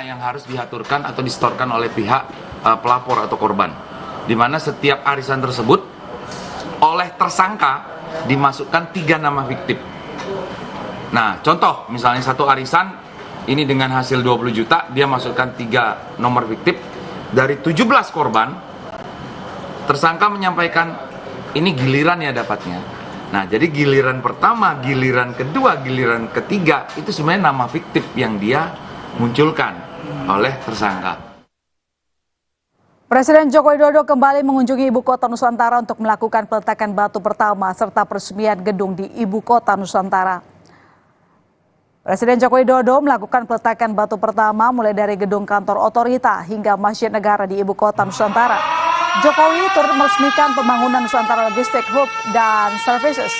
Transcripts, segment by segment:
yang harus diaturkan atau disetorkan oleh pihak pelapor atau korban, di mana setiap arisan tersebut oleh tersangka dimasukkan 3 nama fiktif. Nah, contoh misalnya satu arisan ini dengan hasil 20 juta, dia masukkan 3 nomor fiktif. Dari 17 korban, tersangka menyampaikan ini giliran ya dapatnya. Nah, jadi giliran pertama, giliran kedua, giliran ketiga itu sebenarnya nama fiktif yang dia munculkan oleh tersangka. Presiden Joko Widodo kembali mengunjungi Ibu Kota Nusantara untuk melakukan peletakan batu pertama serta peresmian gedung di Ibu Kota Nusantara. Presiden Joko Widodo melakukan peletakan batu pertama mulai dari gedung kantor otorita hingga Masjid Negara di Ibu Kota Nusantara. Jokowi turut meresmikan pembangunan Nusantara Logistik Hub dan Services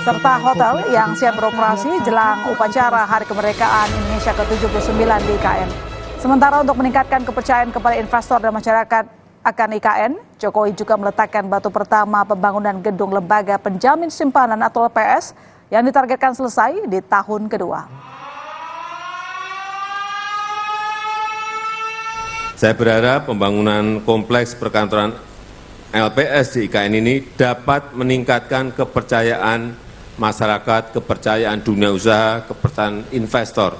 serta hotel yang siap beroperasi jelang upacara Hari Kemerdekaan Indonesia ke-79 di IKN. Sementara untuk meningkatkan kepercayaan kepada investor dan masyarakat akan IKN, Jokowi juga meletakkan batu pertama pembangunan gedung Lembaga Penjamin Simpanan atau LPS yang ditargetkan selesai di tahun kedua. Saya berharap pembangunan kompleks perkantoran LPS di IKN ini dapat meningkatkan kepercayaan masyarakat, kepercayaan dunia usaha, kepercayaan investor.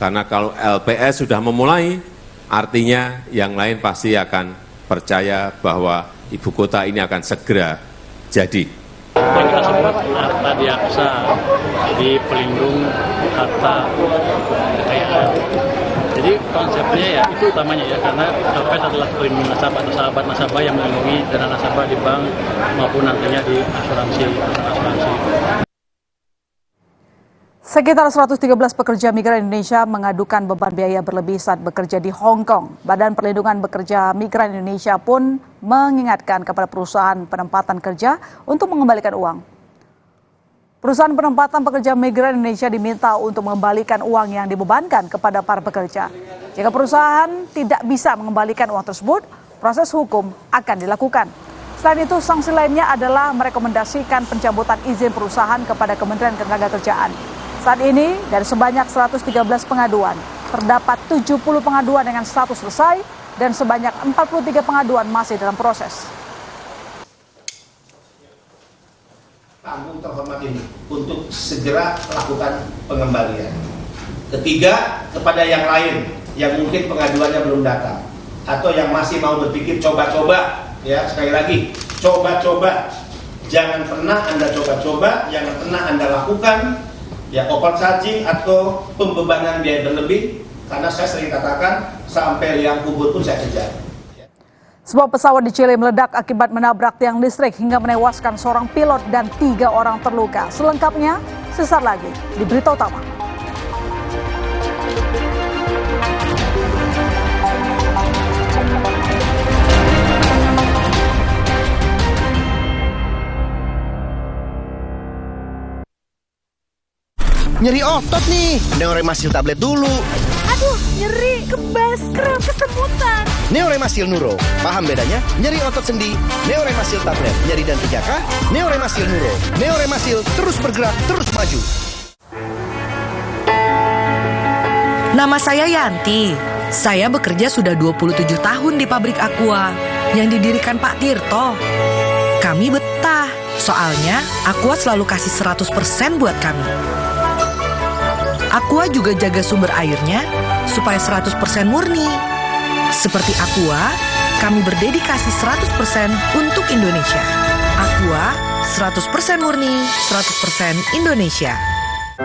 Karena kalau LPS sudah memulai, artinya yang lain pasti akan percaya bahwa ibu kota ini akan segera jadi. Yang kita sebut harta diaksa, jadi pelindung harta kekayaan. Jadi konsepnya ya itu utamanya ya, karena LPS adalah pelindung nasabah atau sahabat nasabah yang melindungi dana nasabah di bank maupun nantinya di asuransi. Sekitar 113 pekerja migran Indonesia mengadukan beban biaya berlebih saat bekerja di Hong Kong. Badan Perlindungan Pekerja Migran Indonesia pun mengingatkan kepada perusahaan penempatan kerja untuk mengembalikan uang. Perusahaan penempatan pekerja migran Indonesia diminta untuk mengembalikan uang yang dibebankan kepada para pekerja. Jika perusahaan tidak bisa mengembalikan uang tersebut, proses hukum akan dilakukan. Selain itu, sanksi lainnya adalah merekomendasikan pencabutan izin perusahaan kepada Kementerian Ketenagakerjaan. Saat ini, dari sebanyak 113 pengaduan, terdapat 70 pengaduan dengan status selesai dan sebanyak 43 pengaduan masih dalam proses. Agung terhormat ini untuk segera lakukan pengembalian. Ketiga, kepada yang lain yang mungkin pengaduannya belum datang atau yang masih mau berpikir coba-coba, ya sekali lagi coba-coba, jangan pernah Anda coba-coba, jangan pernah Anda lakukan ya overcharging atau pembebanan biaya berlebih, karena saya sering katakan sampai liang kubur pun saya kejar. Sebuah pesawat di Chile meledak akibat menabrak tiang listrik hingga menewaskan seorang pilot dan 3 orang terluka. Selengkapnya sesaat lagi di Berita Utama. Nyeri otot nih, Neoremasil tablet dulu. Aduh, nyeri, kebas, kram, kesemutan. Neoremasil Nuro, paham bedanya? Nyeri otot sendi, Neoremasil tablet. Nyeri dan 3K, Neoremasil Nuro. Neoremasil terus bergerak, terus maju. Nama saya Yanti. Saya bekerja sudah 27 tahun di pabrik Aqua yang didirikan Pak Tirto. Kami betah, soalnya Aqua selalu kasih 100% buat kami. Aqua juga jaga sumber airnya supaya 100% murni. Seperti Aqua, kami berdedikasi 100% untuk Indonesia. Aqua, 100% murni, 100% Indonesia.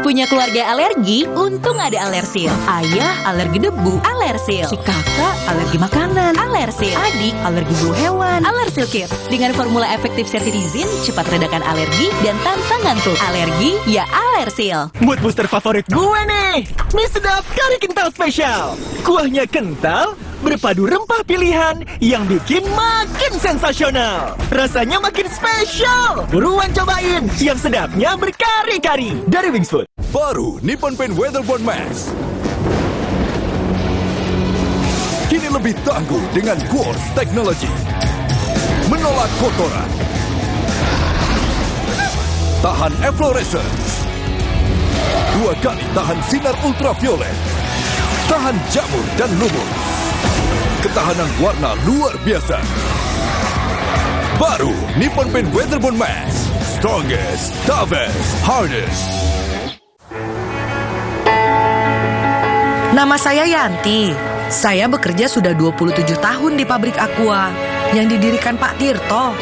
Punya keluarga alergi? Untung ada Alersil. Ayah alergi debu, Alersil. Si kakak alergi makanan, Alersil. Adik alergi bulu hewan, Alersil Kids. Dengan formula efektif cetirizin, cepat redakan alergi dan tanpa ngantuk. Alergi ya Alersil. Mood booster favorit gue nih, mie sedap kari kental spesial. Kuahnya kental, berpadu rempah pilihan yang bikin makin sensasional. Rasanya makin spesial. Buruan cobain yang sedapnya berkari-kari dari Wings Food. Baru Nippon Paint Weatherborne Max. Kini lebih tangguh dengan Quartz Technology. Menolak kotoran. Tahan efflorescence. 2 kali tahan sinar ultraviolet. tahan jamur dan lumut. Ketahanan warna luar biasa. Baru Nippon Paint Weatherboard Max. Strongest, toughest, hardest. Nama saya Yanti. Saya bekerja sudah 27 tahun di pabrik Aqua yang didirikan Pak Tirto.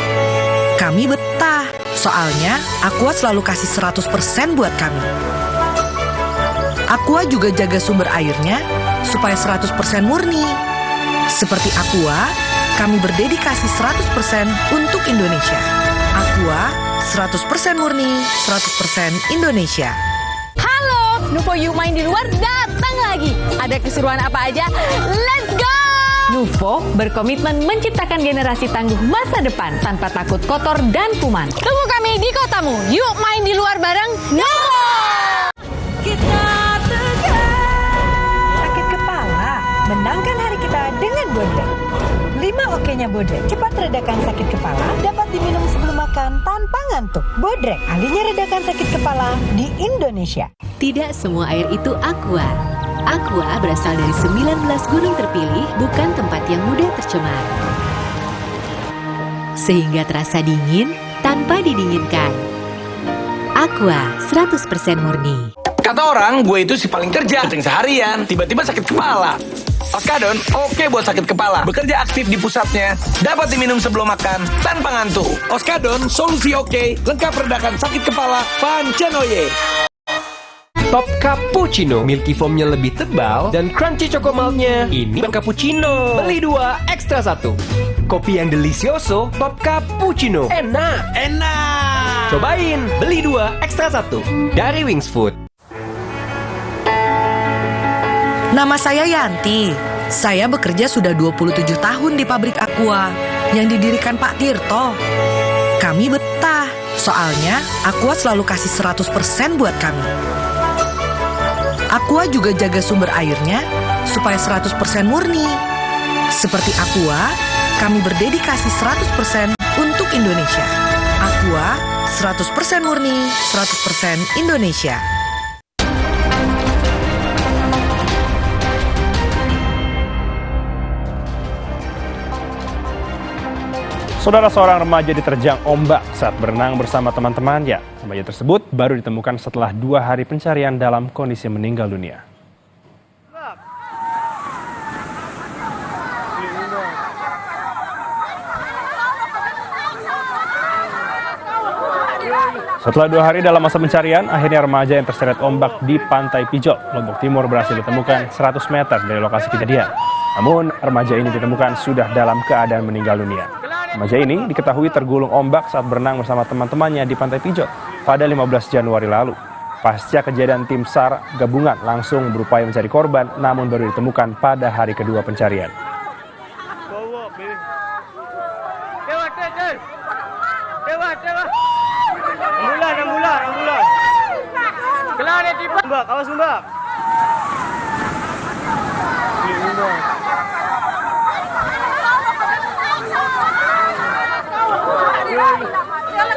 Kami betah, soalnya Aqua selalu kasih 100% buat kami. Aqua juga jaga sumber airnya supaya 100% murni. Seperti Aqua, kami berdedikasi 100% untuk Indonesia. Aqua, 100% murni, 100% Indonesia. Halo, Nuvo You main di luar datang lagi. Ada keseruan apa aja? Let's go! Nuvo berkomitmen menciptakan generasi tangguh masa depan tanpa takut kotor dan kuman. Tunggu kami di kotamu. Yuk main di luar bareng Nuvo! Kita tegar. Sakit kepala, menangkan hari kita dengan Bodrek. 5 oke-nya Bodrek cepat redakan sakit kepala, dapat diminum sebelum makan tanpa ngantuk. Bodrek, ahlinya redakan sakit kepala di Indonesia. Tidak semua air itu Aqua. Aqua berasal dari 19 gunung terpilih, bukan tempat yang mudah tercemar. Sehingga terasa dingin tanpa didinginkan. Aqua 100% murni. Kata orang, gue itu si paling kerja, kencing seharian, tiba-tiba sakit kepala. Oskadon, oke buat sakit kepala. Bekerja aktif di pusatnya, dapat diminum sebelum makan, tanpa ngantuk. Oskadon, solusi oke, lengkap redakan sakit kepala, pancenoye. Top Cappuccino, milky foamnya lebih tebal dan crunchy chocomaltnya. Ini Top Cappuccino. Beli 2, ekstra 1. Kopi yang delicioso, Top Cappuccino. Enak. Cobain, beli 2, ekstra 1. Dari Wings Food. Nama saya Yanti. Saya bekerja sudah 27 tahun di pabrik Aqua yang didirikan Pak Tirto. Kami betah, soalnya Aqua selalu kasih 100% buat kami. Aqua juga jaga sumber airnya supaya 100% murni. Seperti Aqua, kami berdedikasi 100% untuk Indonesia. Aqua 100% murni, 100% Indonesia. Saudara, seorang remaja diterjang ombak saat berenang bersama teman-temannya. Remaja tersebut baru ditemukan setelah 2 hari pencarian dalam kondisi meninggal dunia. Setelah 2 hari dalam masa pencarian, akhirnya remaja yang terseret ombak di Pantai Pijok, Lombok Timur berhasil ditemukan 100 meter dari lokasi kejadian. Namun, remaja ini ditemukan sudah dalam keadaan meninggal dunia. Remaja ini diketahui tergulung ombak saat berenang bersama teman-temannya di Pantai Pijok pada 15 Januari lalu. Pasca kejadian, tim SAR gabungan langsung berupaya mencari korban, namun baru ditemukan pada hari kedua pencarian.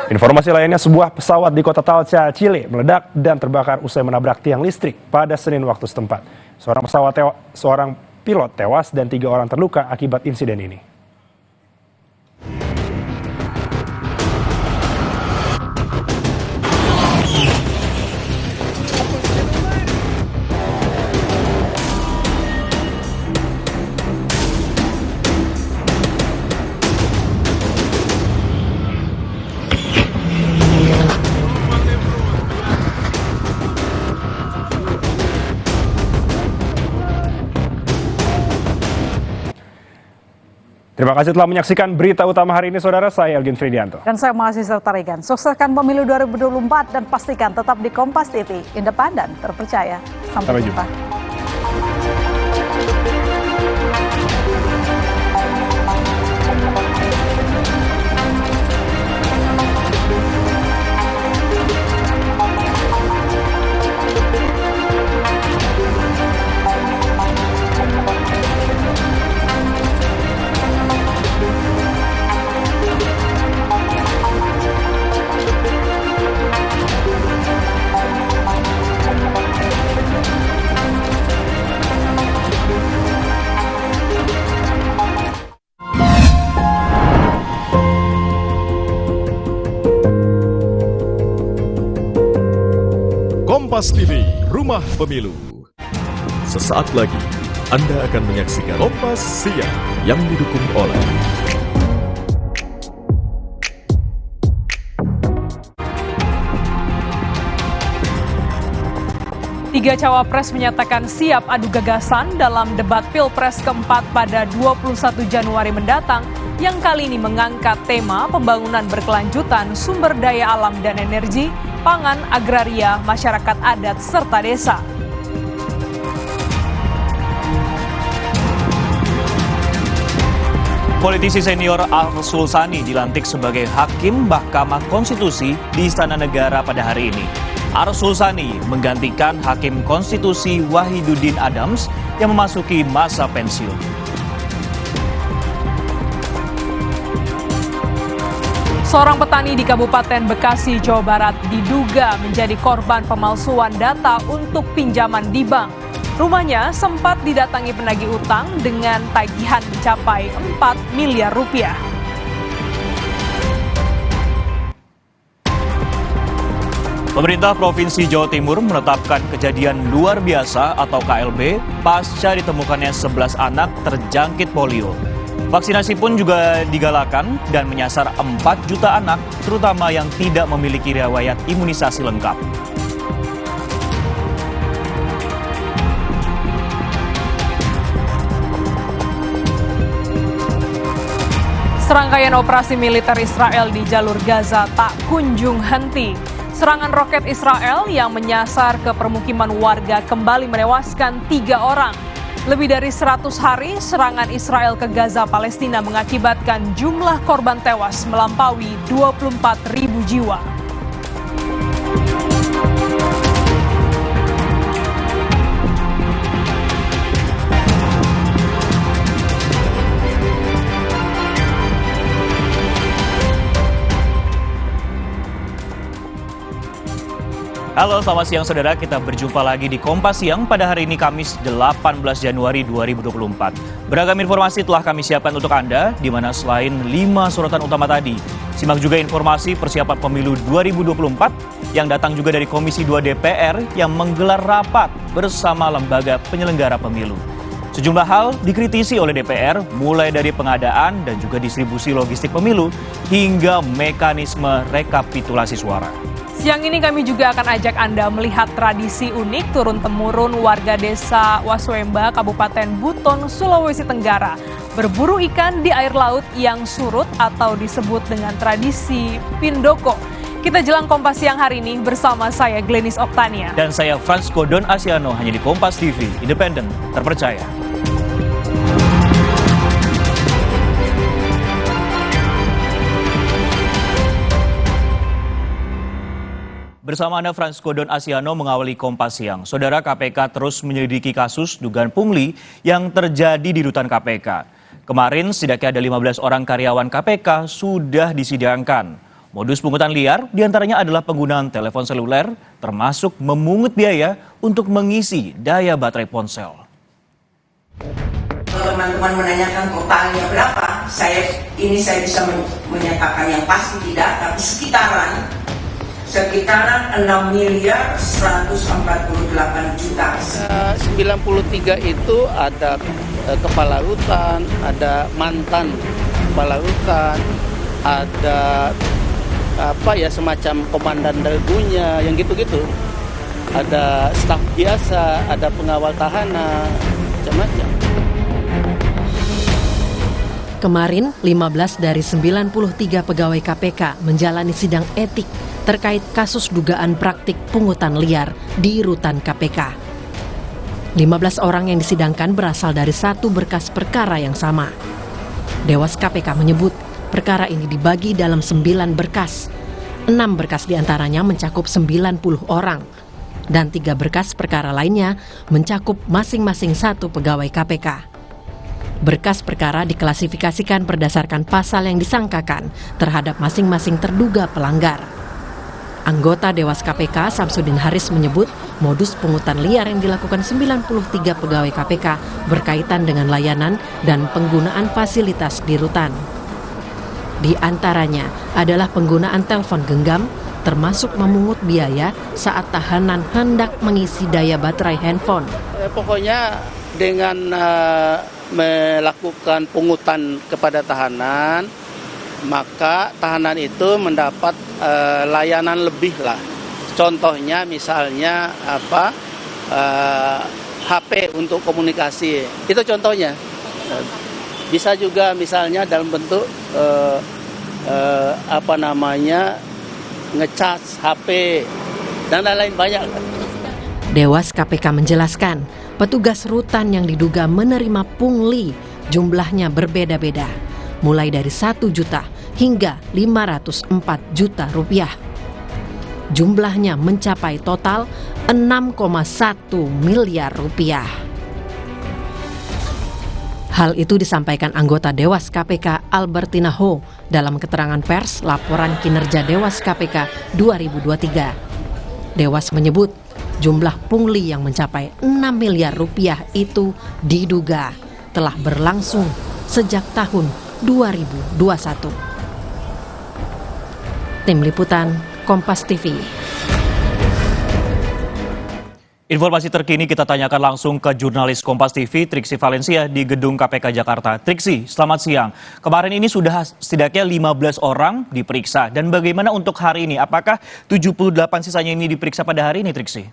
Informasi lainnya, sebuah pesawat di kota Talca, Chile meledak dan terbakar usai menabrak tiang listrik pada Senin waktu setempat. Seorang pilot tewas dan 3 orang terluka akibat insiden ini. Terima kasih telah menyaksikan berita utama hari ini, saudara. Saya Elgin Fridianto. Dan saya Mahasiswa Tarigan. Sukseskan pemilu 2024 dan pastikan tetap di Kompas TV, independen, terpercaya. Sampai jumpa. Kompas TV, Rumah Pemilu. Sesaat lagi, Anda akan menyaksikan Kompas Siang yang didukung oleh Tiga cawapres menyatakan siap adu gagasan dalam debat Pilpres keempat pada 21 Januari mendatang yang kali ini mengangkat tema pembangunan berkelanjutan sumber daya alam dan energi, pangan, agraria, masyarakat adat, serta desa. Politisi senior Arsul Sani dilantik sebagai Hakim Mahkamah Konstitusi di Istana Negara pada hari ini. Arsul Sani menggantikan Hakim Konstitusi Wahiduddin Adams yang memasuki masa pensiun. Seorang petani di Kabupaten Bekasi, Jawa Barat diduga menjadi korban pemalsuan data untuk pinjaman di bank. Rumahnya sempat didatangi penagih utang dengan tagihan mencapai 4 miliar rupiah. Pemerintah Provinsi Jawa Timur menetapkan kejadian luar biasa atau KLB pasca ditemukannya 11 anak terjangkit polio. Vaksinasi pun juga digalakan dan menyasar 4 juta anak, terutama yang tidak memiliki riwayat imunisasi lengkap. Serangkaian operasi militer Israel di jalur Gaza tak kunjung henti. Serangan roket Israel yang menyasar ke permukiman warga kembali menewaskan 3 orang. Lebih dari 100 hari, serangan Israel ke Gaza, Palestina mengakibatkan jumlah korban tewas melampaui 24.000 jiwa. Halo, selamat siang saudara. Kita berjumpa lagi di Kompas Siang pada hari ini Kamis 18 Januari 2024. Beragam informasi telah kami siapkan untuk Anda, di mana selain 5 sorotan utama tadi, simak juga informasi persiapan pemilu 2024 yang datang juga dari Komisi 2 DPR yang menggelar rapat bersama lembaga penyelenggara pemilu. Sejumlah hal dikritisi oleh DPR, mulai dari pengadaan dan juga distribusi logistik pemilu hingga mekanisme rekapitulasi suara. Siang ini kami juga akan ajak Anda melihat tradisi unik turun-temurun warga desa Waswemba, Kabupaten Buton, Sulawesi Tenggara. Berburu ikan di air laut yang surut atau disebut dengan tradisi Pindoko. Kita jelang Kompas Siang hari ini bersama saya Glenis Oktania. Dan saya Francisco Don Asiano, hanya di Kompas TV, independen, terpercaya. Bersama Anda, Francisco Don Asiano mengawali Kompas Siang. Saudara, KPK terus menyelidiki kasus dugaan pungli yang terjadi di rutan KPK. Kemarin, setidaknya ada 15 orang karyawan KPK sudah disidangkan. Modus pungutan liar diantaranya adalah penggunaan telepon seluler, termasuk memungut biaya untuk mengisi daya baterai ponsel. Teman-teman menanyakan totalnya berapa, saya bisa menyatakan yang pasti tidak, tapi sekitaran 6 miliar 148 juta. 93 itu ada kepala rutan, ada mantan kepala rutan, ada semacam komandan dagunya, yang gitu-gitu. Ada staf biasa, ada pengawal tahanan, macam-macam. Kemarin, 15 dari 93 pegawai KPK menjalani sidang etik terkait kasus dugaan praktik pungutan liar di rutan KPK. 15 orang yang disidangkan berasal dari satu berkas perkara yang sama. Dewas KPK menyebut perkara ini dibagi dalam 9 berkas. 6 berkas diantaranya mencakup 90 orang. Dan 3 berkas perkara lainnya mencakup masing-masing satu pegawai KPK. Berkas perkara diklasifikasikan berdasarkan pasal yang disangkakan terhadap masing-masing terduga pelanggar. Anggota Dewas KPK Samsudin Haris menyebut modus pungutan liar yang dilakukan 93 pegawai KPK berkaitan dengan layanan dan penggunaan fasilitas di rutan. Di antaranya adalah penggunaan telepon genggam, termasuk memungut biaya saat tahanan hendak mengisi daya baterai handphone. Pokoknya dengan melakukan pungutan kepada tahanan, maka tahanan itu mendapat layanan lebih lah. Contohnya misalnya HP untuk komunikasi, itu contohnya. Bisa juga misalnya dalam bentuk ngecas HP dan lain-lain banyak. Dewas KPK menjelaskan, petugas rutan yang diduga menerima pungli jumlahnya berbeda-beda, mulai dari 1 juta hingga 504 juta rupiah. Jumlahnya mencapai total 6,1 miliar rupiah. Hal itu disampaikan anggota Dewas KPK Albertina Ho dalam keterangan pers laporan kinerja Dewas KPK 2023. Dewas menyebut jumlah pungli yang mencapai 6 miliar rupiah itu diduga telah berlangsung sejak tahun 2021. Tim Liputan Kompas TV. Informasi terkini kita tanyakan langsung ke jurnalis Kompas TV, Triksi Valencia di Gedung KPK Jakarta. Triksi, selamat siang. Kemarin ini sudah setidaknya 15 orang diperiksa. Dan bagaimana untuk hari ini? Apakah 78 sisanya ini diperiksa pada hari ini, Triksi?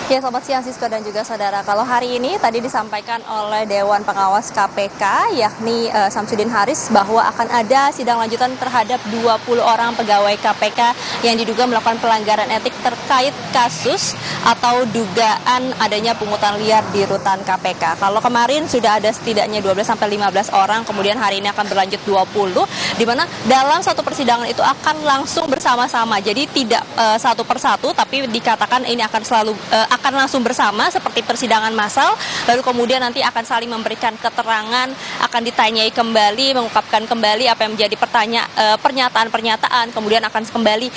Ya, selamat siang Sisko dan juga saudara. Kalau hari ini tadi disampaikan oleh Dewan Pengawas KPK yakni Samsudin Haris bahwa akan ada sidang lanjutan terhadap 20 orang pegawai KPK yang diduga melakukan pelanggaran etik terkait kasus atau dugaan adanya pungutan liar di rutan KPK. Kalau kemarin sudah ada setidaknya 12-15 orang, kemudian hari ini akan berlanjut 20, di mana dalam satu persidangan itu akan langsung bersama-sama. Jadi tidak satu persatu, tapi dikatakan ini akan langsung bersama seperti persidangan massal, lalu kemudian nanti akan saling memberikan keterangan, akan ditanyai kembali, mengungkapkan kembali apa yang menjadi pernyataan-pernyataan, kemudian akan kembali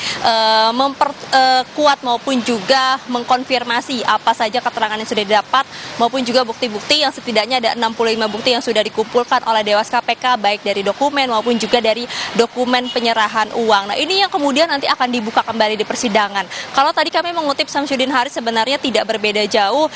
memperkuat maupun juga mengkonfirmasi apa saja keterangan yang sudah didapat maupun juga bukti-bukti yang setidaknya ada 65 bukti yang sudah dikumpulkan oleh Dewas KPK baik dari dokumen maupun juga dari dokumen penyerahan uang. Nah, ini yang kemudian nanti akan dibuka kembali di persidangan. Kalau tadi kami mengutip Samsudin Haris, sebenarnya tidak berbeda jauh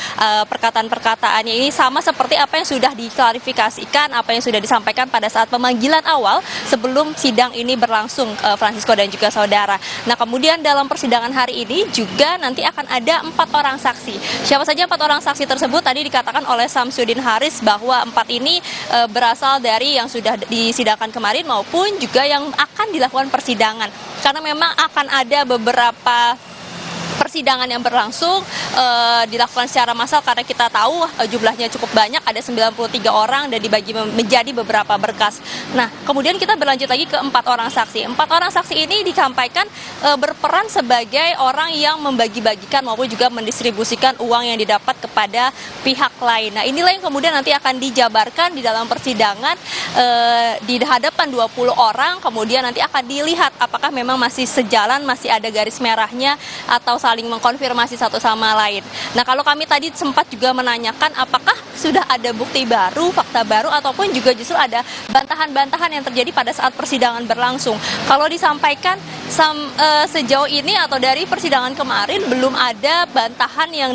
perkataan-perkataannya, ini sama seperti apa yang sudah diklarifikasikan, apa yang sudah disampaikan pada saat pemanggilan awal sebelum sidang ini berlangsung, Francisco dan juga saudara. Nah, kemudian dalam persidangan hari ini juga nanti akan ada 4 orang saksi. Siapa saja 4 orang saksi tersebut? Tadi dikatakan oleh Samsudin Haris bahwa 4 ini berasal dari yang sudah disidangkan kemarin maupun juga yang akan dilakukan persidangan. Karena memang akan ada beberapa persidangan yang berlangsung dilakukan secara massal karena kita tahu jumlahnya cukup banyak, ada 93 orang dan dibagi menjadi beberapa berkas. Nah, kemudian kita berlanjut lagi ke 4 orang saksi. 4 orang saksi ini disampaikan berperan sebagai orang yang membagi-bagikan maupun juga mendistribusikan uang yang didapat kepada pihak lain. Nah, inilah yang kemudian nanti akan dijabarkan di dalam persidangan di hadapan 20 orang, kemudian nanti akan dilihat apakah memang masih sejalan, masih ada garis merahnya atau saling mengkonfirmasi satu sama lain. Nah, kalau kami tadi sempat juga menanyakan apakah sudah ada bukti baru, fakta baru, ataupun juga justru ada bantahan-bantahan yang terjadi pada saat persidangan berlangsung. Kalau disampaikan sejauh ini atau dari persidangan kemarin belum ada bantahan yang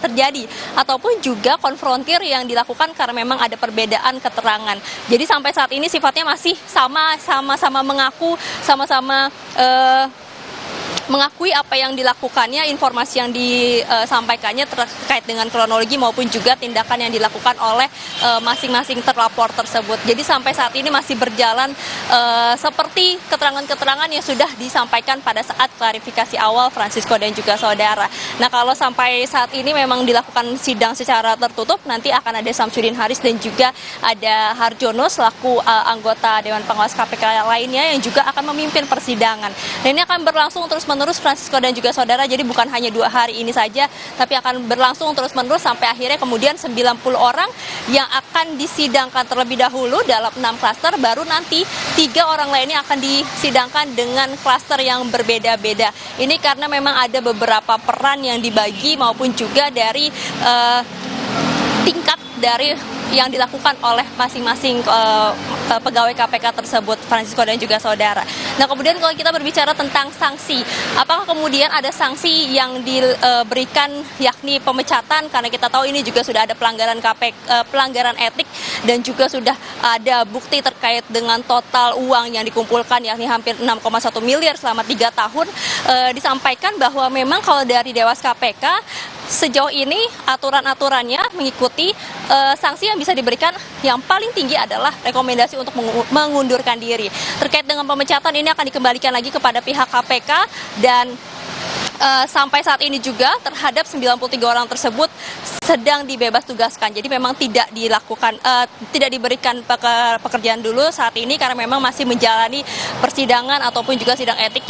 terjadi ataupun juga konfrontir yang dilakukan karena memang ada perbedaan keterangan. Jadi sampai saat ini sifatnya masih sama-sama mengaku, sama-sama mengakui apa yang dilakukannya, informasi yang disampaikannya terkait dengan kronologi maupun juga tindakan yang dilakukan oleh masing-masing terlapor tersebut. Jadi sampai saat ini masih berjalan seperti keterangan-keterangan yang sudah disampaikan pada saat klarifikasi awal Francisco dan juga saudara. Nah, kalau sampai saat ini memang dilakukan sidang secara tertutup, nanti akan ada Samsudin Haris dan juga ada Harjono selaku anggota Dewan Pengawas KPK lainnya yang juga akan memimpin persidangan. Dan ini akan berlangsung terus-menerus Francisco dan juga saudara, jadi bukan hanya 2 hari ini saja, tapi akan berlangsung terus-menerus sampai akhirnya kemudian 90 orang yang akan disidangkan terlebih dahulu dalam 6 klaster, baru nanti 3 orang lainnya akan disidangkan dengan klaster yang berbeda-beda. Ini karena memang ada beberapa peran yang dibagi maupun juga dari tingkat dari yang dilakukan oleh masing-masing pegawai KPK tersebut, Francisco dan juga saudara. Nah, kemudian kalau kita berbicara tentang sanksi, apakah kemudian ada sanksi yang diberikan yakni pemecatan, karena kita tahu ini juga sudah ada pelanggaran pelanggaran etik dan juga sudah ada bukti terkait dengan total uang yang dikumpulkan yakni hampir 6,1 miliar selama 3 tahun. Disampaikan bahwa memang kalau dari Dewas KPK sejauh ini aturan-aturannya mengikuti sanksi yang bisa diberikan yang paling tinggi adalah rekomendasi untuk mengundurkan diri. Terkait dengan pemecatan ini akan dikembalikan lagi kepada pihak KPK dan sampai saat ini juga terhadap 93 orang tersebut sedang dibebas tugaskan. Jadi memang tidak dilakukan, tidak diberikan pekerjaan dulu saat ini karena memang masih menjalani persidangan ataupun juga sidang etik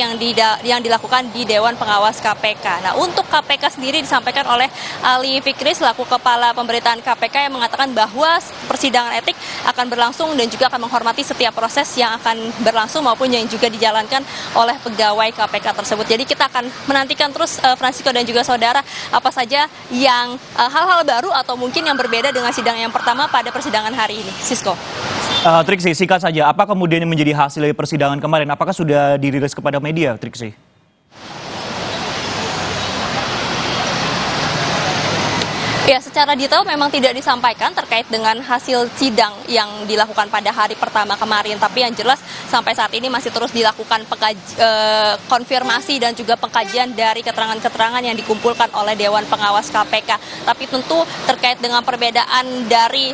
yang dilakukan di Dewan Pengawas KPK. Nah, untuk KPK sendiri disampaikan oleh Ali Fikri selaku Kepala Pemberitaan KPK yang mengatakan bahwa persidangan etik akan berlangsung dan juga akan menghormati setiap proses yang akan berlangsung maupun yang juga dijalankan oleh pegawai KPK tersebut. Jadi kita akan menantikan terus Francisco dan juga saudara apa saja yang hal-hal baru atau mungkin yang berbeda dengan sidang yang pertama pada persidangan hari ini. Sisko. Triksi, singkat saja, apa kemudian yang menjadi hasil dari persidangan kemarin? Apakah sudah dirilis kepada media, Triksi? Ya, secara detail memang tidak disampaikan terkait dengan hasil sidang yang dilakukan pada hari pertama kemarin. Tapi yang jelas sampai saat ini masih terus dilakukan konfirmasi dan juga pengkajian dari keterangan-keterangan yang dikumpulkan oleh Dewan Pengawas KPK. Tapi tentu terkait dengan perbedaan dari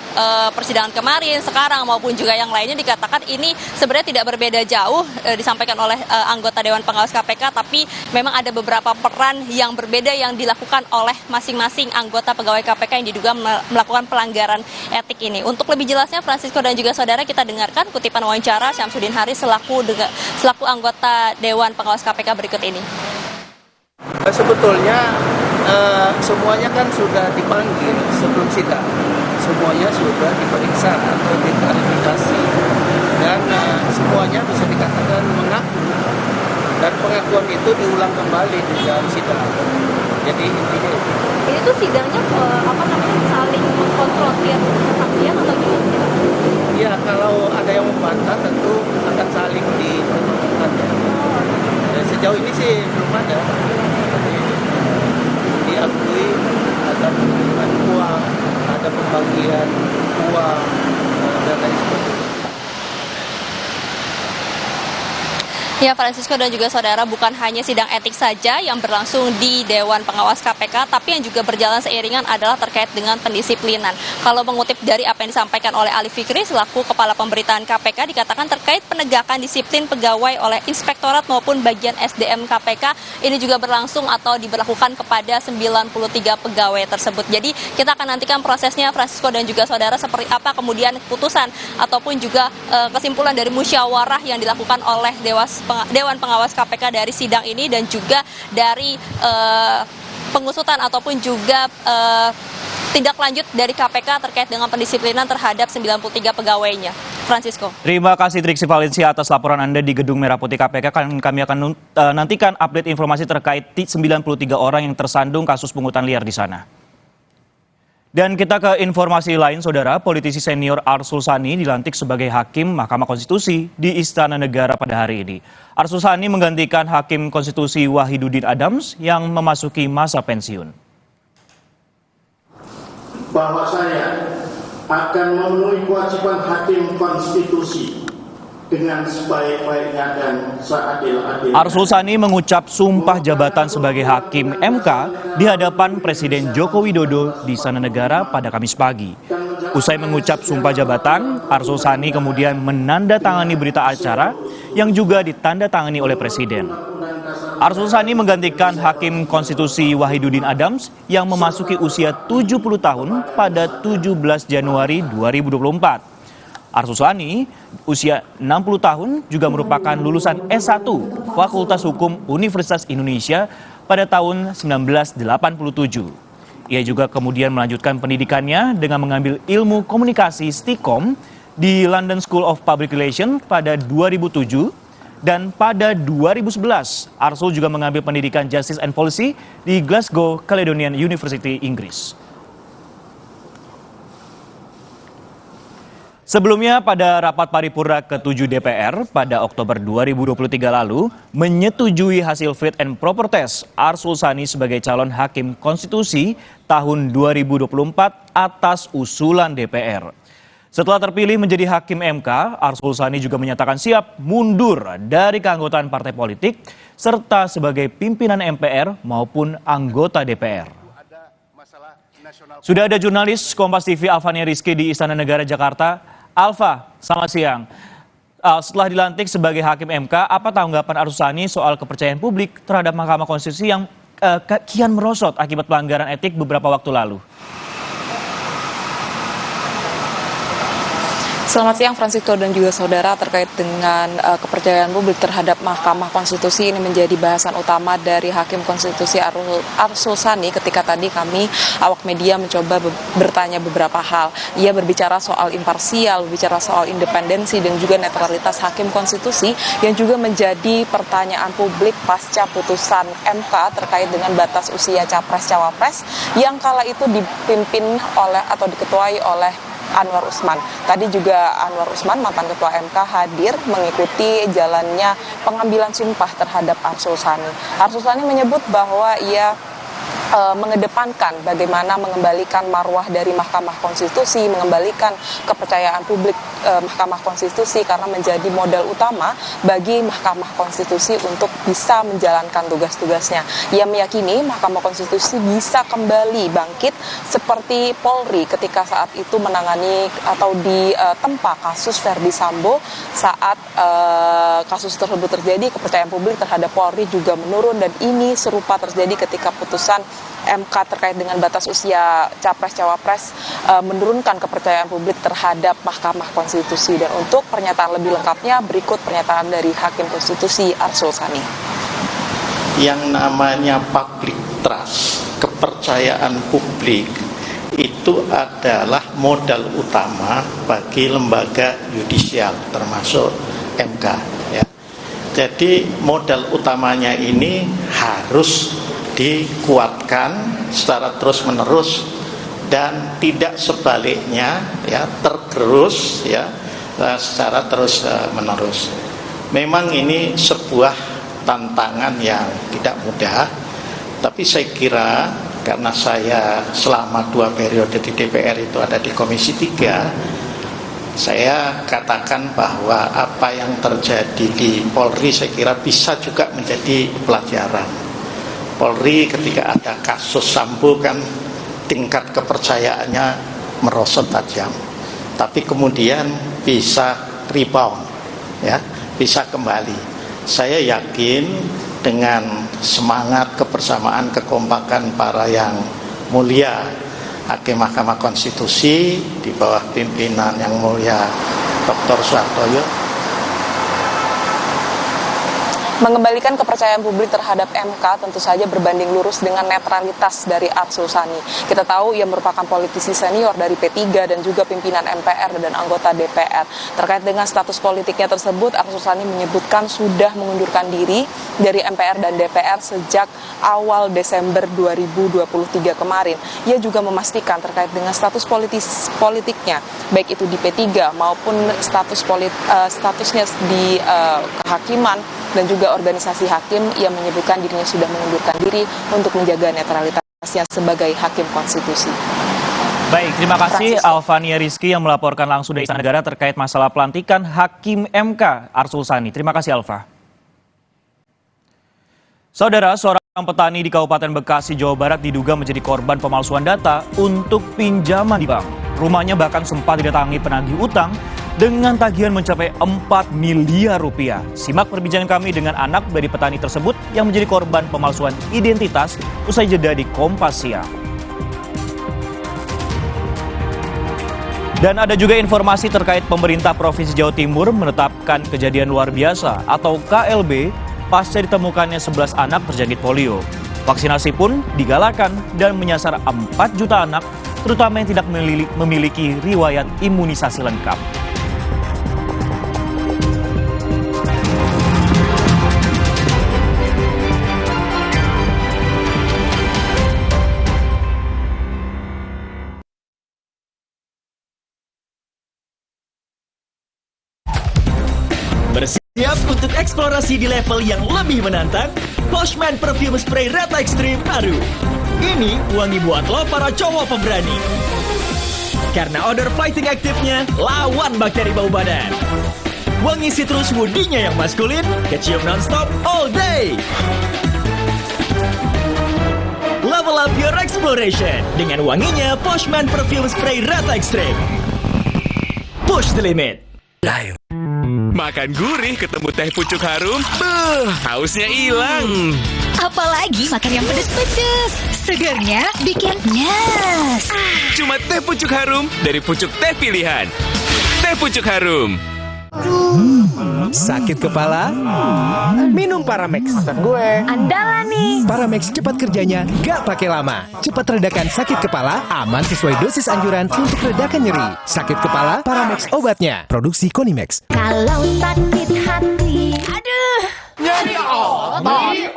persidangan kemarin, sekarang maupun juga yang lainnya dikatakan ini sebenarnya tidak berbeda jauh disampaikan oleh anggota Dewan Pengawas KPK. Tapi memang ada beberapa peran yang berbeda yang dilakukan oleh masing-masing anggota pegawai KPK yang diduga melakukan pelanggaran etik ini. Untuk lebih jelasnya, Francisco dan juga saudara, kita dengarkan kutipan wawancara Syamsuddin Haris selaku anggota Dewan Pengawas KPK berikut ini. Sebetulnya semuanya kan sudah dipanggil sebelum sidang. Semuanya sudah diperiksa atau diklarifikasi. Dan semuanya bisa dikatakan mengaku. Dan pengakuan itu diulang kembali di dalam sidang. Jadi intinya itu. Ini tuh sidangnya saling mengkonfrontir kesaksian atau gimana? Iya, kalau ada yang membantah tentu akan saling dipertemukan ya. Dan sejauh ini sih belum ada. Diakui ada pengiriman uang, ada pembagian uang dan lain sebagainya. Ya, Francisco dan juga saudara, bukan hanya sidang etik saja yang berlangsung di Dewan Pengawas KPK, tapi yang juga berjalan seiringan adalah terkait dengan pendisiplinan. Kalau mengutip dari apa yang disampaikan oleh Ali Fikri selaku Kepala Pemberitaan KPK, dikatakan terkait penegakan disiplin pegawai oleh Inspektorat maupun bagian SDM KPK, ini juga berlangsung atau diberlakukan kepada 93 pegawai tersebut. Jadi kita akan nantikan prosesnya, Francisco dan juga saudara, seperti apa kemudian keputusan ataupun juga kesimpulan dari musyawarah yang dilakukan oleh Dewan Pengawas KPK dari sidang ini dan juga dari pengusutan ataupun juga tindak lanjut dari KPK terkait dengan pendisiplinan terhadap 93 pegawainya. Francisco. Terima kasih Triksi Valencia atas laporan Anda di Gedung Merah Putih KPK. Kami akan nantikan update informasi terkait 93 orang yang tersandung kasus pungutan liar di sana. Dan kita ke informasi lain, saudara. Politisi senior Arsul Sani dilantik sebagai Hakim Mahkamah Konstitusi di Istana Negara pada hari ini. Arsul Sani menggantikan Hakim Konstitusi Wahidudin Adams yang memasuki masa pensiun. Bahwa saya akan memenuhi kewajiban Hakim Konstitusi dengan sebaik-baiknya dan seadil-adilnya. Arsul Sani mengucap sumpah jabatan sebagai Hakim MK di hadapan Presiden Joko Widodo di Istana Negara pada Kamis pagi. Usai mengucap sumpah jabatan, Arsul Sani kemudian menandatangani berita acara yang juga ditandatangani oleh Presiden. Arsul Sani menggantikan Hakim Konstitusi Wahidudin Adams yang memasuki usia 70 tahun pada 17 Januari 2024. Arsul Sani, usia 60 tahun, juga merupakan lulusan S1 Fakultas Hukum Universitas Indonesia pada tahun 1987. Ia juga kemudian melanjutkan pendidikannya dengan mengambil ilmu komunikasi Stikom di London School of Public Relations pada 2007 dan pada 2011 Arsul juga mengambil pendidikan Justice and Policy di Glasgow Caledonian University, Inggris. Sebelumnya pada rapat paripurna ke-7 DPR pada Oktober 2023 lalu menyetujui hasil fit and proper test Arsul Sani sebagai calon hakim konstitusi tahun 2024 atas usulan DPR. Setelah terpilih menjadi hakim MK, Arsul Sani juga menyatakan siap mundur dari keanggotaan partai politik serta sebagai pimpinan MPR maupun anggota DPR. Sudah ada jurnalis Kompas TV Alfania Rizky di Istana Negara Jakarta. Alfa, selamat siang. Setelah dilantik sebagai hakim MK, apa tanggapan Arsul Sani soal kepercayaan publik terhadap Mahkamah Konstitusi yang kian merosot akibat pelanggaran etik beberapa waktu lalu? Selamat siang Francisco dan juga saudara. Terkait dengan kepercayaan publik terhadap Mahkamah Konstitusi, ini menjadi bahasan utama dari Hakim Konstitusi Arsul Sani ketika tadi kami awak media mencoba bertanya beberapa hal. Ia berbicara soal imparsial, berbicara soal independensi dan juga netralitas Hakim Konstitusi yang juga menjadi pertanyaan publik pasca putusan MK terkait dengan batas usia Capres-Cawapres yang kala itu dipimpin oleh atau diketuai oleh Anwar Usman. Tadi juga Anwar Usman, mantan Ketua MK, hadir mengikuti jalannya pengambilan sumpah terhadap Arsul Sani. Arsul Sani menyebut bahwa ia mengedepankan bagaimana mengembalikan marwah dari Mahkamah Konstitusi, mengembalikan kepercayaan publik Mahkamah Konstitusi karena menjadi modal utama bagi Mahkamah Konstitusi untuk bisa menjalankan tugas-tugasnya. Ia meyakini Mahkamah Konstitusi bisa kembali bangkit seperti Polri ketika saat itu menangani atau ditempa kasus Verdi Sambo. Saat kasus tersebut terjadi, kepercayaan publik terhadap Polri juga menurun dan ini serupa terjadi ketika putusan MK terkait dengan batas usia Capres-Cawapres menurunkan kepercayaan publik terhadap Mahkamah Konstitusi. Dan untuk pernyataan lebih lengkapnya, berikut pernyataan dari Hakim Konstitusi Arsul Sani. Yang namanya public trust, kepercayaan publik, itu adalah modal utama bagi lembaga yudisial termasuk MK. Ya. Jadi modal utamanya ini harus dikuatkan secara terus-menerus dan tidak sebaliknya ya tergerus ya secara terus-menerus. Memang ini sebuah tantangan yang tidak mudah, tapi saya kira karena saya selama 2 periode di DPR itu ada di Komisi 3, saya katakan bahwa apa yang terjadi di Polri saya kira bisa juga menjadi pelajaran. Polri ketika ada kasus Sambo kan tingkat kepercayaannya merosot tajam, tapi kemudian bisa rebound, ya, bisa kembali. Saya yakin dengan semangat kebersamaan, kekompakan para yang mulia Hakim Mahkamah Konstitusi di bawah pimpinan yang mulia Dr. Soehartoyo, mengembalikan kepercayaan publik terhadap MK tentu saja berbanding lurus dengan netralitas dari Arsul Sani. Kita tahu ia merupakan politisi senior dari P3 dan juga pimpinan MPR dan anggota DPR. Terkait dengan status politiknya tersebut, Arsul Sani menyebutkan sudah mengundurkan diri dari MPR dan DPR sejak awal Desember 2023 kemarin. Ia juga memastikan terkait dengan status politiknya, baik itu di P3 maupun statusnya di kehakiman dan juga organisasi hakim, ia menyebutkan dirinya sudah mengundurkan diri untuk menjaga netralitasnya sebagai hakim konstitusi. Baik, terima kasih Alfania Rizky yang melaporkan langsung dari Istana Negara terkait masalah pelantikan Hakim MK Arsul Sani. Terima kasih Alfa. Saudara, seorang petani di Kabupaten Bekasi, Jawa Barat diduga menjadi korban pemalsuan data untuk pinjaman di bank. Rumahnya bahkan sempat didatangi penagih utang dengan tagihan mencapai 4 miliar rupiah. Simak perbincangan kami dengan anak dari petani tersebut yang menjadi korban pemalsuan identitas usai jeda di Kompas Siang. Dan ada juga informasi terkait pemerintah Provinsi Jawa Timur menetapkan kejadian luar biasa atau KLB pasca ditemukannya 11 anak terjangkit polio. Vaksinasi pun digalakan dan menyasar 4 juta anak, terutama yang tidak memiliki riwayat imunisasi lengkap. Siap untuk eksplorasi di level yang lebih menantang? Poshman Perfume Spray Rata Extreme baru. Ini wangi buat lo para cowok pemberani. Karena odor fighting aktifnya lawan bakteri bau badan. Wangi citrus woody-nya yang maskulin, kecium non-stop all day. Level up your exploration dengan wanginya Poshman Perfume Spray Rata Extreme. Push the limit. Makan gurih ketemu teh pucuk harum, hausnya hilang. Apalagi makan yang pedes-pedes. Segernya bikin nyes. Cuma teh pucuk harum dari pucuk teh pilihan. Teh pucuk harum. Sakit kepala? Minum Paramex. Andalan nih. Paramex cepat kerjanya, gak pakai lama. Cepat redakan sakit kepala, aman sesuai dosis anjuran untuk redakan nyeri. Sakit kepala, Paramex obatnya. Produksi Konimex. Kalau sakit hati, aduh. Nyeri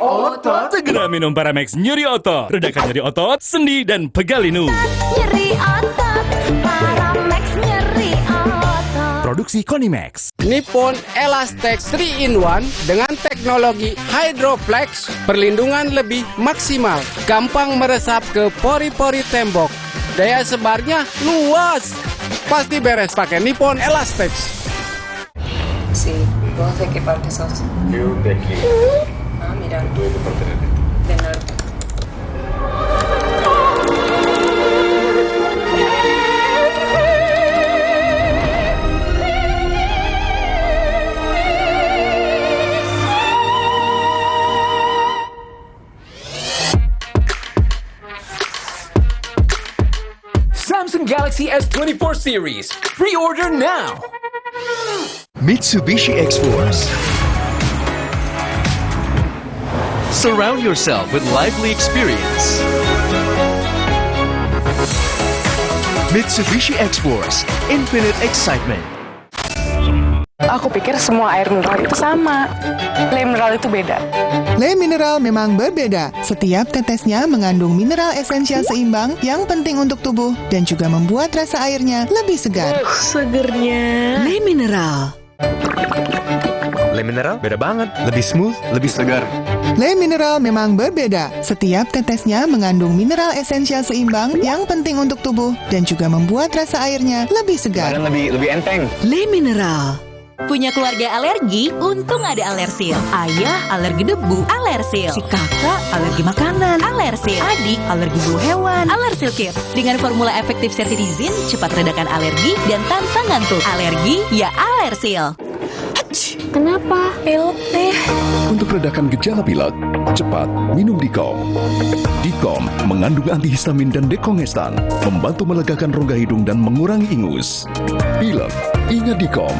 otot. Segera minum Paramex nyeri otot. Redakan nyeri otot, sendi, dan pegal linu. Nyeri otot, Paramex nyeri otot. Produksi Konimex. Nippon Elastex 3-in-1 dengan teknologi Hydroflex, perlindungan lebih maksimal, gampang meresap ke pori-pori tembok, daya sebarnya luas. Pasti beres pakai Nippon Elastex. Sí, vos de qué parte sos? Yo de aquí. Ah, mira. Tú de parte de De norte. Samsung Galaxy S24 series. Pre-order now. Mitsubishi X-Force. Surround yourself with lively experience. Mitsubishi X-Force, infinite excitement. Aku pikir semua air mineral itu sama. Le mineral itu beda. Le mineral memang berbeda. Setiap tetesnya mengandung mineral esensial seimbang yang penting untuk tubuh dan juga membuat rasa airnya lebih segar. Segernya. Le mineral. Le mineral beda banget, lebih smooth, lebih segar. Le mineral memang berbeda. Setiap tetesnya mengandung mineral esensial seimbang yang penting untuk tubuh dan juga membuat rasa airnya lebih segar. Dan lebih enteng. Le mineral. Punya keluarga alergi? Untung ada Alersil. Ayah alergi debu, Alersil. Si kakak alergi makanan, Alersil. Adik alergi bulu hewan, Alersil Kids. Dengan formula efektif cetirizin, cepat redakan alergi dan tanpa ngantuk. Alergi ya Alersil. Kenapa? Pilek deh. Untuk redakan gejala pilek, cepat minum Dikom. Dikom mengandung antihistamin dan dekongestan, membantu melegakan rongga hidung dan mengurangi ingus. Pilek, ingat Dikom.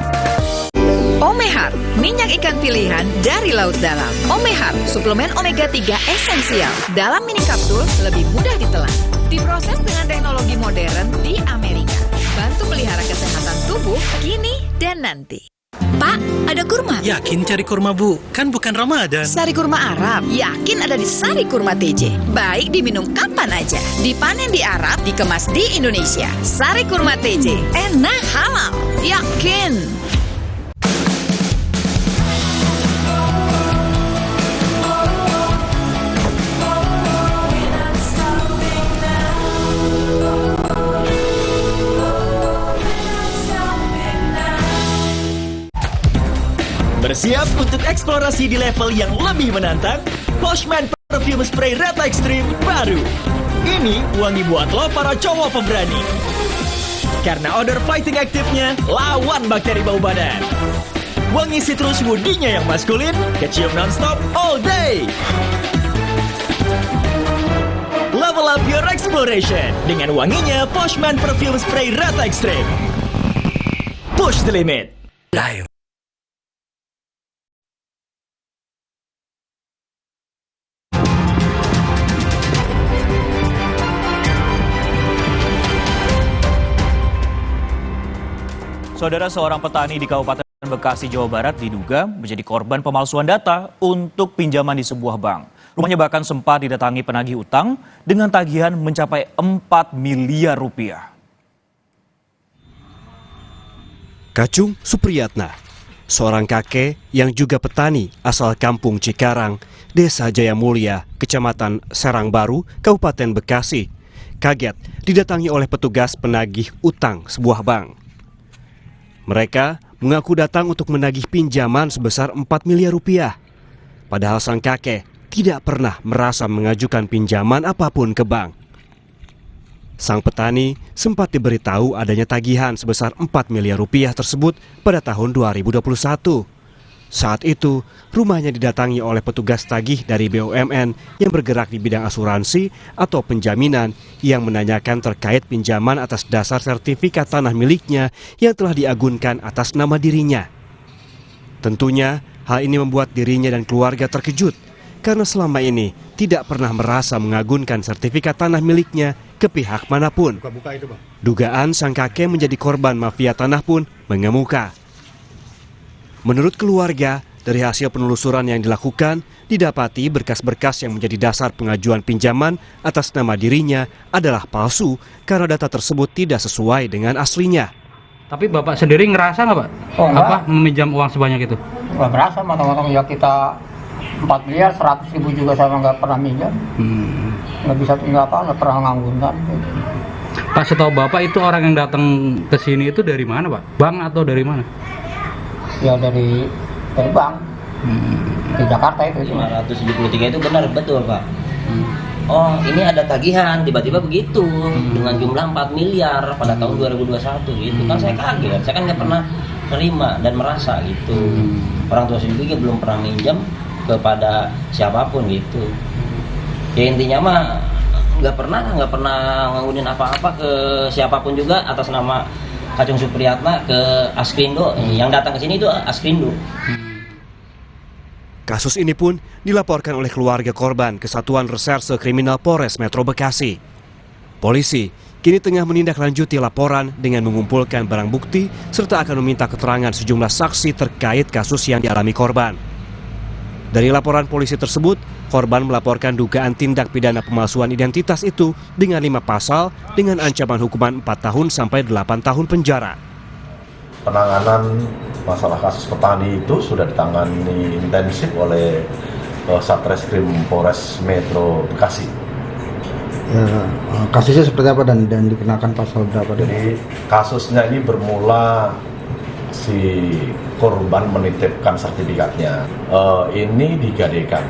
Omehar, minyak ikan pilihan dari laut dalam. Omehar, suplemen omega 3 esensial. Dalam mini kapsul, lebih mudah ditelan. Diproses dengan teknologi modern di Amerika. Bantu pelihara kesehatan tubuh kini dan nanti. Pak, ada kurma? Yakin cari kurma, Bu? Kan bukan Ramadan. Sari kurma Arab? Yakin ada di Sari Kurma TJ. Baik diminum kapan aja. Dipanen di Arab, dikemas di Indonesia. Sari Kurma TJ. Enak, halal. Yakin. Bersiap untuk eksplorasi di level yang lebih menantang? Poshman Perfume Spray Rata Extreme baru. Ini wangi buat lo para cowok pemberani. Karena odor fighting aktifnya lawan bakteri bau badan. Wangi citrus woody-nya yang maskulin, kecium non-stop all day. Level up your exploration dengan wanginya Poshman Perfume Spray Rata Extreme. Push the limit. Live. Saudara, seorang petani di Kabupaten Bekasi, Jawa Barat diduga menjadi korban pemalsuan data untuk pinjaman di sebuah bank. Rumahnya bahkan sempat didatangi penagih utang dengan tagihan mencapai 4 miliar rupiah. Kacung Supriyatna, seorang kakek yang juga petani asal kampung Cikarang, Desa Jaya Mulia, Kecamatan Serang Baru, Kabupaten Bekasi, kaget didatangi oleh petugas penagih utang sebuah bank. Mereka mengaku datang untuk menagih pinjaman sebesar 4 miliar rupiah. Padahal sang kakek tidak pernah merasa mengajukan pinjaman apapun ke bank. Sang petani sempat diberitahu adanya tagihan sebesar 4 miliar rupiah tersebut pada tahun 2021. Saat itu, rumahnya didatangi oleh petugas tagih dari BUMN yang bergerak di bidang asuransi atau penjaminan yang menanyakan terkait pinjaman atas dasar sertifikat tanah miliknya yang telah diagunkan atas nama dirinya. Tentunya, hal ini membuat dirinya dan keluarga terkejut karena selama ini tidak pernah merasa mengagunkan sertifikat tanah miliknya ke pihak manapun. Dugaan sang kakek menjadi korban mafia tanah pun mengemuka. Menurut keluarga, dari hasil penelusuran yang dilakukan, didapati berkas-berkas yang menjadi dasar pengajuan pinjaman atas nama dirinya adalah palsu karena data tersebut tidak sesuai dengan aslinya. Tapi Bapak sendiri ngerasa nggak Pak? Meminjam uang sebanyak itu? Nggak ngerasa, matang-matang ya kita 4 miliar, 100 ribu juga sama nggak pernah minjam. Nggak bisa, nggak pernah nganggunkan. Pak, setahu Bapak itu orang yang datang ke sini itu dari mana Pak? Bank atau dari mana? Ya dari bank. Di Jakarta itu. 573 itu benar, betul Pak. Oh, ini ada tagihan, tiba-tiba begitu dengan jumlah 4 miliar pada tahun 2021 gitu. Kan saya kaget, saya kan nggak pernah terima dan merasa gitu. Orang tua saya juga belum pernah minjam kepada siapapun gitu. Ya intinya mah nggak pernah nganggunin apa-apa ke siapapun juga atas nama Kacung Supriyatna ke Askrindo. Yang datang ke sini itu Askrindo. Kasus ini pun dilaporkan oleh keluarga korban ke Satuan Reserse Kriminal Polres Metro Bekasi. Polisi kini tengah menindaklanjuti laporan dengan mengumpulkan barang bukti serta akan meminta keterangan sejumlah saksi terkait kasus yang dialami korban. Dari laporan polisi tersebut, korban melaporkan dugaan tindak pidana pemalsuan identitas itu dengan 5 pasal dengan ancaman hukuman 4 tahun sampai 8 tahun penjara. Penanganan masalah kasus petani itu sudah ditangani intensif oleh Satreskrim Polres Metro Bekasi. Ya, kasusnya seperti apa dan dikenakan pasal berapa? Jadi kasusnya ini bermula si korban menitipkan sertifikatnya, ini digadaikan.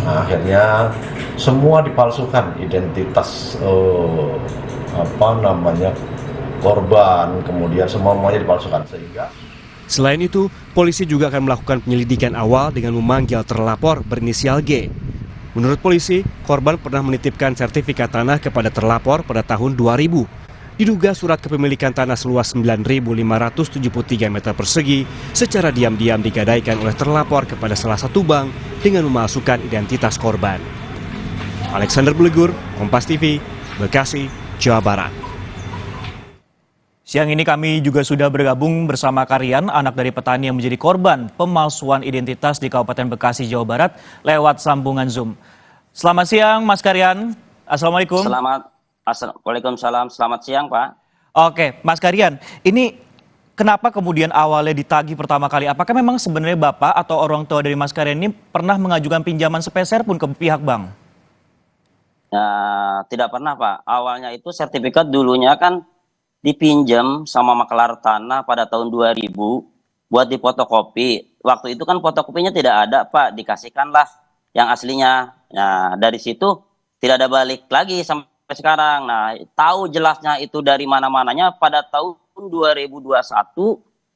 Nah, akhirnya semua dipalsukan identitas korban, kemudian semuanya dipalsukan sehingga. Selain itu, polisi juga akan melakukan penyelidikan awal dengan memanggil terlapor berinisial G. Menurut polisi, korban pernah menitipkan sertifikat tanah kepada terlapor pada tahun 2000. Diduga surat kepemilikan tanah seluas 9.573 meter persegi secara diam-diam digadaikan oleh terlapor kepada salah satu bank dengan memalsukan identitas korban. Alexander Blegur, Kompas TV, Bekasi, Jawa Barat. Siang ini kami juga sudah bergabung bersama Karian, anak dari petani yang menjadi korban pemalsuan identitas di Kabupaten Bekasi, Jawa Barat, lewat sambungan Zoom. Selamat siang, Mas Karian. Assalamualaikum. Waalaikumsalam, selamat siang Pak. Oke, Mas Karian, ini kenapa kemudian awalnya ditagih pertama kali? Apakah memang sebenarnya Bapak atau orang tua dari Mas Karian ini pernah mengajukan pinjaman sepeser pun ke pihak bank? Ya, tidak pernah Pak. Awalnya itu sertifikat dulunya kan dipinjam sama makelar tanah pada tahun 2000 buat difotokopi. Waktu itu kan fotokopinya tidak ada Pak, dikasihkanlah yang aslinya. Nah, dari situ tidak ada balik lagi sampai sekarang. Nah, tahu jelasnya itu dari mana-mananya pada tahun 2021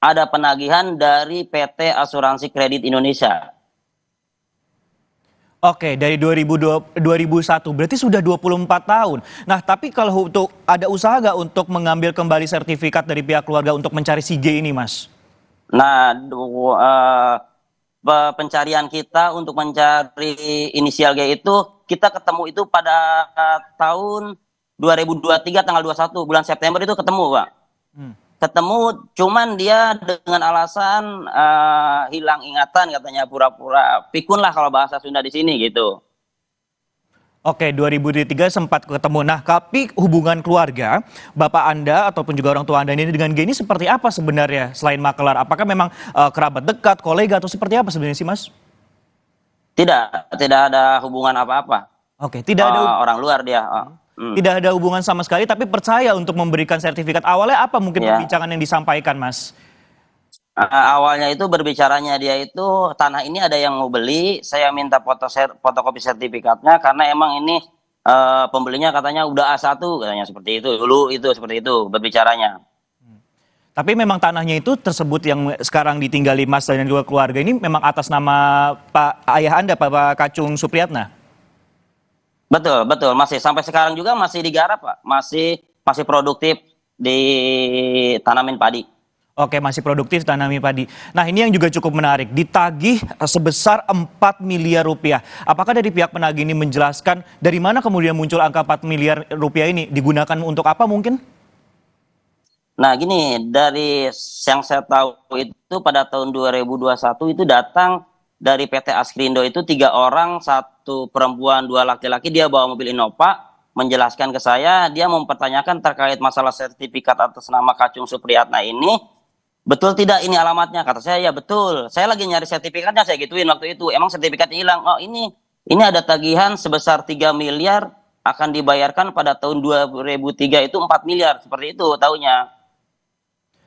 ada penagihan dari PT Asuransi Kredit Indonesia. Oke, dari 2001 berarti sudah 24 tahun. Nah, tapi kalau untuk ada usaha nggak untuk mengambil kembali sertifikat dari pihak keluarga untuk mencari si G ini, Mas? Nah, pencarian kita untuk mencari inisial G itu kita ketemu itu pada tahun 2023 tanggal 21 bulan September itu ketemu Pak. Ketemu cuman dia dengan alasan hilang ingatan katanya, pura-pura pikun lah kalau bahasa Sunda di sini gitu. Oke, 2003 sempat ketemu. Nah, tapi hubungan keluarga, bapak Anda ataupun juga orang tua Anda ini dengan G ini seperti apa sebenarnya selain makelar? Apakah memang kerabat dekat, kolega atau seperti apa sebenarnya sih, Mas? Tidak ada hubungan apa-apa. Oke, tidak ada orang luar dia. Tidak ada hubungan sama sekali, tapi percaya untuk memberikan sertifikat. Awalnya apa mungkin perbincangan yang disampaikan, Mas? Awalnya itu berbicaranya dia itu tanah ini ada yang mau beli, saya minta fotokopi sertifikatnya karena emang ini pembelinya katanya udah A1 katanya seperti itu dulu, itu seperti itu berbicaranya. Tapi memang tanahnya itu tersebut yang sekarang ditinggali Mas dan juga keluarga ini memang atas nama Pak ayah Anda, Pak Kacung Supriyatna? Betul, masih sampai sekarang juga masih digarap, Pak. Masih produktif ditanamin padi. Oke, masih produktif tanami padi. Nah, ini yang juga cukup menarik. Ditagih sebesar 4 miliar rupiah. Apakah dari pihak penagih ini menjelaskan dari mana kemudian muncul angka 4 miliar rupiah ini? Digunakan untuk apa mungkin? Nah, gini, dari yang saya tahu itu pada tahun 2021 itu datang dari PT Askrindo itu 3 orang, 1 perempuan, 2 laki-laki, dia bawa mobil Innova, menjelaskan ke saya, dia mempertanyakan terkait masalah sertifikat atas nama Kacung Supriyatna ini. Betul tidak ini alamatnya? Kata saya, ya betul. Saya lagi nyari sertifikatnya, saya gituin waktu itu. Emang sertifikatnya hilang. Oh ini ada tagihan sebesar 3 miliar akan dibayarkan pada tahun 2003 itu 4 miliar. Seperti itu taunya.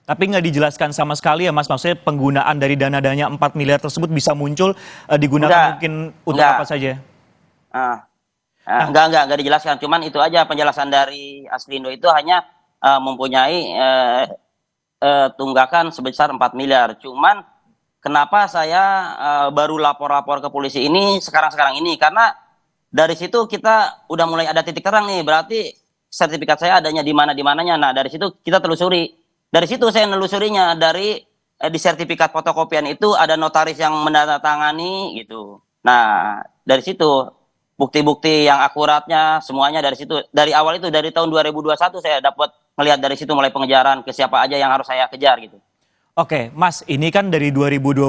Tapi nggak dijelaskan sama sekali ya Mas, maksudnya penggunaan dari dana-dananya 4 miliar tersebut bisa muncul digunakan mungkin untuk apa saja? Enggak dijelaskan. Cuman itu aja penjelasan dari Askrindo itu hanya mempunyai tunggakan sebesar 4 miliar. Cuman kenapa saya baru lapor-lapor ke polisi ini sekarang ini? Karena dari situ kita udah mulai ada titik terang nih. Berarti sertifikat saya adanya di mananya. Nah, dari situ kita telusuri. Dari situ saya nelusurinya dari di sertifikat fotokopian itu ada notaris yang menandatangani gitu. Nah, dari situ bukti-bukti yang akuratnya semuanya dari situ. Dari awal itu dari tahun 2021 saya dapat melihat dari situ mulai pengejaran ke siapa aja yang harus saya kejar gitu. Oke, Mas, ini kan dari 2021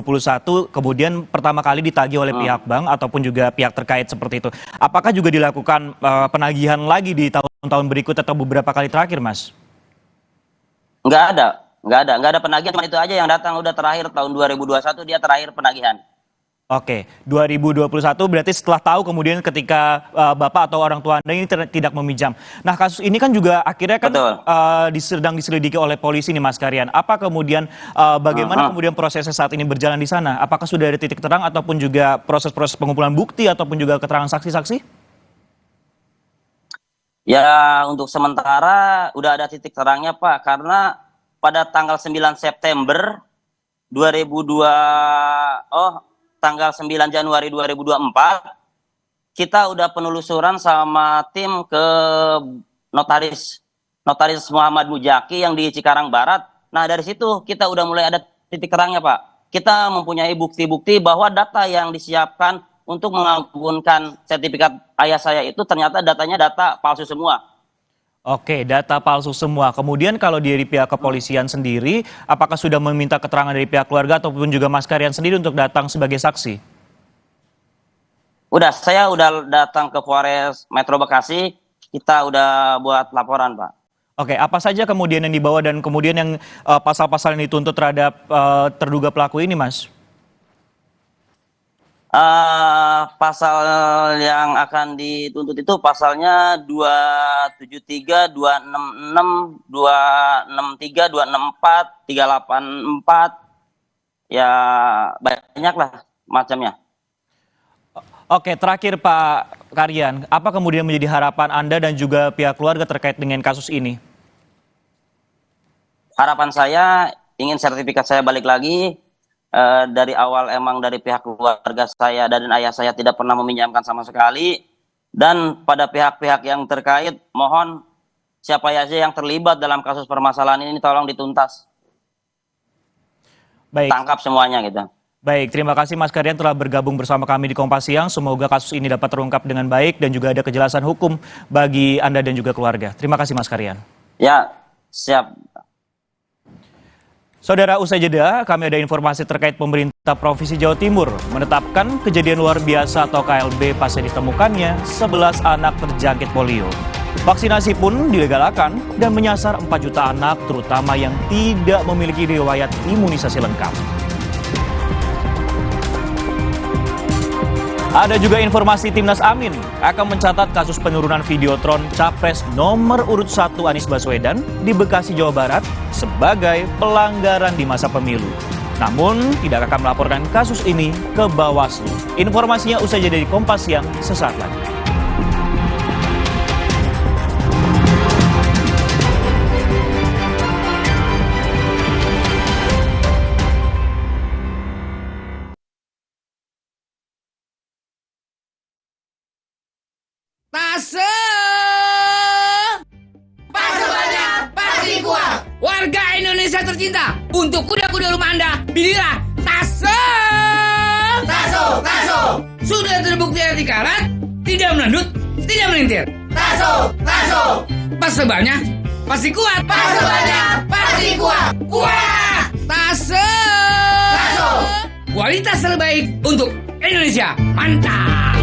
kemudian pertama kali ditagih oleh pihak bank ataupun juga pihak terkait seperti itu. Apakah juga dilakukan penagihan lagi di tahun-tahun berikut atau beberapa kali terakhir, Mas? Nggak ada penagihan, cuma itu aja yang datang udah terakhir tahun 2021 dia terakhir penagihan. Oke, 2021 berarti setelah tahu kemudian ketika Bapak atau orang tua Anda ini tidak meminjam. Nah, kasus ini kan juga akhirnya kan sedang diselidiki oleh polisi nih Mas Karyan. Apa kemudian bagaimana kemudian prosesnya saat ini berjalan di sana? Apakah sudah ada titik terang ataupun juga proses-proses pengumpulan bukti ataupun juga keterangan saksi-saksi? Ya, untuk sementara udah ada titik terangnya Pak, karena pada tanggal 9 September 2002, tanggal 9 Januari 2024, kita udah penelusuran sama tim ke notaris Muhammad Mujaki yang di Cikarang Barat. Nah, dari situ kita udah mulai ada titik terangnya Pak. Kita mempunyai bukti-bukti bahwa data yang disiapkan untuk mengagunkan sertifikat ayah saya itu ternyata datanya data palsu semua. Oke, data palsu semua. Kemudian kalau dari pihak kepolisian sendiri, apakah sudah meminta keterangan dari pihak keluarga ataupun juga Mas Karyan sendiri untuk datang sebagai saksi? Saya udah datang ke Polres Metro Bekasi, kita udah buat laporan Pak. Oke, apa saja kemudian yang dibawa dan kemudian yang pasal-pasal yang dituntut terhadap terduga pelaku ini, Mas? Pasal yang akan dituntut itu pasalnya 273, 266, 263, 264, 384, ya banyak lah macamnya. Oke, terakhir Pak Karyan, apa kemudian menjadi harapan Anda dan juga pihak keluarga terkait dengan kasus ini? Harapan saya ingin sertifikat saya balik lagi. Dari awal emang dari pihak keluarga saya dan ayah saya tidak pernah meminjamkan sama sekali, dan pada pihak-pihak yang terkait mohon siapa saja yang terlibat dalam kasus permasalahan ini tolong dituntas. Baik. Tangkap semuanya gitu. Baik, terima kasih Mas Karyan telah bergabung bersama kami di Kompas Siang. Semoga kasus ini dapat terungkap dengan baik dan juga ada kejelasan hukum bagi Anda dan juga keluarga. Terima kasih Mas Karyan. Ya, siap. Saudara, usai jeda, kami ada informasi terkait pemerintah Provinsi Jawa Timur menetapkan kejadian luar biasa atau KLB pasca ditemukannya 11 anak terjangkit polio. Vaksinasi pun dilegalkan dan menyasar 4 juta anak terutama yang tidak memiliki riwayat imunisasi lengkap. Ada juga informasi Timnas Amin akan mencatat kasus penurunan Videotron Capres nomor urut 1 Anies Baswedan di Bekasi, Jawa Barat sebagai pelanggaran di masa pemilu. Namun tidak akan melaporkan kasus ini ke Bawaslu. Informasinya usai jeda di Kompas Siang sesaat lagi. Warga Indonesia tercinta, untuk kuda-kuda rumah Anda, pilihlah Tasso. Sudah terbukti anti karat, tidak melendut, tidak melintir. Tasso. Pas sebanyak, pasti kuat. Pas sebanyak, pasti kuat. Kuat. Tasso. Kualitas terbaik untuk Indonesia. Mantap.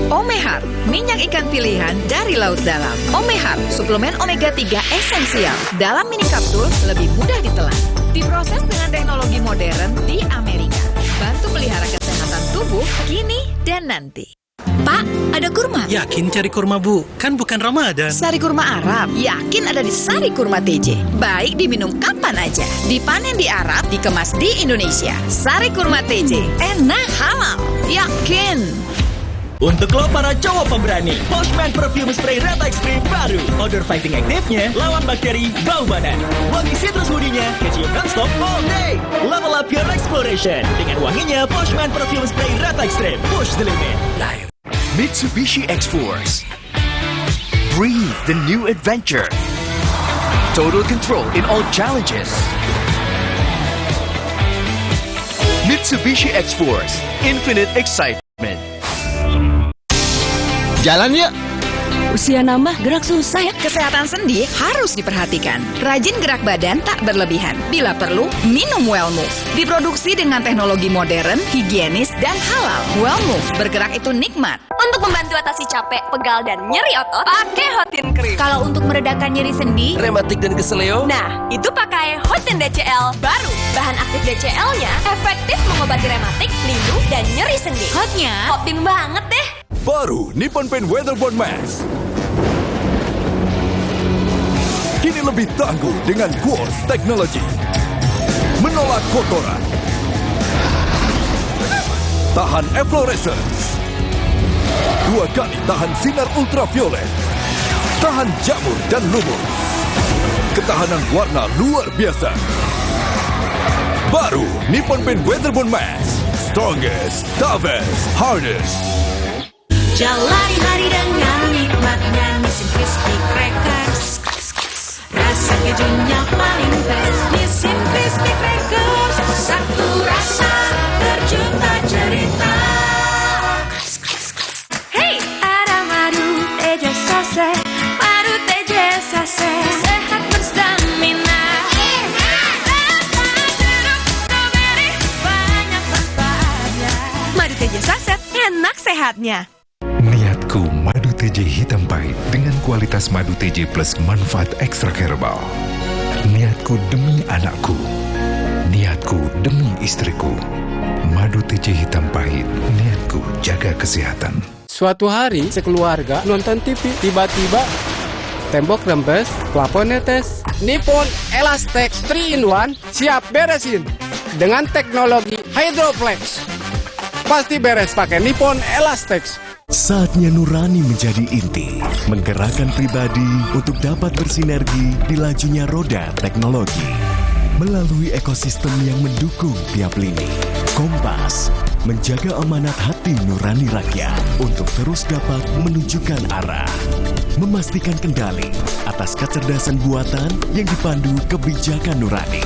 Omehar, minyak ikan pilihan dari laut dalam. Omehar, suplemen omega 3 esensial. Dalam mini kapsul, lebih mudah ditelan. Diproses dengan teknologi modern di Amerika. Bantu pelihara kesehatan tubuh kini dan nanti. Pak, ada kurma? Yakin cari kurma, Bu? Kan bukan Ramadan. Sari kurma Arab, yakin ada di Sari Kurma TJ. Baik diminum kapan aja. Dipanen di Arab, dikemas di Indonesia. Sari Kurma TJ, enak, halal, yakin. Untuk lo para cowok pemberani, Postman Perfume Spray Red Extreme baru. Odor fighting aktifnya, lawan bakteri, bau badan. Wangi citrus woody-nya, kecium non-stop all day. Level up your exploration. Dengan wanginya, Postman Perfume Spray Red Extreme. Push the limit. Live. Mitsubishi X-Force. Breathe the new adventure. Total control in all challenges. Mitsubishi X-Force. Infinite excitement. Jalan yuk. Usia nambah, gerak susah ya. Kesehatan sendi harus diperhatikan. Rajin gerak badan tak berlebihan. Bila perlu, minum Wellmove. Diproduksi dengan teknologi modern, higienis, dan halal. Wellmove, bergerak itu nikmat. Untuk membantu atasi capek, pegal, dan nyeri otot, pakai Hotin Cream. Kalau untuk meredakan nyeri sendi, rematik dan keseleo, nah, itu pakai Hotin DCL baru. Bahan aktif DCL-nya efektif mengobati rematik, lindung, dan nyeri sendi. Hotnya Hotin banget deh. Baru Nippon Paint Weatherborne Max. Kini lebih tangguh dengan Quartz Technology. Menolak kotoran. Tahan efflorescence. 2 kali tahan sinar ultraviolet. Tahan jamur dan lumut. Ketahanan warna luar biasa. Baru Nippon Paint Weatherborne Max. Strongest, toughest, hardest. Jalani hari dengan nikmatnya Nissin Crispy Crackers. Rasa kejunya paling fresh. Nissin Crispy Crackers. Satu rasa berjuta cerita. Hey, ada madu teja sase, madu teja sase, sehat berstamina. Banyak manfaatnya. Madu teja saset, enak sehatnya. Niatku madu TJ hitam pahit dengan kualitas madu TJ plus manfaat ekstra herbal. Niatku demi anakku. Niatku demi istriku. Madu TJ hitam pahit. Niatku jaga kesehatan. Suatu hari sekeluarga nonton TV, tiba-tiba tembok rembes, plafon netes. Nippon Elastex 3-in-1 siap beresin dengan teknologi Hydroplex. Pasti beres pakai Nippon Elastex. Saatnya nurani menjadi inti, menggerakkan pribadi untuk dapat bersinergi di lajunya roda teknologi. Melalui ekosistem yang mendukung tiap lini, Kompas menjaga amanat hati nurani rakyat untuk terus dapat menunjukkan arah. Memastikan kendali atas kecerdasan buatan yang dipandu kebijakan nurani.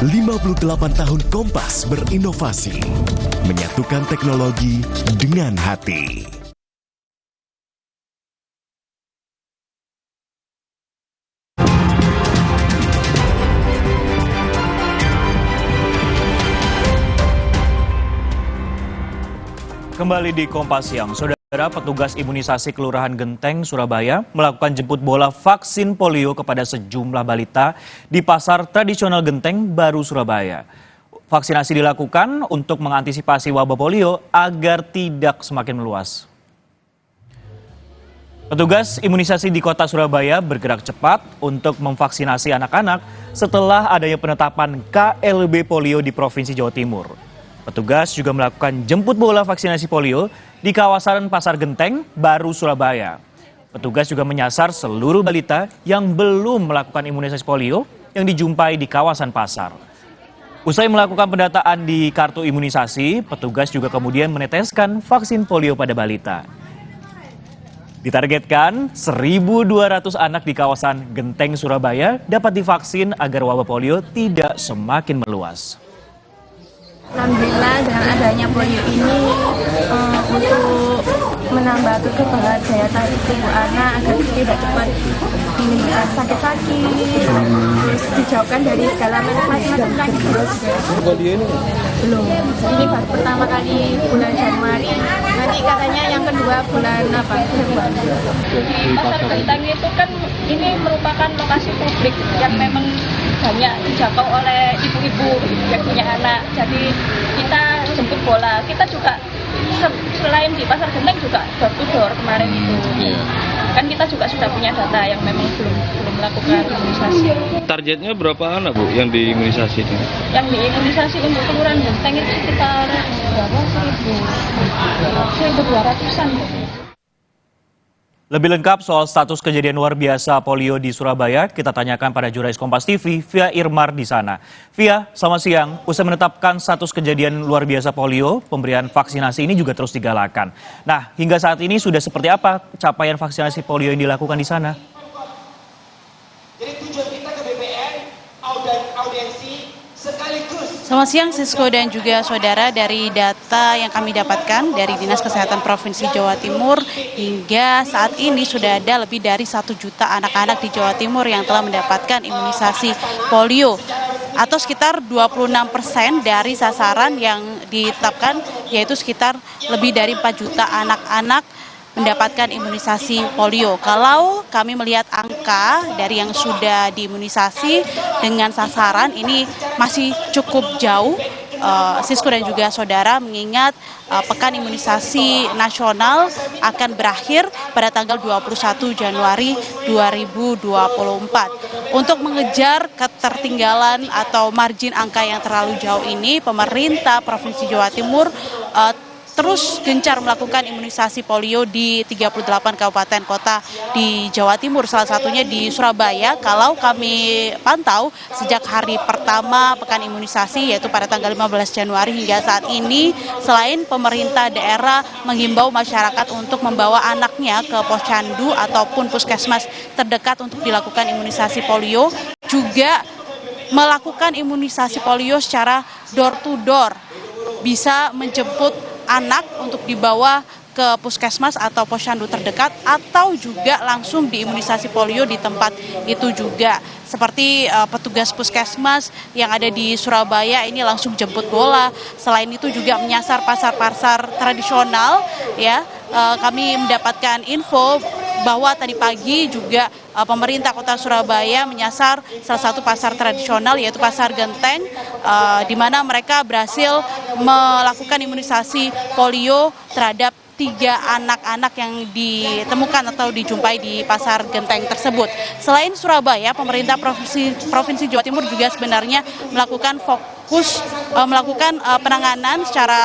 58 tahun Kompas berinovasi, menyatukan teknologi dengan hati. Kembali di Kompas Siang, Saudara, petugas imunisasi Kelurahan Genteng, Surabaya melakukan jemput bola vaksin polio kepada sejumlah balita di pasar tradisional Genteng Baru, Surabaya. Vaksinasi dilakukan untuk mengantisipasi wabah polio agar tidak semakin meluas. Petugas imunisasi di kota Surabaya bergerak cepat untuk memvaksinasi anak-anak setelah adanya penetapan KLB polio di Provinsi Jawa Timur. Petugas juga melakukan jemput bola vaksinasi polio di kawasan Pasar Genteng Baru, Surabaya. Petugas juga menyasar seluruh balita yang belum melakukan imunisasi polio yang dijumpai di kawasan pasar. Usai melakukan pendataan di kartu imunisasi, petugas juga kemudian meneteskan vaksin polio pada balita. Ditargetkan 1.200 anak di kawasan Genteng, Surabaya dapat divaksin agar wabah polio tidak semakin meluas. Alhamdulillah dengan adanya polio ini untuk menambah kekebalan daya tahan tubuh anak agar tidak cepat sakit-sakit, terus dijauhkan dari segala macam penyakit virus. Polio ini belum, ini baru pertama kali bulan Januari, nanti katanya yang kedua bulan Februari. di Pasar Genteng itu kan ini merupakan lokasi publik yang memang banyak dijangkau oleh ibu-ibu yang punya anak. Jadi kita jemput bola, kita juga selain di Pasar Genteng juga door to door kemarin itu. Kan kita juga sudah punya data yang memang belum melakukan imunisasi. targetnya berapa anak Bu yang diimunisasi ini? Yang diimunisasi untuk Kelurahan Genteng itu sekitar 1.200-an. Lebih lengkap soal status kejadian luar biasa polio di Surabaya, kita tanyakan pada jurnalis Kompas TV, Via Irmar di sana. Via, selamat siang. Usai menetapkan status kejadian luar biasa polio, pemberian vaksinasi ini juga terus digalakan. Nah, hingga saat ini sudah seperti apa capaian vaksinasi polio yang dilakukan di sana? Jadi tujuan kita ke BPN, audiensi sekaligus. Selamat siang Sisko dan juga saudara, dari data yang kami dapatkan dari Dinas Kesehatan Provinsi Jawa Timur, hingga saat ini sudah ada lebih dari 1 juta anak-anak di Jawa Timur yang telah mendapatkan imunisasi polio, atau sekitar 26% dari sasaran yang ditetapkan, yaitu sekitar lebih dari 4 juta anak-anak mendapatkan imunisasi polio. Kalau kami melihat angka dari yang sudah diimunisasi dengan sasaran ini masih cukup jauh, Sisko dan juga saudara, mengingat pekan imunisasi nasional akan berakhir pada tanggal 21 Januari 2024. Untuk mengejar ketertinggalan atau margin angka yang terlalu jauh ini, pemerintah Provinsi Jawa Timur terus gencar melakukan imunisasi polio di 38 kabupaten kota di Jawa Timur, salah satunya di Surabaya. Kalau kami pantau sejak hari pertama pekan imunisasi, yaitu pada tanggal 15 Januari hingga saat ini, selain pemerintah daerah menghimbau masyarakat untuk membawa anaknya ke posyandu ataupun puskesmas terdekat untuk dilakukan imunisasi polio, juga melakukan imunisasi polio secara door to door, bisa menjemput anak untuk dibawa ke puskesmas atau posyandu terdekat, atau juga langsung diimunisasi polio di tempat itu juga. Seperti petugas puskesmas yang ada di Surabaya ini langsung jemput bola. Selain itu juga menyasar pasar-pasar tradisional, ya. Kami mendapatkan info bahwa tadi pagi juga pemerintah kota Surabaya menyasar salah satu pasar tradisional, yaitu Pasar Genteng, di mana mereka berhasil melakukan imunisasi polio terhadap 3 anak-anak yang ditemukan atau dijumpai di Pasar Genteng tersebut. Selain Surabaya, pemerintah Provinsi Jawa Timur juga sebenarnya melakukan melakukan penanganan secara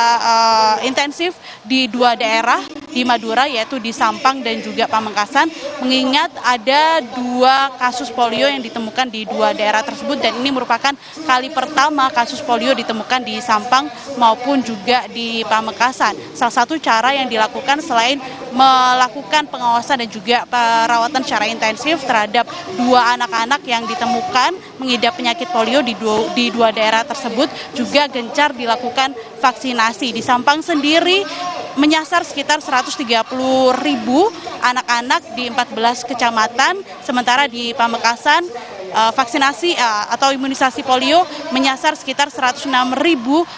intensif di 2 daerah di Madura, yaitu di Sampang dan juga Pamekasan, mengingat ada 2 kasus polio yang ditemukan di 2 daerah tersebut, dan ini merupakan kali pertama kasus polio ditemukan di Sampang maupun juga di Pamekasan. Salah satu cara yang dilakukan selain melakukan pengawasan dan juga perawatan secara intensif terhadap 2 anak-anak yang ditemukan mengidap penyakit polio di 2 daerah tersebut, juga gencar dilakukan vaksinasi. Di Sampang sendiri menyasar sekitar 130.000 anak-anak di 14 kecamatan, sementara di Pamekasan vaksinasi atau imunisasi polio menyasar sekitar 106.000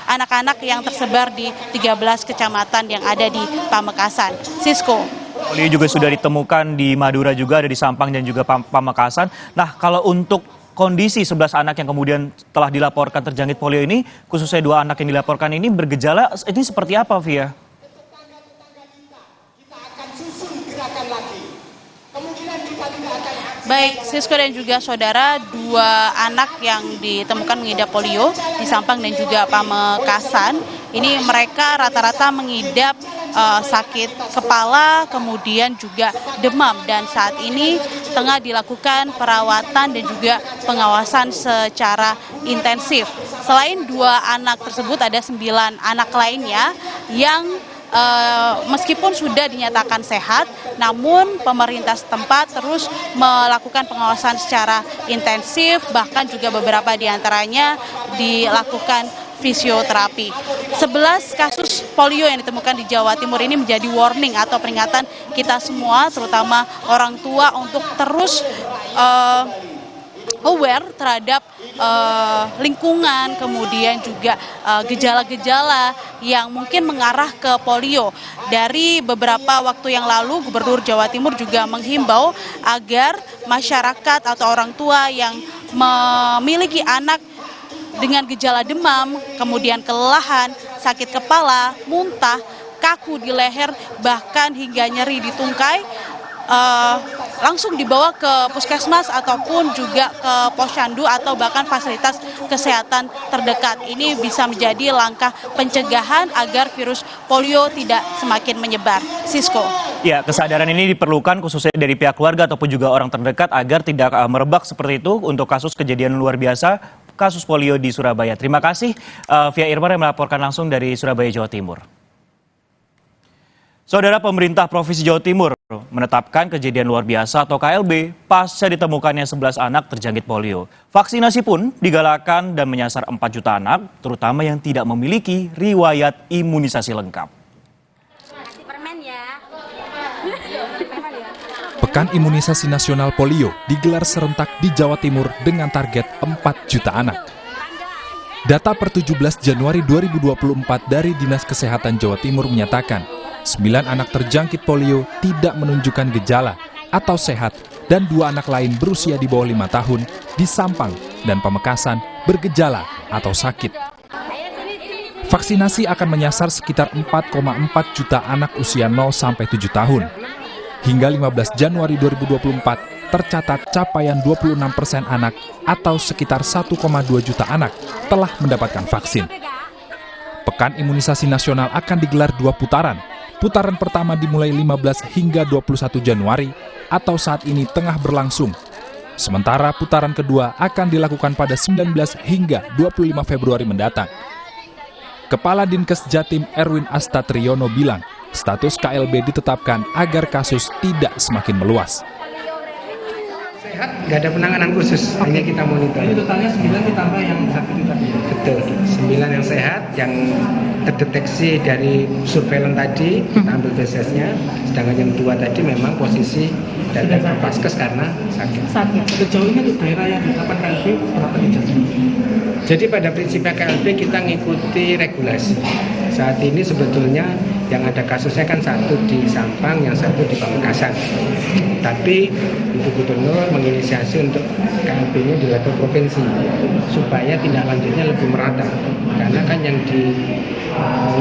anak-anak yang tersebar di 13 kecamatan yang ada di Pamekasan. Sisko. Polio juga sudah ditemukan di Madura juga, ada di Sampang dan juga Pamekasan. Nah, kalau untuk kondisi 11 anak yang kemudian telah dilaporkan terjangkit polio ini, khususnya 2 anak yang dilaporkan ini bergejala, ini seperti apa, Via? Baik, Sisko dan juga saudara, 2 anak yang ditemukan mengidap polio di Sampang dan juga Pamekasan, ini mereka rata-rata mengidap sakit kepala, kemudian juga demam, dan saat ini tengah dilakukan perawatan dan juga pengawasan secara intensif. Selain 2 anak tersebut, ada 9 anak lainnya yang meskipun sudah dinyatakan sehat, namun pemerintah setempat terus melakukan pengawasan secara intensif, bahkan juga beberapa diantaranya dilakukan fisioterapi. 11 kasus polio yang ditemukan di Jawa Timur ini menjadi warning atau peringatan kita semua, terutama orang tua, untuk terus aware terhadap lingkungan, kemudian juga gejala-gejala yang mungkin mengarah ke polio. Dari beberapa waktu yang lalu, Gubernur Jawa Timur juga menghimbau agar masyarakat atau orang tua yang memiliki anak dengan gejala demam, kemudian kelelahan, sakit kepala, muntah, kaku di leher, bahkan hingga nyeri di tungkai, langsung dibawa ke puskesmas ataupun juga ke posyandu atau bahkan fasilitas kesehatan terdekat. Ini bisa menjadi langkah pencegahan agar virus polio tidak semakin menyebar. Sisko. Ya, kesadaran ini diperlukan khususnya dari pihak keluarga ataupun juga orang terdekat agar tidak merebak seperti itu untuk kasus kejadian luar biasa, kasus polio di Surabaya. Terima kasih Via Irmar yang melaporkan langsung dari Surabaya, Jawa Timur. Saudara, pemerintah Provinsi Jawa Timur menetapkan kejadian luar biasa atau KLB pasca ditemukannya 11 anak terjangkit polio. Vaksinasi pun digalakkan dan menyasar 4 juta anak, terutama yang tidak memiliki riwayat imunisasi lengkap. Pekan Imunisasi Nasional Polio digelar serentak di Jawa Timur dengan target 4 juta anak. Data per 17 Januari 2024 dari Dinas Kesehatan Jawa Timur menyatakan 9 anak terjangkit polio tidak menunjukkan gejala atau sehat, dan 2 anak lain berusia di bawah 5 tahun di Sampang dan Pamekasan bergejala atau sakit. Vaksinasi akan menyasar sekitar 4,4 juta anak usia 0 sampai 7 tahun. Hingga 15 Januari 2024 tercatat capaian 26% anak atau sekitar 1,2 juta anak telah mendapatkan vaksin. Pekan Imunisasi Nasional akan digelar 2 putaran. Putaran pertama dimulai 15 hingga 21 Januari atau saat ini tengah berlangsung. Sementara putaran kedua akan dilakukan pada 19 hingga 25 Februari mendatang. Kepala Dinkes Jatim Erwin Astatriono bilang, status KLB ditetapkan agar kasus tidak semakin meluas. Sehat, nggak ada penanganan khusus, hanya kita monitor. Jadi totalnya 9 ditambah yang sakit tadi? Betul, 9 yang sehat, yang terdeteksi dari surveillance tadi, kita ambil tesnya, sedangkan yang 2 tadi memang posisi dari Paskes karena sakit. Sejauh ini untuk daerah yang ditetapkan KLB, berapa dijadikan? Jadi pada prinsipnya KLB kita ngikuti regulasi. Saat ini sebetulnya yang ada kasusnya kan satu di Sampang, yang satu di Pamekasan. Tapi Ibu Gubernur menginisiasi untuk KLB-nya di level provinsi supaya tindak lanjutnya lebih merata. Karena kan yang di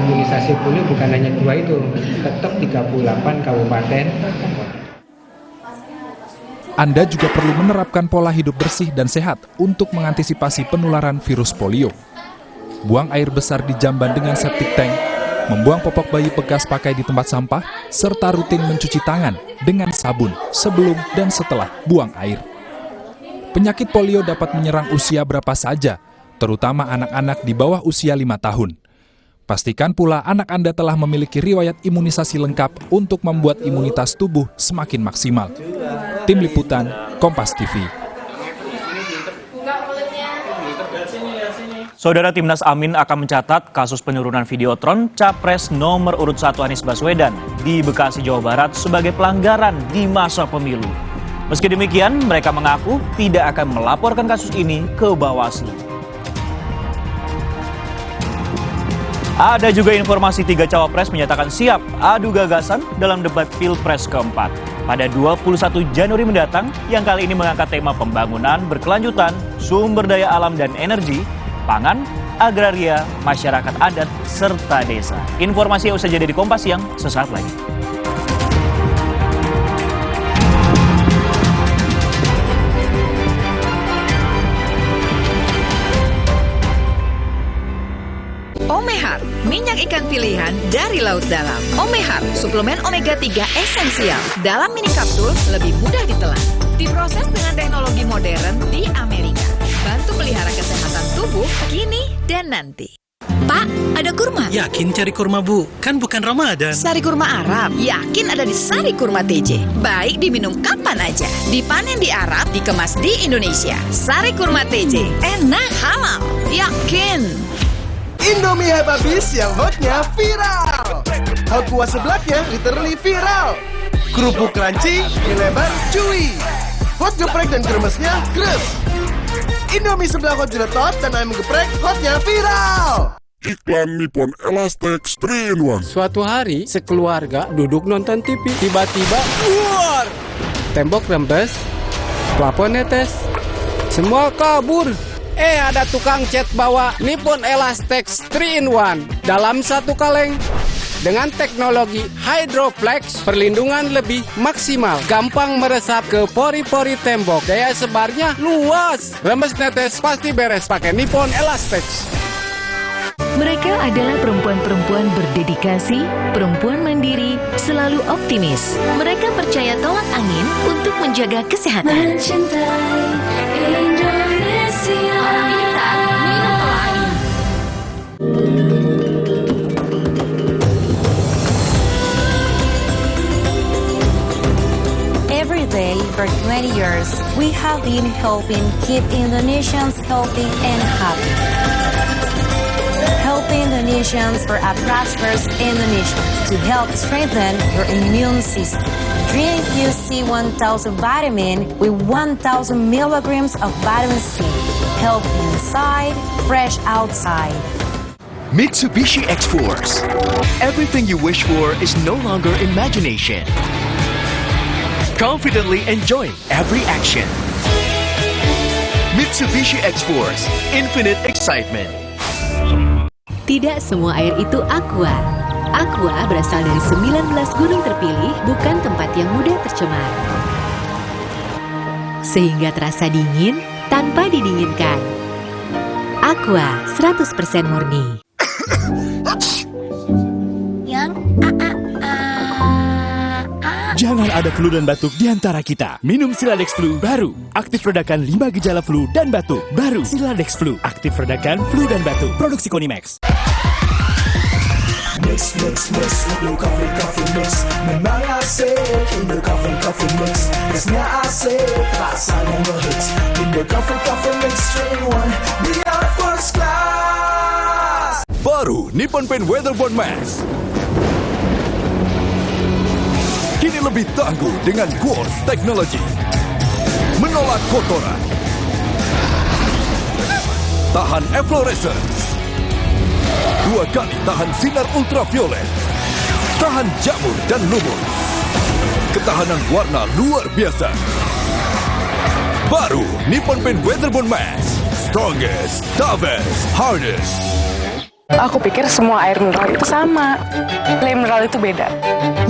imunisasi polio bukan hanya 2 itu, tetap 38 kabupaten. Anda juga perlu menerapkan pola hidup bersih dan sehat untuk mengantisipasi penularan virus polio. Buang air besar di jamban dengan septic tank, membuang popok bayi bekas pakai di tempat sampah, serta rutin mencuci tangan dengan sabun sebelum dan setelah buang air. Penyakit polio dapat menyerang usia berapa saja, terutama anak-anak di bawah usia 5 tahun. Pastikan pula anak Anda telah memiliki riwayat imunisasi lengkap untuk membuat imunitas tubuh semakin maksimal. Tim Liputan, Kompas TV. Saudara, Timnas Amin akan mencatat kasus penurunan videotron Capres nomor urut 1 Anies Baswedan di Bekasi, Jawa Barat sebagai pelanggaran di masa pemilu. Meski demikian, mereka mengaku tidak akan melaporkan kasus ini ke Bawaslu. Ada juga informasi 3 cawapres menyatakan siap adu gagasan dalam debat Pilpres keempat pada 21 Januari mendatang yang kali ini mengangkat tema pembangunan berkelanjutan, sumber daya alam dan energi, pangan, agraria, masyarakat adat, serta desa. Informasi yang usai jadi di Kompas Siang sesaat lagi. Omehar, minyak ikan pilihan dari laut dalam. Omehar, suplemen omega 3 esensial. Dalam mini kapsul, lebih mudah ditelan. Diproses dengan teknologi modern di Amerika. Bantu pelihara kesehatan tubuh kini dan nanti. Pak, ada kurma? Yakin cari kurma, Bu? Kan bukan Ramadan. Sari kurma Arab, yakin ada di Sari Kurma TJ. Baik diminum kapan aja. Dipanen di Arab, dikemas di Indonesia. Sari Kurma TJ, enak halal, yakin. Indomie habis yang hotnya viral. Hot kuah sebelaknya literally viral. Kerupuk crunchy, mie lebar, chewy. Hot geprek dan kremesnya kres. Indomie sebelah hot jeletot dan ayam geprek hotnya viral. Iklan Nippon Elastex 3-in-1. Suatu hari, sekeluarga duduk nonton TV. Tiba-tiba, keluar! Tembok rembes, plafon netes, semua kabur. Ada tukang cat bawa Nippon Elastex 3-in-1 dalam satu kaleng. Dengan teknologi Hydroflex, perlindungan lebih maksimal, gampang meresap ke pori-pori tembok, daya sebarnya luas. Rembes netes pasti beres pakai Nippon Elastex. Mereka adalah perempuan-perempuan berdedikasi, perempuan mandiri, selalu optimis. Mereka percaya tolak angin untuk menjaga kesehatan. Mencintai Indonesia. Every day for 20 years, we have been helping keep Indonesians healthy and happy. Helping Indonesians for a prosperous Indonesia to help strengthen your immune system. Drink UC 1000 vitamin with 1000 milligrams of vitamin C. Healthy inside, fresh outside. Mitsubishi X-Force. Everything you wish for is no longer imagination. Confidently enjoy every action. Mitsubishi X-Force, infinite excitement. Tidak semua air itu aqua. Aqua berasal dari 19 gunung terpilih, bukan tempat yang mudah tercemar. Sehingga terasa dingin tanpa didinginkan. Aqua 100% murni. Jangan ada flu dan batuk di antara kita. Minum Siladex Flu baru. Aktif redakan 5 gejala flu dan batuk. Baru Siladex Flu. Aktif redakan flu dan batuk. Produksi Konimax. Mix, mix, mix, Indo Coffee, coffee mix. Memang asik, Indo Coffee, coffee mix. Esnya asik, rasanya ngehits. Indo Coffee, coffee mix, 3-in-1. Biar first class. Baru Nippon Paint Weatherboard Max. Kini lebih tangguh dengan Quartz Technology. Menolak kotoran. Tahan efflorescence. 2 kali tahan sinar ultraviolet. Tahan jamur dan lumut. Ketahanan warna luar biasa. Baru Nippon Paint Weatherboard Max. Strongest, toughest, hardest. Aku pikir semua air mineral itu sama. Le mineral itu beda.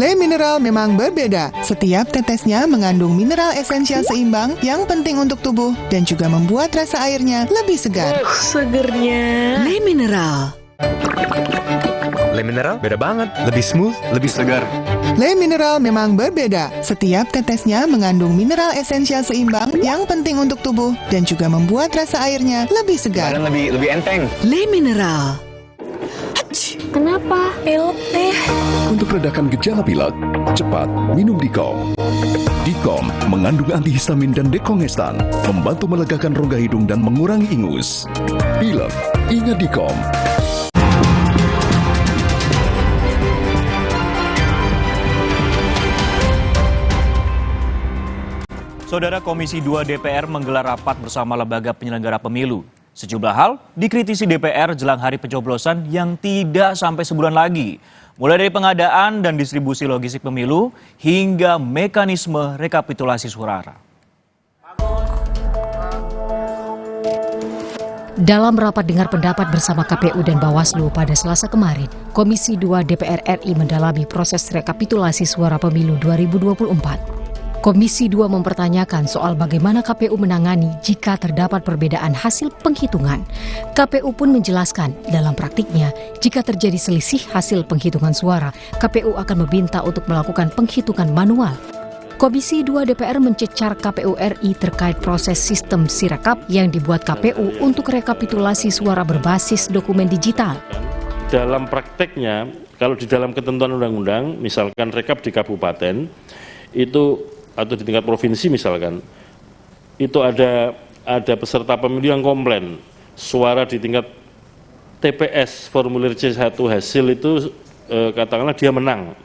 Le mineral memang berbeda. Setiap tetesnya mengandung mineral esensial seimbang yang penting untuk tubuh dan juga membuat rasa airnya lebih segar. Segernya. Le mineral. Le mineral beda banget. Lebih smooth, lebih segar. Le mineral memang berbeda. Setiap tetesnya mengandung mineral esensial seimbang yang penting untuk tubuh dan juga membuat rasa airnya lebih segar. Dan lebih enteng. Le mineral. Kenapa? Pilek deh. Untuk redakan gejala pilek, cepat minum Dikom. Dikom mengandung antihistamin dan dekongestan, membantu melegakan rongga hidung dan mengurangi ingus. Pilek, ingat Dikom. Saudara, Komisi 2 DPR menggelar rapat bersama lembaga penyelenggara pemilu. Sejumlah hal dikritisi DPR jelang hari pencoblosan yang tidak sampai sebulan lagi. Mulai dari pengadaan dan distribusi logistik pemilu hingga mekanisme rekapitulasi suara. Dalam rapat dengar pendapat bersama KPU dan Bawaslu pada Selasa kemarin, Komisi 2 DPR RI mendalami proses rekapitulasi suara pemilu 2024. Komisi 2 mempertanyakan soal bagaimana KPU menangani jika terdapat perbedaan hasil penghitungan. KPU pun menjelaskan dalam praktiknya, jika terjadi selisih hasil penghitungan suara, KPU akan meminta untuk melakukan penghitungan manual. Komisi 2 DPR mencecar KPU RI terkait proses sistem Sirekap yang dibuat KPU untuk rekapitulasi suara berbasis dokumen digital. Dalam prakteknya, kalau di dalam ketentuan undang-undang, misalkan rekap di kabupaten, itu atau di tingkat provinsi misalkan, itu ada peserta pemilu yang komplain, suara di tingkat TPS formulir C1 hasil itu katakanlah dia menang.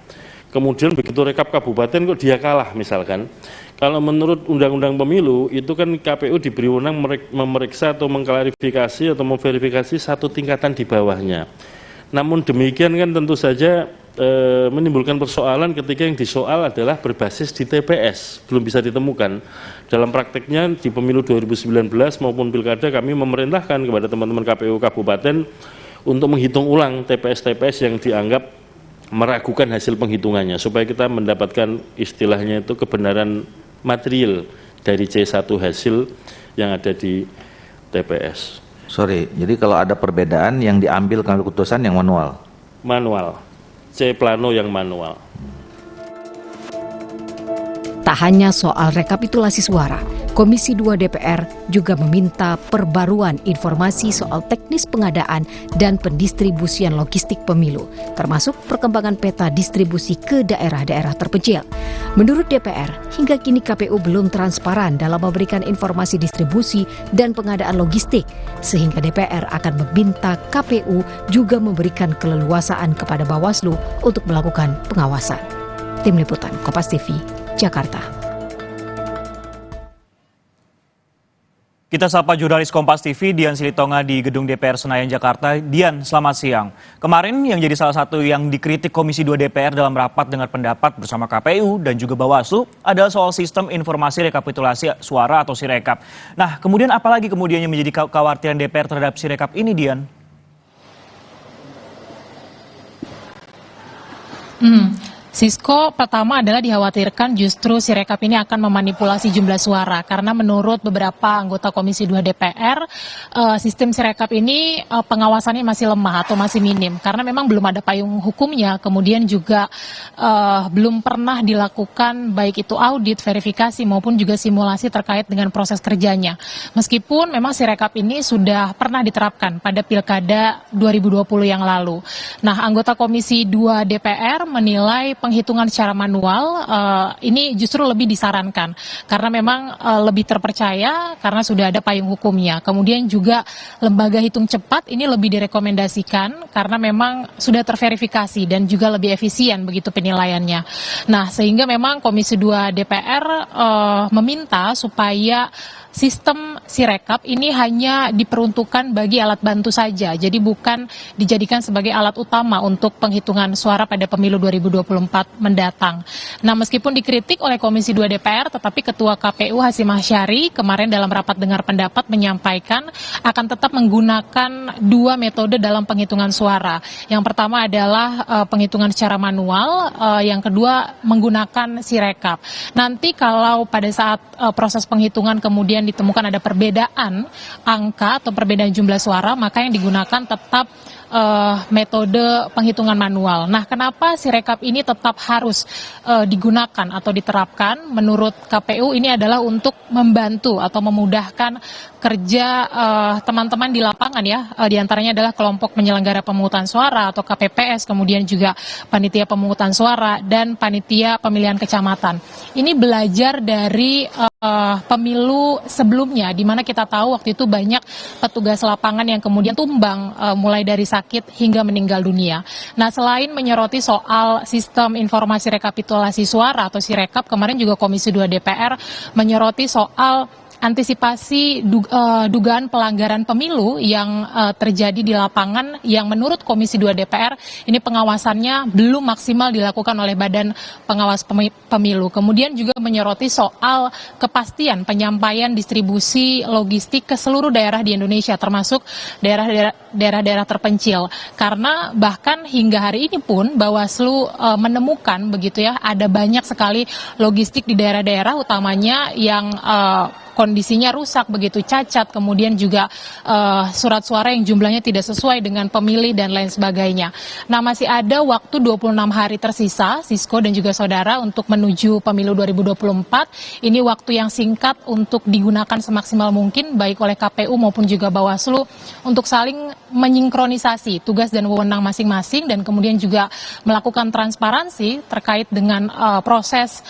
Kemudian begitu rekap kabupaten kok dia kalah misalkan. Kalau menurut Undang-Undang Pemilu itu kan KPU diberi wewenang memeriksa atau mengklarifikasi atau memverifikasi satu tingkatan di bawahnya. Namun demikian kan tentu saja menimbulkan persoalan ketika yang disoal adalah berbasis di TPS, belum bisa ditemukan. Dalam prakteknya di pemilu 2019 maupun pilkada kami memerintahkan kepada teman-teman KPU kabupaten untuk menghitung ulang TPS-TPS yang dianggap meragukan hasil penghitungannya, supaya kita mendapatkan istilahnya itu kebenaran material dari C1 hasil yang ada di TPS. Sorry, jadi kalau ada perbedaan yang diambil keputusan yang manual? Manual, C plano yang manual. Tak hanya soal rekapitulasi suara, Komisi 2 DPR juga meminta perbaruan informasi soal teknis pengadaan dan pendistribusian logistik pemilu, termasuk perkembangan peta distribusi ke daerah-daerah terpencil. Menurut DPR, hingga kini KPU belum transparan dalam memberikan informasi distribusi dan pengadaan logistik, sehingga DPR akan meminta KPU juga memberikan keleluasaan kepada Bawaslu untuk melakukan pengawasan. Tim Liputan Kompas TV, Jakarta. Kita sapa jurnalis Kompas TV Dian Silitonga di Gedung DPR Senayan, Jakarta. Dian, selamat siang. Kemarin yang jadi salah satu yang dikritik Komisi 2 DPR dalam rapat dengar pendapat bersama KPU dan juga Bawaslu adalah soal sistem informasi rekapitulasi suara atau Sirekap. Nah, kemudian apalagi kemudian yang menjadi kekhawatiran DPR terhadap Sirekap ini, Dian? Sisko, pertama adalah dikhawatirkan justru Sirekap ini akan memanipulasi jumlah suara karena menurut beberapa anggota Komisi 2 DPR sistem Sirekap ini pengawasannya masih lemah atau masih minim karena memang belum ada payung hukumnya, kemudian juga belum pernah dilakukan baik itu audit, verifikasi maupun juga simulasi terkait dengan proses kerjanya. Meskipun memang Sirekap ini sudah pernah diterapkan pada Pilkada 2020 yang lalu. Nah, anggota Komisi 2 DPR menilai penghitungan secara manual ini justru lebih disarankan karena memang lebih terpercaya karena sudah ada payung hukumnya. Kemudian juga lembaga hitung cepat ini lebih direkomendasikan karena memang sudah terverifikasi dan juga lebih efisien begitu penilaiannya. Nah, sehingga memang Komisi 2 DPR meminta supaya sistem Sirekap ini hanya diperuntukkan bagi alat bantu saja, jadi bukan dijadikan sebagai alat utama untuk penghitungan suara pada pemilu 2024 mendatang. Nah, meskipun dikritik oleh Komisi 2 DPR, tetapi Ketua KPU Hasyim Asyari kemarin dalam rapat dengar pendapat menyampaikan akan tetap menggunakan dua metode dalam penghitungan suara. Yang pertama adalah penghitungan secara manual, yang kedua menggunakan Sirekap. Nanti kalau pada saat proses penghitungan kemudian ditemukan ada perbedaan angka atau perbedaan jumlah suara, maka yang digunakan tetap metode penghitungan manual. Nah, kenapa Sirekap ini tetap harus digunakan atau diterapkan? Menurut KPU ini adalah untuk membantu atau memudahkan kerja teman-teman di lapangan ya, diantaranya adalah kelompok penyelenggara pemungutan suara atau KPPS, kemudian juga panitia pemungutan suara dan panitia pemilihan kecamatan. Ini belajar dari pemilu sebelumnya, di mana kita tahu waktu itu banyak petugas lapangan yang kemudian tumbang mulai dari sakit hingga meninggal dunia. Nah, selain menyoroti soal sistem dalam informasi rekapitulasi suara atau Sirekap, kemarin juga Komisi 2 DPR menyoroti soal antisipasi dugaan pelanggaran pemilu yang terjadi di lapangan yang menurut Komisi 2 DPR ini pengawasannya belum maksimal dilakukan oleh Badan Pengawas Pemilu. Kemudian juga menyoroti soal kepastian penyampaian distribusi logistik ke seluruh daerah di Indonesia termasuk daerah-daerah terpencil. Karena bahkan hingga hari ini pun Bawaslu menemukan begitu ya ada banyak sekali logistik di daerah-daerah utamanya yang kondisinya rusak, begitu cacat, kemudian juga surat suara yang jumlahnya tidak sesuai dengan pemilih dan lain sebagainya. Nah, masih ada waktu 26 hari tersisa, Sisko dan juga saudara, untuk menuju pemilu 2024. Ini waktu yang singkat untuk digunakan semaksimal mungkin, baik oleh KPU maupun juga Bawaslu, untuk saling menyinkronisasi tugas dan wewenang masing-masing, dan kemudian juga melakukan transparansi terkait dengan proses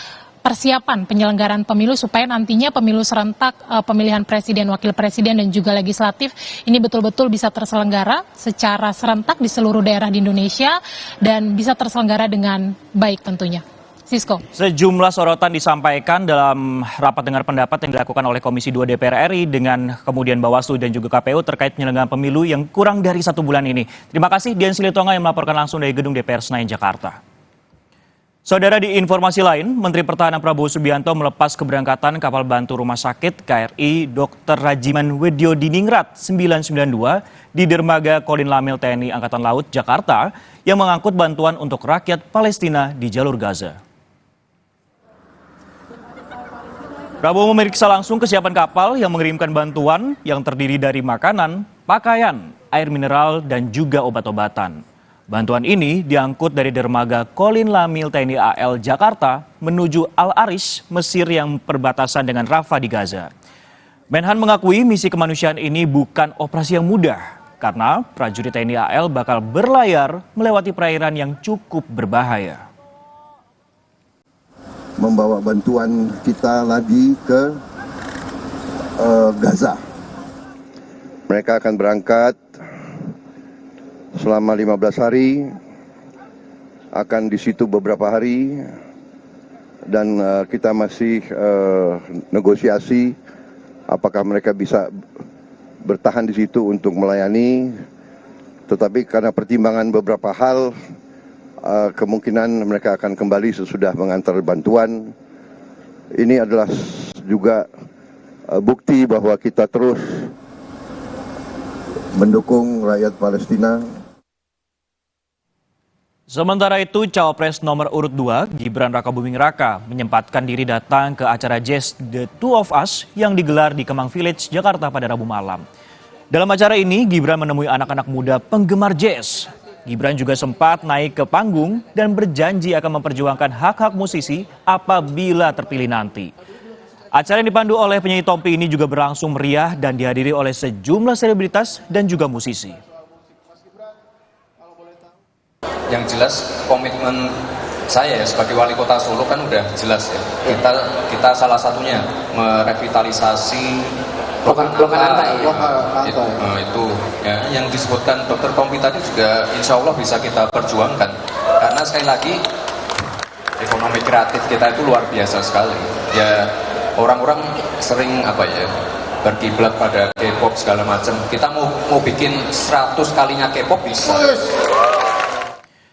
persiapan penyelenggaraan pemilu supaya nantinya pemilu serentak pemilihan presiden, wakil presiden dan juga legislatif ini betul-betul bisa terselenggara secara serentak di seluruh daerah di Indonesia dan bisa terselenggara dengan baik tentunya. Sisko. Sejumlah sorotan disampaikan dalam rapat dengar pendapat yang dilakukan oleh Komisi 2 DPR RI dengan kemudian Bawaslu dan juga KPU terkait penyelenggaraan pemilu yang kurang dari 1 bulan ini. Terima kasih Dian Silitonga yang melaporkan langsung dari gedung DPR Senayan, Jakarta. Saudara, di informasi lain, Menteri Pertahanan Prabowo Subianto melepas keberangkatan kapal bantu rumah sakit KRI Dr. Rajiman Wedyo Diningrat 992 di dermaga Kolin Lamil TNI Angkatan Laut Jakarta yang mengangkut bantuan untuk rakyat Palestina di jalur Gaza. Prabowo memeriksa langsung kesiapan kapal yang mengirimkan bantuan yang terdiri dari makanan, pakaian, air mineral, dan juga obat-obatan. Bantuan ini diangkut dari dermaga Kolin Lamil TNI AL Jakarta menuju Al Arish, Mesir yang perbatasan dengan Rafah di Gaza. Menhan mengakui misi kemanusiaan ini bukan operasi yang mudah karena prajurit TNI AL bakal berlayar melewati perairan yang cukup berbahaya. Membawa bantuan kita lagi ke Gaza. Mereka akan berangkat selama 15 hari, akan di situ beberapa hari, dan kita masih negosiasi apakah mereka bisa bertahan di situ untuk melayani. Tetapi karena pertimbangan beberapa hal, kemungkinan mereka akan kembali sesudah mengantar bantuan. Ini adalah juga bukti bahwa kita terus mendukung rakyat Palestina. Sementara itu, Cawapres nomor urut 2, Gibran Rakabuming Raka, menyempatkan diri datang ke acara Jazz The Two of Us yang digelar di Kemang Village, Jakarta pada Rabu malam. Dalam acara ini, Gibran menemui anak-anak muda penggemar jazz. Gibran juga sempat naik ke panggung dan berjanji akan memperjuangkan hak-hak musisi apabila terpilih nanti. Acara yang dipandu oleh penyanyi Tompi ini juga berlangsung meriah dan dihadiri oleh sejumlah selebritas dan juga musisi. Yang jelas komitmen saya sebagai wali kota Solo kan udah jelas ya. Kita salah satunya merevitalisasi lokal itu ya, yang disebutkan Dr. Tompi tadi juga insya Allah bisa kita perjuangkan karena sekali lagi ekonomi kreatif kita itu luar biasa sekali ya. Orang-orang sering berkiblat pada K-pop segala macam. Kita mau bikin 100 kalinya K-pop bisa.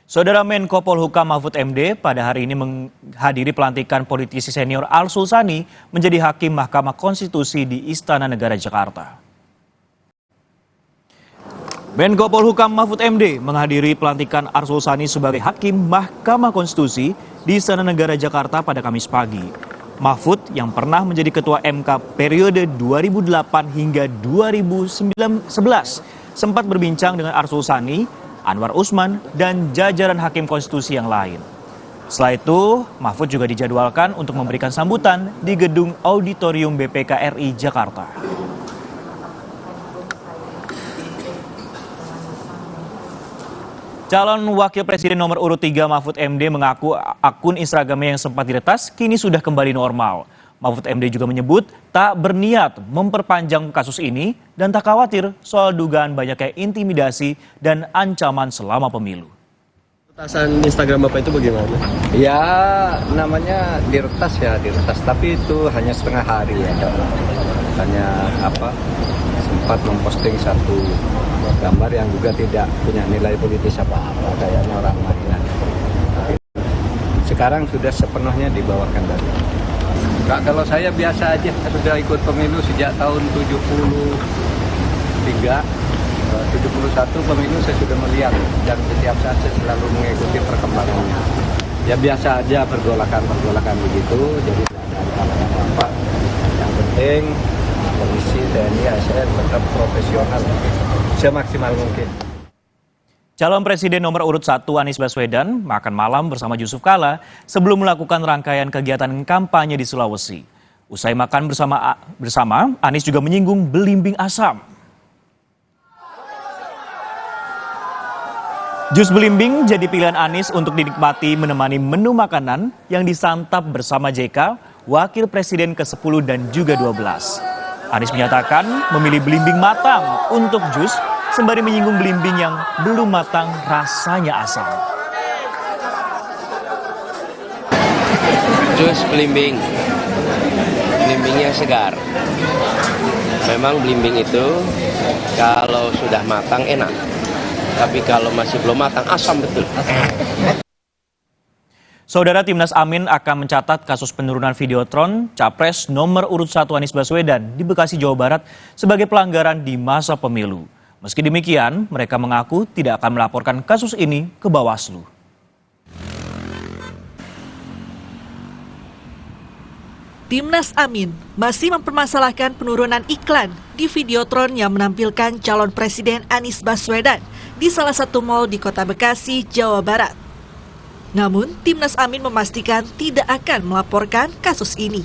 Saudara Menko Polhukam Mahfud MD pada hari ini menghadiri pelantikan politisi senior Arsul Sani menjadi Hakim Mahkamah Konstitusi di Istana Negara Jakarta. Menko Polhukam Mahfud MD menghadiri pelantikan Arsul Sani sebagai Hakim Mahkamah Konstitusi di Istana Negara Jakarta pada Kamis pagi. Mahfud yang pernah menjadi Ketua MK periode 2008 hingga 2011 sempat berbincang dengan Arsul Sani, Anwar Usman, dan jajaran Hakim Konstitusi yang lain. Setelah itu, Mahfud juga dijadwalkan untuk memberikan sambutan di gedung Auditorium BPK RI Jakarta. Calon Wakil Presiden nomor urut 3 Mahfud MD mengaku akun Instagramnya yang sempat diretas kini sudah kembali normal. Mahfud MD juga menyebut tak berniat memperpanjang kasus ini dan tak khawatir soal dugaan banyaknya intimidasi dan ancaman selama pemilu. Tasan Instagram Bapak itu bagaimana? Ya namanya diretas tapi itu hanya setengah hari ya. Hanya sempat memposting satu gambar yang juga tidak punya nilai politis apa-apa, kayaknya orang mainan. Sekarang sudah sepenuhnya di bawah kendali. Kalau saya biasa aja, sudah ikut pemilu sejak tahun 71 pemilu saya sudah melihat dan setiap saat saya selalu mengikuti perkembangannya. Ya biasa aja pergolakan begitu, jadi tidak ada apa-apa. Yang penting polisi, TNI, ASN tetap profesional, semaksimal mungkin. Calon Presiden nomor urut 1 Anies Baswedan makan malam bersama Yusuf Kala sebelum melakukan rangkaian kegiatan kampanye di Sulawesi. Usai makan bersama, Anies juga menyinggung belimbing asam. Jus belimbing jadi pilihan Anies untuk dinikmati menemani menu makanan yang disantap bersama JK, Wakil Presiden ke-10 dan juga 12. Anies menyatakan memilih belimbing matang untuk jus, sembari menyinggung belimbing yang belum matang rasanya asam. Jus belimbing, belimbingnya segar. Memang belimbing itu kalau sudah matang enak. Tapi kalau masih belum matang, asam betul. Saudara, Timnas Amin akan mencatat kasus penurunan Videotron Capres nomor urut 1 Anies Baswedan di Bekasi, Jawa Barat sebagai pelanggaran di masa pemilu. Meski demikian, mereka mengaku tidak akan melaporkan kasus ini ke Bawaslu. Timnas Amin masih mempermasalahkan penurunan iklan di Videotron yang menampilkan calon Presiden Anies Baswedan di salah satu mal di Kota Bekasi, Jawa Barat. Namun, Timnas Amin memastikan tidak akan melaporkan kasus ini.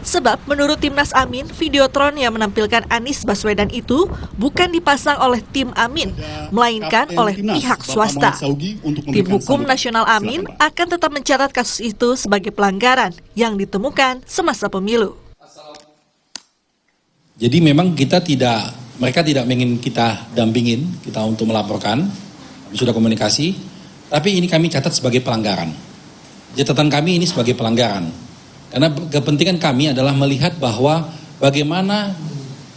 Sebab menurut Timnas Amin, Videotron yang menampilkan Anies Baswedan itu bukan dipasang oleh tim Amin, melainkan oleh pihak swasta. Tim Hukum Nasional Amin akan tetap mencatat kasus itu sebagai pelanggaran yang ditemukan semasa pemilu. Jadi memang mereka tidak ingin kita dampingin, kita untuk melaporkan, kami sudah komunikasi, tapi ini kami catat sebagai pelanggaran. Catatan kami ini sebagai pelanggaran. Karena kepentingan kami adalah melihat bahwa bagaimana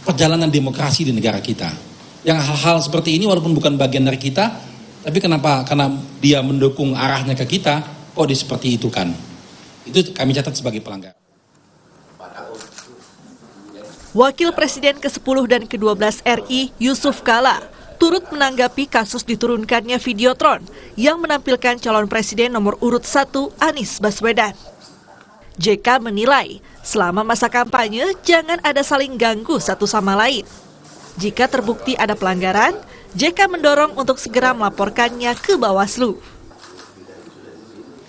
perjalanan demokrasi di negara kita. Yang hal-hal seperti ini walaupun bukan bagian dari kita, tapi kenapa? Karena dia mendukung arahnya ke kita, kok dia seperti itu kan. Itu kami catat sebagai pelanggaran. Wakil Presiden ke-10 dan ke-12 RI Yusuf Kala turut menanggapi kasus diturunkannya Videotron yang menampilkan calon Presiden nomor urut 1 Anies Baswedan. JK menilai, selama masa kampanye jangan ada saling ganggu satu sama lain. Jika terbukti ada pelanggaran, JK mendorong untuk segera melaporkannya ke Bawaslu.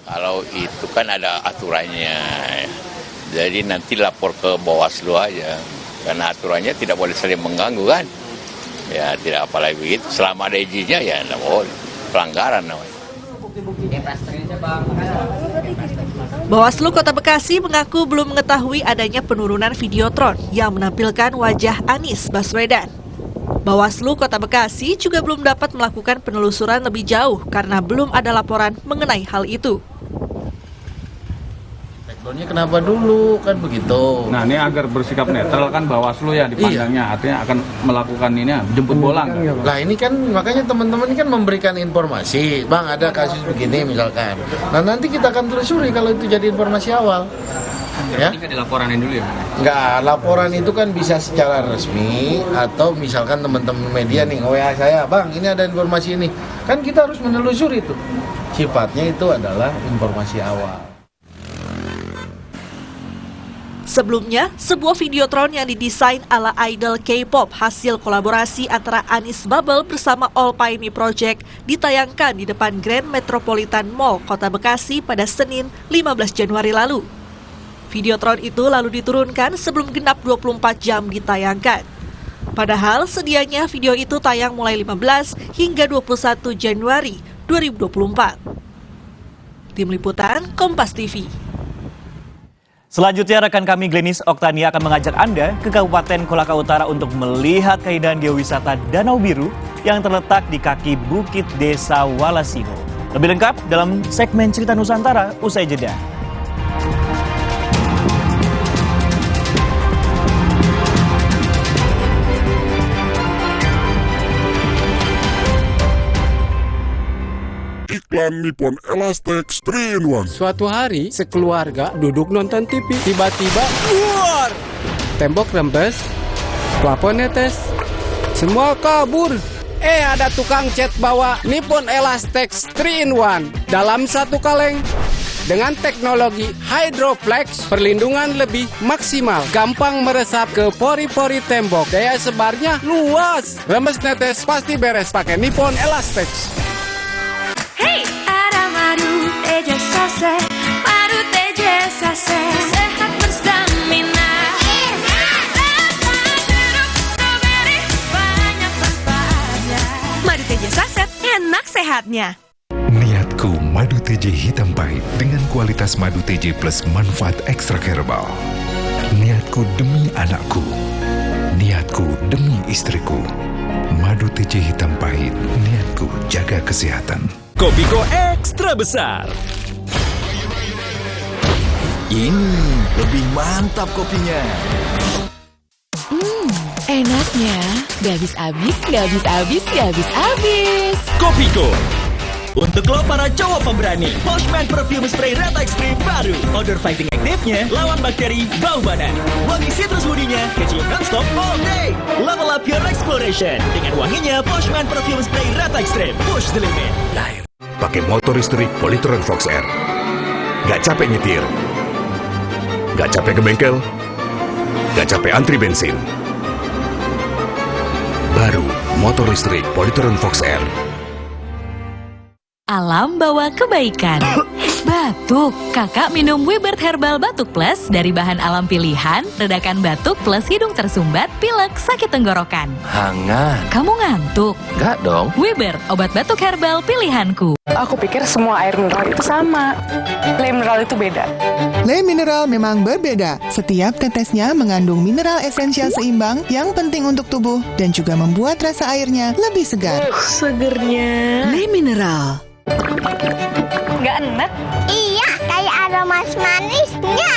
Kalau itu kan ada aturannya, jadi nanti lapor ke Bawaslu aja. Karena aturannya tidak boleh saling mengganggu kan. Ya tidak apalagi begitu, selama ada izinnya ya tidak boleh, pelanggaran namanya. Bawaslu Kota Bekasi mengaku belum mengetahui adanya penurunan Videotron yang menampilkan wajah Anies Baswedan. Bawaslu Kota Bekasi juga belum dapat melakukan penelusuran lebih jauh karena belum ada laporan mengenai hal itu. Backgroundnya kenapa dulu kan begitu. Nah ini agar bersikap netral kan Bawaslu ya dipandangnya, artinya akan melakukan ini jemput bola. Lah ini kan makanya teman-teman kan memberikan informasi, bang ada kasus begini misalkan. Nah nanti kita akan telusuri kalau itu jadi informasi awal. Ya. Ini kan dilaporanin dulu ya? Enggak, laporan itu kan bisa secara resmi atau misalkan teman-teman media nih WA saya, bang ini ada informasi ini. Kan kita harus menelusuri itu. Sifatnya itu adalah informasi awal. Sebelumnya, sebuah Videotron yang didesain ala idol K-pop hasil kolaborasi antara Anies Bubble bersama All Paimi Project ditayangkan di depan Grand Metropolitan Mall Kota Bekasi pada Senin 15 Januari lalu. Videotron itu lalu diturunkan sebelum genap 24 jam ditayangkan. Padahal sedianya video itu tayang mulai 15 hingga 21 Januari 2024. Tim Liputan Kompas TV. Selanjutnya rekan kami Glenis Oktania akan mengajak Anda ke Kabupaten Kolaka Utara untuk melihat keindahan geowisata Danau Biru yang terletak di kaki Bukit Desa Walasino. Lebih lengkap dalam segmen Cerita Nusantara usai jeda. Iklan Nippon Elastex 3-in-1. Suatu hari, sekeluarga duduk nonton TV. Tiba-tiba, luar! Tembok rembes, plafon netes, semua kabur. Ada tukang cat bawa Nippon Elastex 3-in-1 dalam satu kaleng. Dengan teknologi Hydroflex, perlindungan lebih maksimal, gampang meresap ke pori-pori tembok, daya sebarnya luas. Rembes netes pasti beres pakai Nippon Elastex. Hey, ada madu teja sase, madu teja sase, sehat berstamina. Rasa jeruk strawberry banyak manfaatnya. Madu teja saset, enak sehatnya. Niatku madu TJ hitam pahit dengan kualitas madu TJ plus manfaat ekstra herbal. Niatku demi anakku. Niatku demi istriku. Madu TJ hitam pahit, niatku jaga kesehatan. Kopiko ekstra besar. Ini lebih mantap kopinya. Enaknya, gak habis-habis, gak habis-habis, gak habis-habis. Kopiko. Untuk lo para cowok pemberani, Poshman Perfume Spray Red Extreme baru. Odor fighting aktifnya lawan bakteri bau badan. Wangi citrus woody-nya kecium non-stop all day. Level up your exploration dengan wanginya Poshman Perfume Spray Red Extreme. Push the limit. Lain. Pakai motor listrik Polytron Fox R. Gak capek nyetir. Gak capek ke bengkel. Gak capek antri bensin. Baru motor listrik Polytron Fox R. Alam bawa kebaikan. Batuk, kakak minum Wibert Herbal Batuk Plus dari bahan alam pilihan, redakan batuk plus hidung tersumbat, pilek, sakit tenggorokan. Hangat. Kamu ngantuk? Enggak dong. Wibert, obat batuk herbal pilihanku. Aku pikir semua air mineral itu sama. Le mineral itu beda. Le mineral memang berbeda. Setiap tetesnya mengandung mineral esensial seimbang yang penting untuk tubuh dan juga membuat rasa airnya lebih segar. Segernya. Le mineral. Nggak enak? Iya, kayak aroma manisnya.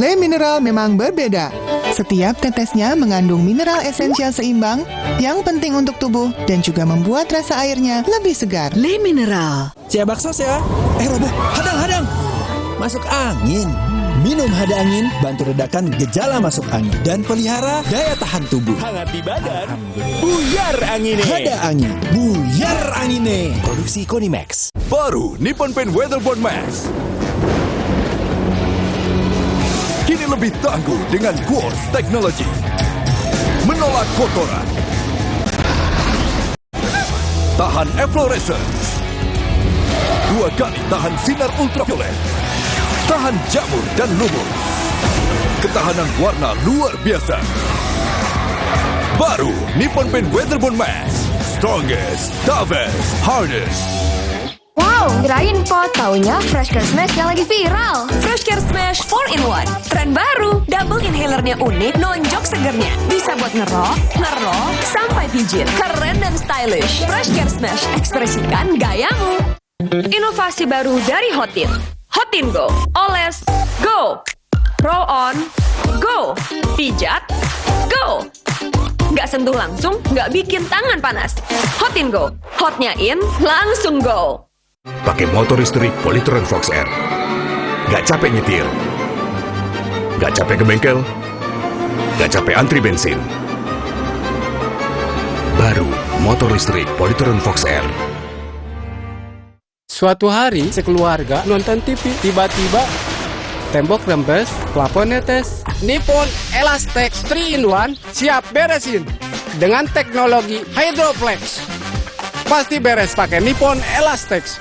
Le mineral memang berbeda. Setiap tetesnya mengandung mineral esensial seimbang yang penting untuk tubuh dan juga membuat rasa airnya lebih segar. Le mineral. Cia bakso ya. Roboh, hadang. Masuk angin. Minum Hada Angin, bantu redakan gejala masuk angin dan pelihara daya tahan tubuh. Hangat di badan, buyar angine. Hada Angin, buyar angine. Produksi Konimax. Baru Nippon Paint Weatherboard Max. Kini lebih tangguh dengan Quartz Technology. Menolak kotoran. Tahan efflorescence. 2 kali tahan sinar ultraviolet. Tahan jamur dan lumut. Ketahanan warna luar biasa. Baru Nippon Paint Weatherboard Max. Strongest, toughest, hardest. Wow, kirain po, taunya Fresh Care Smash yang lagi viral. Fresh Care Smash 4-in-1. Tren baru, double inhalernya unik, nonjok segernya. Bisa buat ngerok, sampai pijit. Keren dan stylish. Fresh Care Smash, ekspresikan gayamu. Inovasi baru dari Hotin. Hotin Go, oles, go. Roll on, go. Pijat, go. Nggak sentuh langsung, nggak bikin tangan panas. Hotin Go, hotnya in, langsung go. Pakai motor listrik Polytron Fox R. Gak capek nyetir. Gak capek ke bengkel. Gak capek antri bensin. Baru motor listrik Polytron Fox R. Suatu hari, sekeluarga nonton TV. Tiba-tiba, tembok rembes, plafon netes. Nippon Elastex 3-in-1 siap beresin. Dengan teknologi Hydroflex. Pasti beres pakai Nippon Elastex.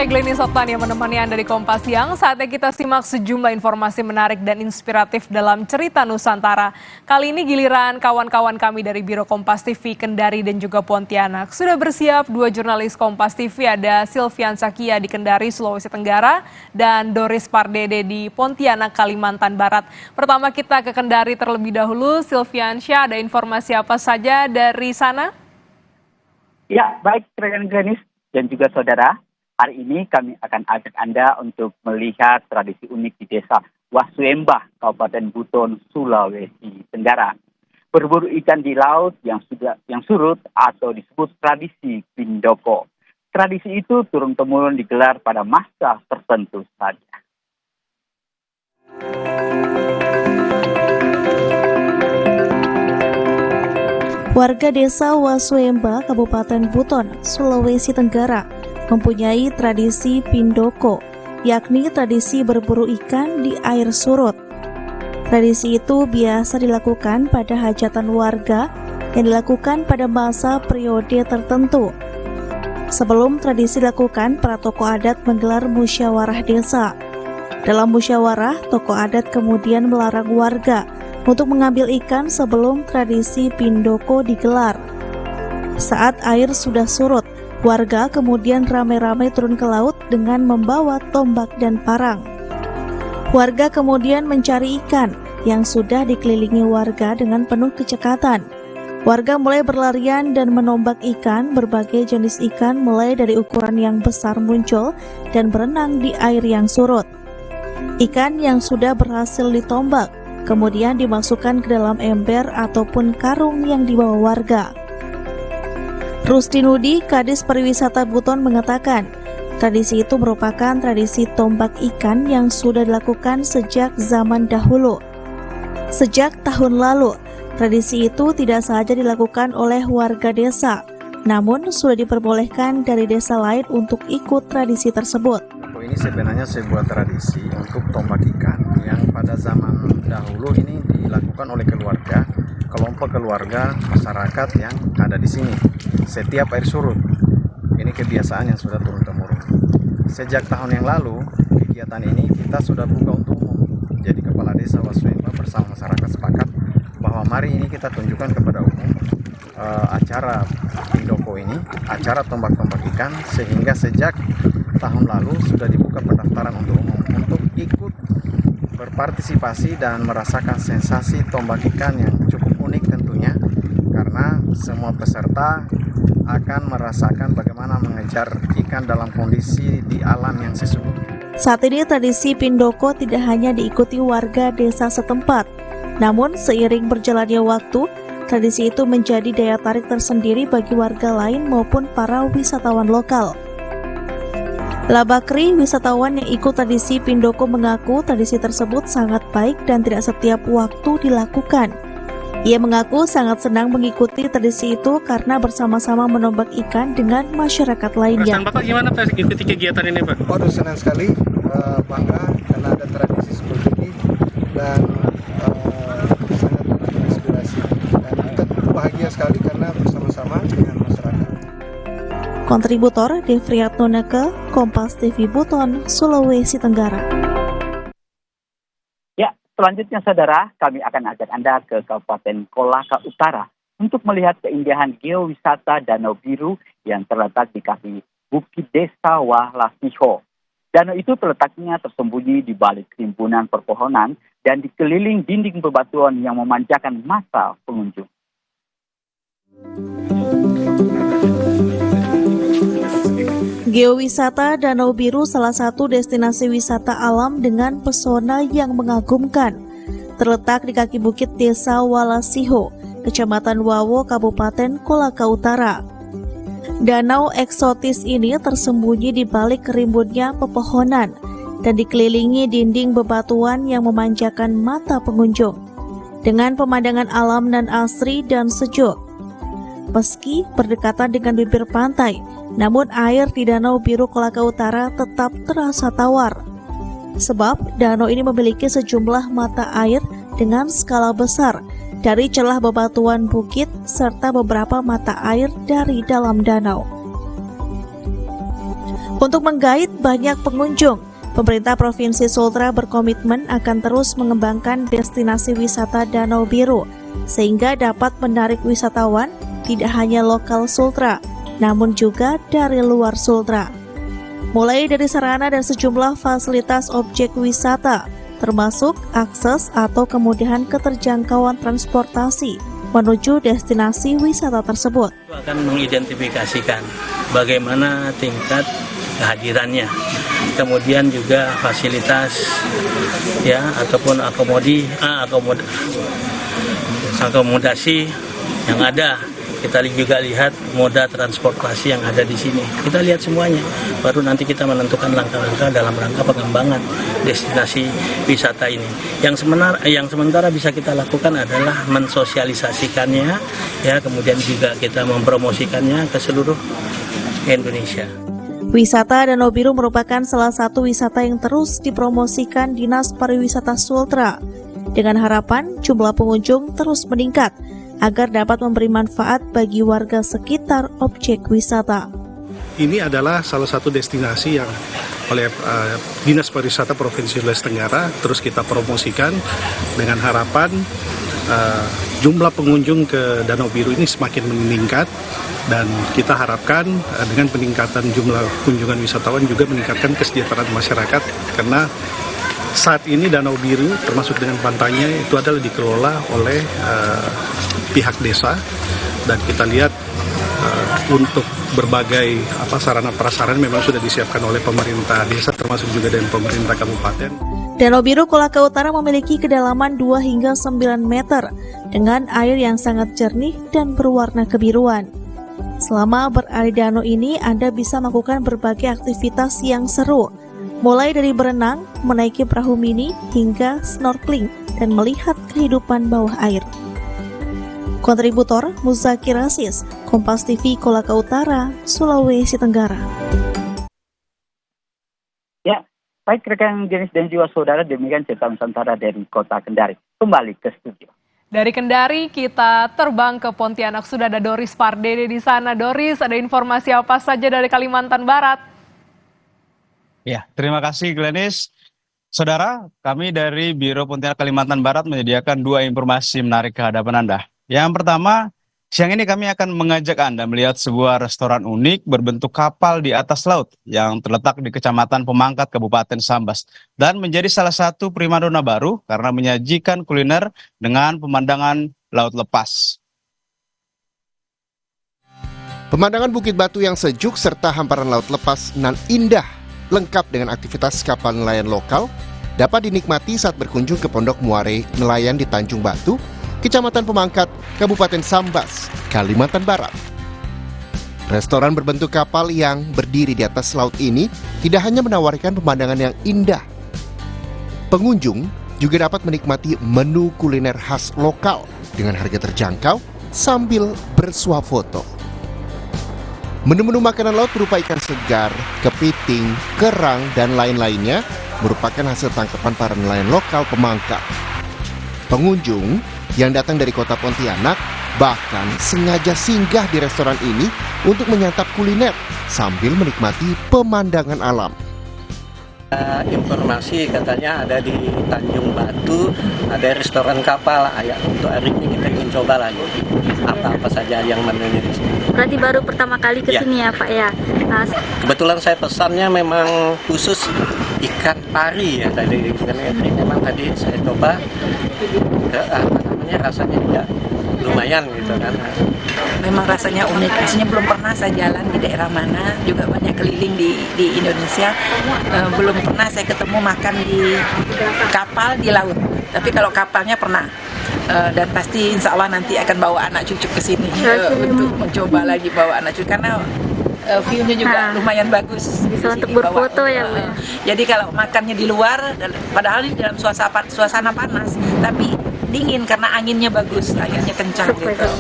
saya Glenny Softan yang menemani Anda di Kompas Siang. Saatnya kita simak sejumlah informasi menarik dan inspiratif dalam cerita Nusantara. Kali ini giliran kawan-kawan kami dari Biro Kompas TV Kendari dan juga Pontianak. Sudah bersiap dua jurnalis Kompas TV, ada Silvian Sakia di Kendari, Sulawesi Tenggara, dan Doris Pardede di Pontianak, Kalimantan Barat. Pertama kita ke Kendari terlebih dahulu. Silvian Syah, ada informasi apa saja dari sana? Ya, baik rekan Glenis dan juga saudara. Hari ini kami akan ajak Anda untuk melihat tradisi unik di Desa Wasuembah, Kabupaten Buton, Sulawesi Tenggara. Berburu ikan di laut yang surut atau disebut tradisi Pindoko. Tradisi itu turun-temurun digelar pada masa tertentu saja. Warga Desa Wasuembah, Kabupaten Buton, Sulawesi Tenggara mempunyai tradisi Pindoko, yakni tradisi berburu ikan di air surut. Tradisi itu biasa dilakukan pada hajatan warga yang dilakukan pada masa periode tertentu. Sebelum tradisi dilakukan, para tokoh adat menggelar musyawarah desa. Dalam musyawarah, tokoh adat kemudian melarang warga untuk mengambil ikan sebelum tradisi Pindoko digelar. Saat air sudah surut, warga kemudian ramai-ramai turun ke laut dengan membawa tombak dan parang. Warga kemudian mencari ikan yang sudah dikelilingi warga dengan penuh kecekatan. Warga mulai berlarian dan menombak ikan. Berbagai jenis ikan mulai dari ukuran yang besar muncul dan berenang di air yang surut. Ikan yang sudah berhasil ditombak kemudian dimasukkan ke dalam ember ataupun karung yang dibawa warga. Rustinudi, Kadis Pariwisata Buton mengatakan, tradisi itu merupakan tradisi tombak ikan yang sudah dilakukan sejak zaman dahulu. Sejak tahun lalu, tradisi itu tidak saja dilakukan oleh warga desa, namun sudah diperbolehkan dari desa lain untuk ikut tradisi tersebut. Ini sebenarnya sebuah tradisi untuk tombak ikan yang pada zaman dahulu ini dilakukan oleh kelompok keluarga masyarakat yang ada di sini. Setiap air surut, ini kebiasaan yang sudah turun-temurun. Sejak tahun yang lalu, kegiatan ini kita sudah buka untuk umum. Jadi Kepala Desa Wasuembah bersama masyarakat sepakat bahwa mari ini kita tunjukkan kepada umum acara Pindoko ini, acara tombak-tombak ikan, sehingga sejak tahun lalu sudah dibuka pendaftaran untuk umum untuk ikut berpartisipasi dan merasakan sensasi tombak ikan yang cukup unik tentunya, karena semua peserta akan merasakan bagaimana mengejar ikan dalam kondisi di alam yang sesungguhnya. Saat ini tradisi Pindoko tidak hanya diikuti warga desa setempat, namun seiring berjalannya waktu, tradisi itu menjadi daya tarik tersendiri bagi warga lain maupun para wisatawan lokal. Labakri, wisatawan yang ikut tradisi Pindoko, mengaku tradisi tersebut sangat baik dan tidak setiap waktu dilakukan. Ia mengaku sangat senang mengikuti tradisi itu karena bersama-sama menombak ikan dengan masyarakat lainnya. Perasaan Bapak gimana Pak ikuti kegiatan ini Pak? Waduh, senang sekali, bangga karena ada tradisi seperti ini dan sangat menginspirasi. Dan kita bahagia sekali karena bersama-sama dengan masyarakat. Kontributor Devriatno Neke, Kompas TV Buton, Sulawesi Tenggara. Ya, selanjutnya saudara, kami akan ajak Anda ke Kabupaten Kolaka Utara untuk melihat keindahan geowisata Danau Biru yang terletak di kaki Bukit Desa Walasiho. Danau itu terletaknya tersembunyi di balik rimbunan perpohonan dan dikeliling dinding bebatuan yang memanjakan mata pengunjung. Geowisata Danau Biru salah satu destinasi wisata alam dengan pesona yang mengagumkan. Terletak di kaki bukit Desa Walasiho, Kecamatan Wawo, Kabupaten Kolaka Utara. Danau eksotis ini tersembunyi di balik rimbunnya pepohonan dan dikelilingi dinding bebatuan yang memanjakan mata pengunjung dengan pemandangan alam nan asri dan sejuk. Meski berdekatan dengan bibir pantai, namun air di Danau Biru Kolaka Utara tetap terasa tawar. Sebab danau ini memiliki sejumlah mata air dengan skala besar dari celah bebatuan bukit serta beberapa mata air dari dalam danau. Untuk menggait banyak pengunjung, pemerintah Provinsi Sultra berkomitmen akan terus mengembangkan destinasi wisata Danau Biru, sehingga dapat menarik wisatawan tidak hanya lokal Sultra, namun juga dari luar Sultra. Mulai dari sarana dan sejumlah fasilitas objek wisata, termasuk akses atau kemudahan keterjangkauan transportasi menuju destinasi wisata tersebut. Akan mengidentifikasikan bagaimana tingkat kehadirannya, kemudian juga fasilitas ya ataupun akomodasi yang ada. Kita juga lihat moda transportasi yang ada di sini. Kita lihat semuanya, baru nanti kita menentukan langkah-langkah dalam rangka pengembangan destinasi wisata ini. Yang sementara bisa kita lakukan adalah mensosialisasikannya, ya, kemudian juga kita mempromosikannya ke seluruh Indonesia. Wisata Danau Biru merupakan salah satu wisata yang terus dipromosikan Dinas Pariwisata Sultra, dengan harapan jumlah pengunjung terus meningkat agar dapat memberi manfaat bagi warga sekitar objek wisata. Ini adalah salah satu destinasi yang oleh Dinas Pariwisata Provinsi Sulawesi Tenggara terus kita promosikan dengan harapan jumlah pengunjung ke Danau Biru ini semakin meningkat, dan kita harapkan dengan peningkatan jumlah kunjungan wisatawan juga meningkatkan kesejahteraan masyarakat, karena saat ini Danau Biru termasuk dengan pantainya itu adalah dikelola oleh pihak desa, dan kita lihat untuk berbagai sarana prasarana memang sudah disiapkan oleh pemerintah desa termasuk juga dengan pemerintah kabupaten. Danau Biru Kolaka Utara memiliki kedalaman 2 hingga 9 meter dengan air yang sangat jernih dan berwarna kebiruan. Selama berada di danau ini, Anda bisa melakukan berbagai aktivitas yang seru, mulai dari berenang, menaiki perahu mini, hingga snorkeling dan melihat kehidupan bawah air. Kontributor Muzakir Aziz, Kompas TV Kolaka Utara, Sulawesi Tenggara. Ya, baik rekan jenis dan jiwa saudara, demikian cerita Nusantara dari Kota Kendari. Kembali ke studio. Dari Kendari kita terbang ke Pontianak, sudah ada Doris Pardede di sana. Doris, ada informasi apa saja dari Kalimantan Barat? Ya, terima kasih Glenis. Saudara, kami dari Biro Pontianak Kalimantan Barat menyediakan 2 informasi menarik ke hadapan Anda. Yang pertama, siang ini kami akan mengajak Anda melihat sebuah restoran unik berbentuk kapal di atas laut yang terletak di Kecamatan Pemangkat, Kabupaten Sambas, dan menjadi salah satu primadona baru karena menyajikan kuliner dengan pemandangan laut lepas. Pemandangan Bukit Batu yang sejuk serta hamparan laut lepas nan indah, lengkap dengan aktivitas kapal nelayan lokal, dapat dinikmati saat berkunjung ke Pondok Muare Nelayan di Tanjung Batu, Kecamatan Pemangkat, Kabupaten Sambas, Kalimantan Barat. Restoran berbentuk kapal yang berdiri di atas laut ini tidak hanya menawarkan pemandangan yang indah. Pengunjung juga dapat menikmati menu kuliner khas lokal dengan harga terjangkau sambil bersuah foto. Menu-menu makanan laut berupa ikan segar, kepiting, kerang, dan lain-lainnya merupakan hasil tangkapan para nelayan lokal Pemangkat. Pengunjung yang datang dari kota Pontianak bahkan sengaja singgah di restoran ini untuk menyantap kuliner sambil menikmati pemandangan alam. Informasi katanya ada di Tanjung Batu, ada restoran kapal. Untuk hari ini kita ingin coba lagi apa-apa saja yang menunya di sini. Berarti baru pertama kali ke sini ya Pak ya? Kebetulan saya pesannya memang khusus ikan pari ya tadi. Memang tadi saya coba, rasanya juga lumayan gitu kan. Memang rasanya unik, rasanya belum pernah saya jalan di daerah mana, juga banyak keliling di Indonesia, belum pernah saya ketemu makan di kapal di laut. Tapi kalau kapalnya pernah, dan pasti insya Allah nanti akan bawa anak cucu ke sini untuk mencoba lagi bawa anak cucu, karena view-nya juga lumayan bagus. Bisa untuk berfoto ya Bu. Jadi kalau makannya di luar, padahal di dalam suasana panas, tapi dingin karena anginnya bagus, anginnya kencang gitu.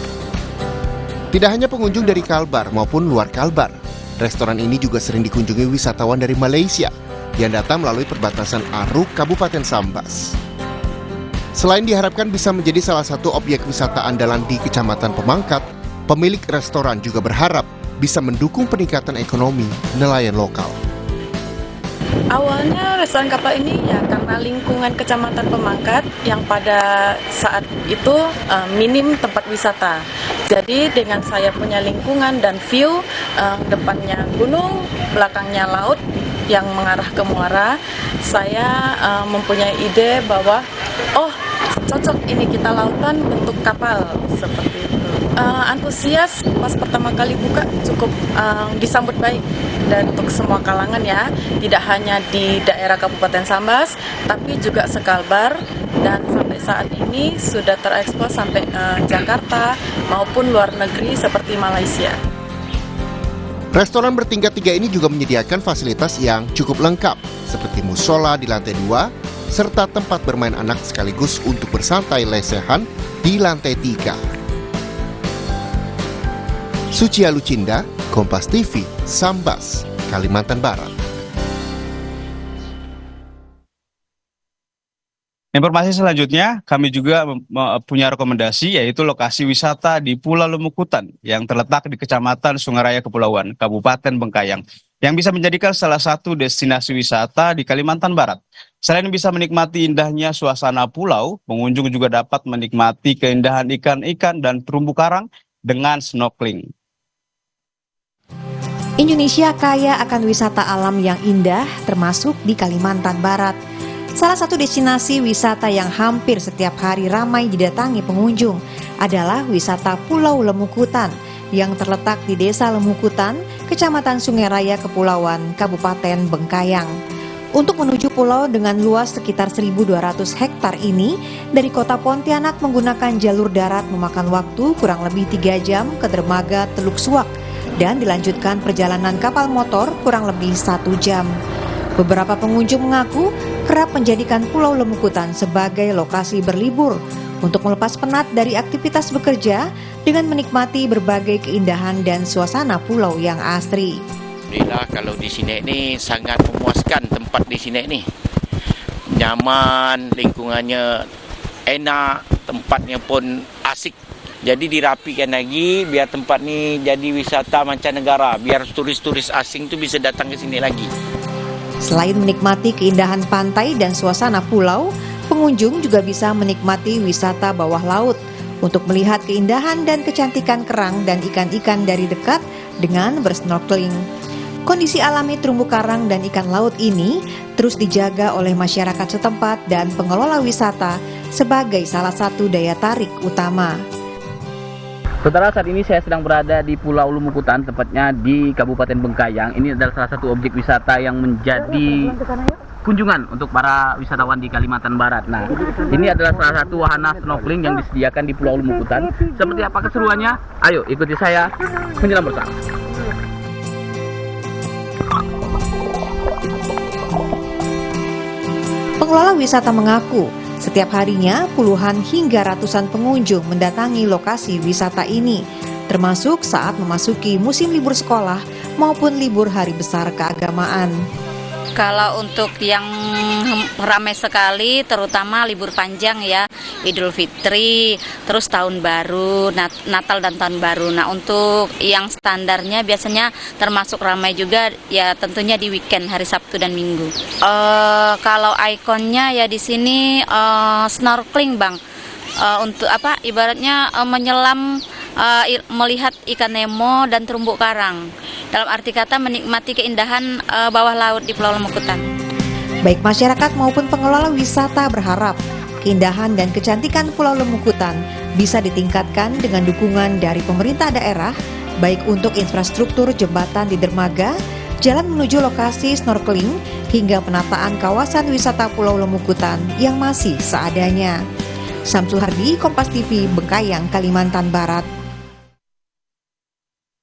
Tidak hanya pengunjung dari Kalbar maupun luar Kalbar, restoran ini juga sering dikunjungi wisatawan dari Malaysia yang datang melalui perbatasan Aruk, Kabupaten Sambas. Selain diharapkan bisa menjadi salah satu objek wisata andalan di Kecamatan Pemangkat, pemilik restoran juga berharap bisa mendukung peningkatan ekonomi nelayan lokal. Awalnya restoran kapal ini ya karena lingkungan Kecamatan Pemangkat yang pada saat itu minim tempat wisata. Jadi dengan saya punya lingkungan dan view, depannya gunung, belakangnya laut yang mengarah ke muara, saya mempunyai ide bahwa cocok ini kita lautan bentuk kapal seperti itu. Antusias pas pertama kali buka cukup disambut baik dan untuk semua kalangan ya, tidak hanya di daerah Kabupaten Sambas tapi juga sekalbar, dan sampai saat ini sudah terekspor sampai Jakarta maupun luar negeri seperti Malaysia. Restoran bertingkat 3 ini juga menyediakan fasilitas yang cukup lengkap seperti musola di lantai 2 serta tempat bermain anak sekaligus untuk bersantai lesehan di lantai 3. Sucia Lucinda, Kompas TV, Sambas, Kalimantan Barat. Informasi selanjutnya, kami juga punya rekomendasi yaitu lokasi wisata di Pulau Lemukutan yang terletak di Kecamatan Sungai Raya Kepulauan, Kabupaten Bengkayang, yang bisa menjadikan salah satu destinasi wisata di Kalimantan Barat. Selain bisa menikmati indahnya suasana pulau, pengunjung juga dapat menikmati keindahan ikan-ikan dan terumbu karang dengan snorkeling. Indonesia kaya akan wisata alam yang indah, termasuk di Kalimantan Barat. Salah satu destinasi wisata yang hampir setiap hari ramai didatangi pengunjung adalah wisata Pulau Lemukutan yang terletak di Desa Lemukutan, Kecamatan Sungai Raya Kepulauan, Kabupaten Bengkayang. Untuk menuju pulau dengan luas sekitar 1.200 hektar ini, dari kota Pontianak menggunakan jalur darat memakan waktu kurang lebih 3 jam ke dermaga Teluk Suak, dan dilanjutkan perjalanan kapal motor kurang lebih 1 jam. Beberapa pengunjung mengaku kerap menjadikan Pulau Lemukutan sebagai lokasi berlibur untuk melepas penat dari aktivitas bekerja dengan menikmati berbagai keindahan dan suasana pulau yang asri. Alhamdulillah kalau di sini ini sangat memuaskan tempat di sini ini. Nyaman, lingkungannya enak, tempatnya pun asik. Jadi dirapikan lagi biar tempat ini jadi wisata mancanegara, biar turis-turis asing itu bisa datang ke sini lagi. Selain menikmati keindahan pantai dan suasana pulau, pengunjung juga bisa menikmati wisata bawah laut untuk melihat keindahan dan kecantikan kerang dan ikan-ikan dari dekat dengan bersnorkeling. Kondisi alami terumbu karang dan ikan laut ini terus dijaga oleh masyarakat setempat dan pengelola wisata sebagai salah satu daya tarik utama. Saudara, saat ini saya sedang berada di Pulau Lemukutan, tepatnya di Kabupaten Bengkayang. Ini adalah salah satu objek wisata yang menjadi kunjungan untuk para wisatawan di Kalimantan Barat. Nah, ini adalah salah satu wahana snorkeling yang disediakan di Pulau Lemukutan. Seperti apa keseruannya? Ayo ikuti saya menyelam bersama. Pengelola wisata mengaku setiap harinya puluhan hingga ratusan pengunjung mendatangi lokasi wisata ini, termasuk saat memasuki musim libur sekolah maupun libur hari besar keagamaan. Kalau untuk yang ramai sekali, terutama libur panjang ya, Idul Fitri, terus Tahun Baru, Natal dan Tahun Baru. Nah, untuk yang standarnya biasanya termasuk ramai juga ya tentunya di weekend, hari Sabtu dan Minggu. Kalau ikonnya ya di sini snorkeling, Bang. Untuk apa? Ibaratnya menyelam, melihat ikan Nemo dan terumbu karang. Dalam arti kata menikmati keindahan bawah laut di Pulau Lemukutan. Baik masyarakat maupun pengelola wisata berharap keindahan dan kecantikan Pulau Lemukutan bisa ditingkatkan dengan dukungan dari pemerintah daerah, baik untuk infrastruktur jembatan di dermaga, jalan menuju lokasi snorkeling, hingga penataan kawasan wisata Pulau Lemukutan yang masih seadanya. Samsul Hardi, Kompas TV, Bengkayang, Kalimantan Barat.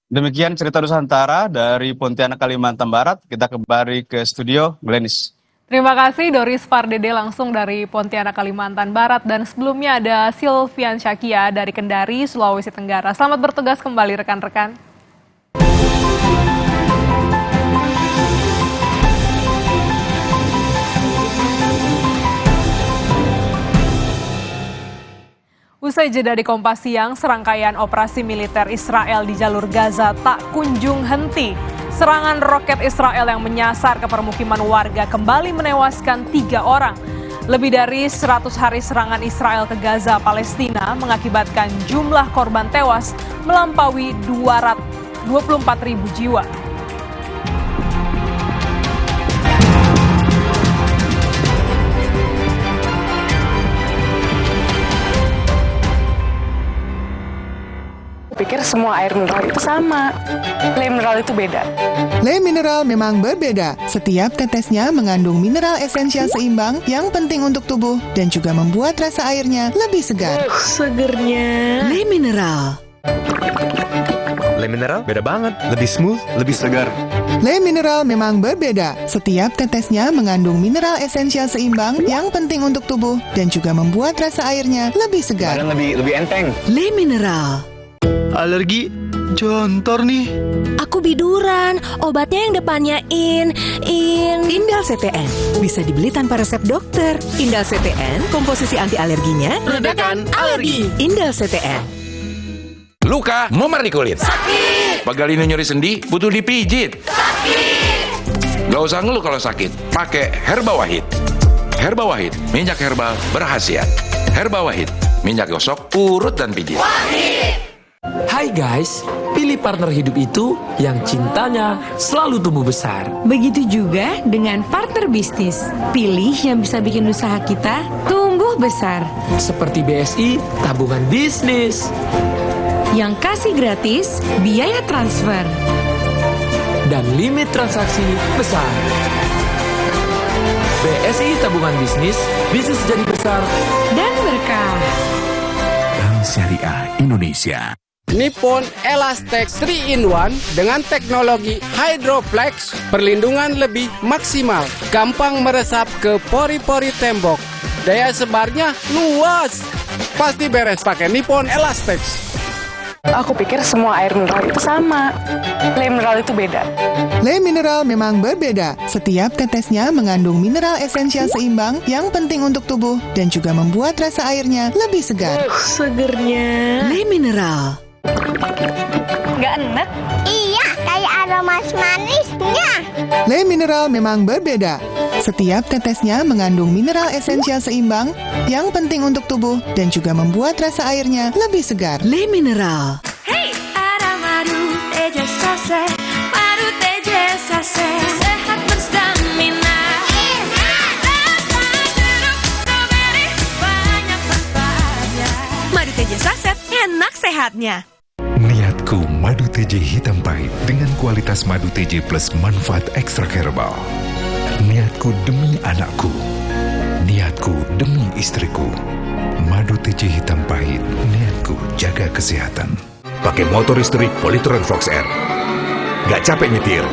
Demikian cerita Nusantara dari Pontianak, Kalimantan Barat. Kita kembali ke studio, Glenis. Terima kasih Doris Pardede langsung dari Pontianak, Kalimantan Barat. Dan sebelumnya ada Silvian Syakia dari Kendari, Sulawesi Tenggara. Selamat bertugas kembali rekan-rekan. Usai jeda di Kompas Siang, serangkaian operasi militer Israel di jalur Gaza tak kunjung henti. Serangan roket Israel yang menyasar ke permukiman warga kembali menewaskan 3 orang. Lebih dari 100 hari serangan Israel ke Gaza, Palestina mengakibatkan jumlah korban tewas melampaui 24.000 jiwa. Pikir semua air mineral itu sama. Le mineral itu beda. Le mineral memang berbeda. Setiap tetesnya mengandung mineral esensial seimbang yang penting untuk tubuh dan juga membuat rasa airnya lebih segar. Segernya. Le mineral. Le mineral beda banget, lebih smooth, lebih segar. Le mineral memang berbeda. Setiap tetesnya mengandung mineral esensial seimbang yang penting untuk tubuh dan juga membuat rasa airnya lebih segar. Badan lebih enteng. Le mineral. Alergi jontor nih. Aku biduran, obatnya yang depannya Indal CTN. Bisa dibeli tanpa resep dokter. Indal CTN, komposisi anti alerginya Redakan alergi. Indal CTN. Luka, memar di kulit. Sakit. Pegal ini nyeri sendi, butuh dipijit. Sakit. Gak usah ngeluh kalau sakit, pakai Herba Wahid. Herba Wahid, minyak herbal berkhasiat. Herba Wahid, minyak gosok, urut dan pijit. Wahid. Hai guys, pilih partner hidup itu yang cintanya selalu tumbuh besar. Begitu juga dengan partner bisnis. Pilih yang bisa bikin usaha kita tumbuh besar. Seperti BSI, tabungan bisnis. Yang kasih gratis biaya transfer. Dan limit transaksi besar. BSI tabungan bisnis jadi besar. Dan berkah. Bank Syariah Indonesia. Nippon Elastec 3-in-1 dengan teknologi Hydroflex, perlindungan lebih maksimal, gampang meresap ke pori-pori tembok, daya sebarnya luas. Pasti beres pakai Nippon Elastec. Aku pikir semua air mineral itu sama. Le mineral itu beda. Le mineral memang berbeda. Setiap tetesnya mengandung mineral esensial seimbang yang penting untuk tubuh dan juga membuat rasa airnya lebih segar. Segernya. Le mineral. Nggak enak? Iya, kayak aroma manisnya. Le mineral memang berbeda. Setiap tetesnya mengandung mineral esensial seimbang yang penting untuk tubuh dan juga membuat rasa airnya lebih segar. Le mineral. Hey, ada madu teja sase, madu teja sase, sehat berstamina. Banyak manfaatnya. Madu teja saset, enak sehatnya. Niatku madu TJ hitam pahit dengan kualitas madu TJ plus manfaat ekstrak herbal. Niatku demi anakku. Niatku demi istriku. Madu TJ hitam pahit, niatku jaga kesehatan. Pakai motor listrik Polytron Fox R. Gak capek nyetir.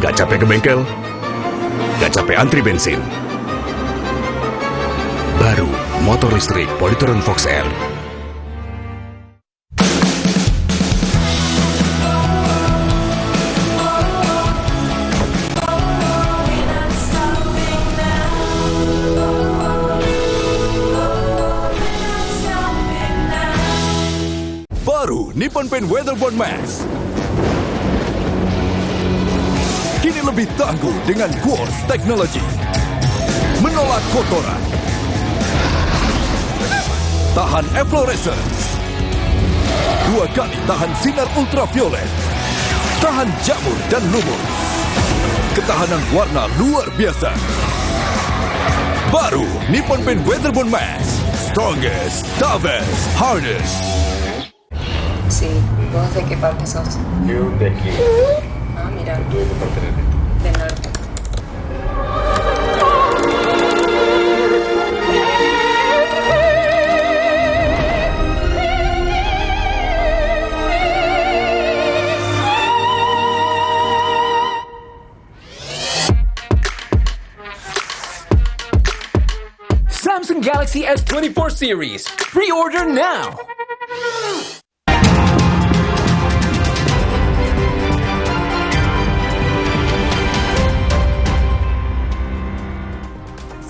Gak capek ke bengkel. Gak capek antri bensin. Baru motor listrik Polytron Fox R. Baru Nippon Paint Weatherboard Max. Kini lebih tangguh dengan Quartz Technology. Menolak kotoran. Tahan efflorescence. 2 kali tahan sinar ultraviolet. Tahan jamur dan lumut. Ketahanan warna luar biasa. Baru Nippon Paint Weatherboard Max. Strongest, toughest, hardest. Sí, ¿vos de qué parte sos? Yo de aquí. Ah, mira. Tú de parte de norte. Samsung Galaxy S24 series. Pre-order now.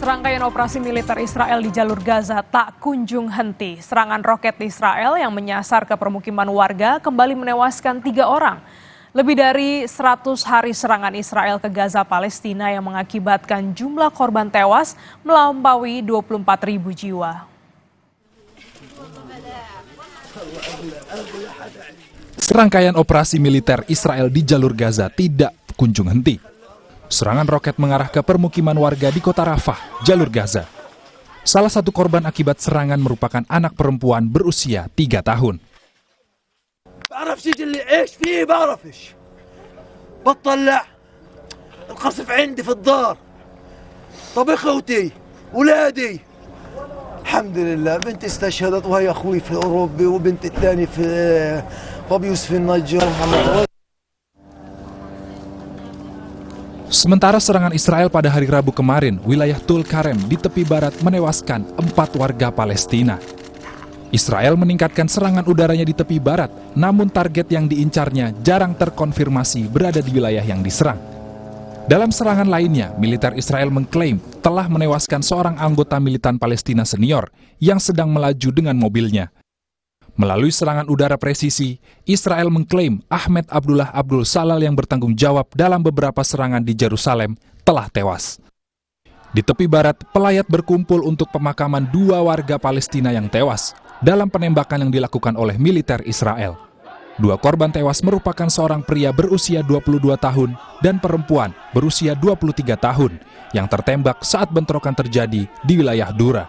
Serangkaian operasi militer Israel di jalur Gaza tak kunjung henti. Serangan roket Israel yang menyasar ke permukiman warga kembali menewaskan 3 orang. Lebih dari 100 hari serangan Israel ke Gaza Palestina yang mengakibatkan jumlah korban tewas melampaui 24.000 jiwa. Serangkaian operasi militer Israel di jalur Gaza tidak kunjung henti. Serangan roket mengarah ke permukiman warga di kota Rafah, jalur Gaza. Salah satu korban akibat serangan merupakan anak perempuan berusia 3 tahun. بعرفش اللي ايش فيه بعرفش بطلع القصف عندي في الدار طب اخوتي ولادي الحمد لله بنتي استشهدت وهي اخوي في اوروبي وبنتي الثاني في طبيوس في النجار. Sementara serangan Israel pada hari Rabu kemarin, wilayah Tulkarem di tepi barat menewaskan 4 warga Palestina. Israel meningkatkan serangan udaranya di tepi barat, namun target yang diincarnya jarang terkonfirmasi berada di wilayah yang diserang. Dalam serangan lainnya, militer Israel mengklaim telah menewaskan seorang anggota militan Palestina senior yang sedang melaju dengan mobilnya. Melalui serangan udara presisi, Israel mengklaim Ahmed Abdullah Abdul Salal yang bertanggung jawab dalam beberapa serangan di Yerusalem telah tewas. Di tepi barat, pelayat berkumpul untuk pemakaman 2 warga Palestina yang tewas dalam penembakan yang dilakukan oleh militer Israel. 2 korban tewas merupakan seorang pria berusia 22 tahun dan perempuan berusia 23 tahun yang tertembak saat bentrokan terjadi di wilayah Dura.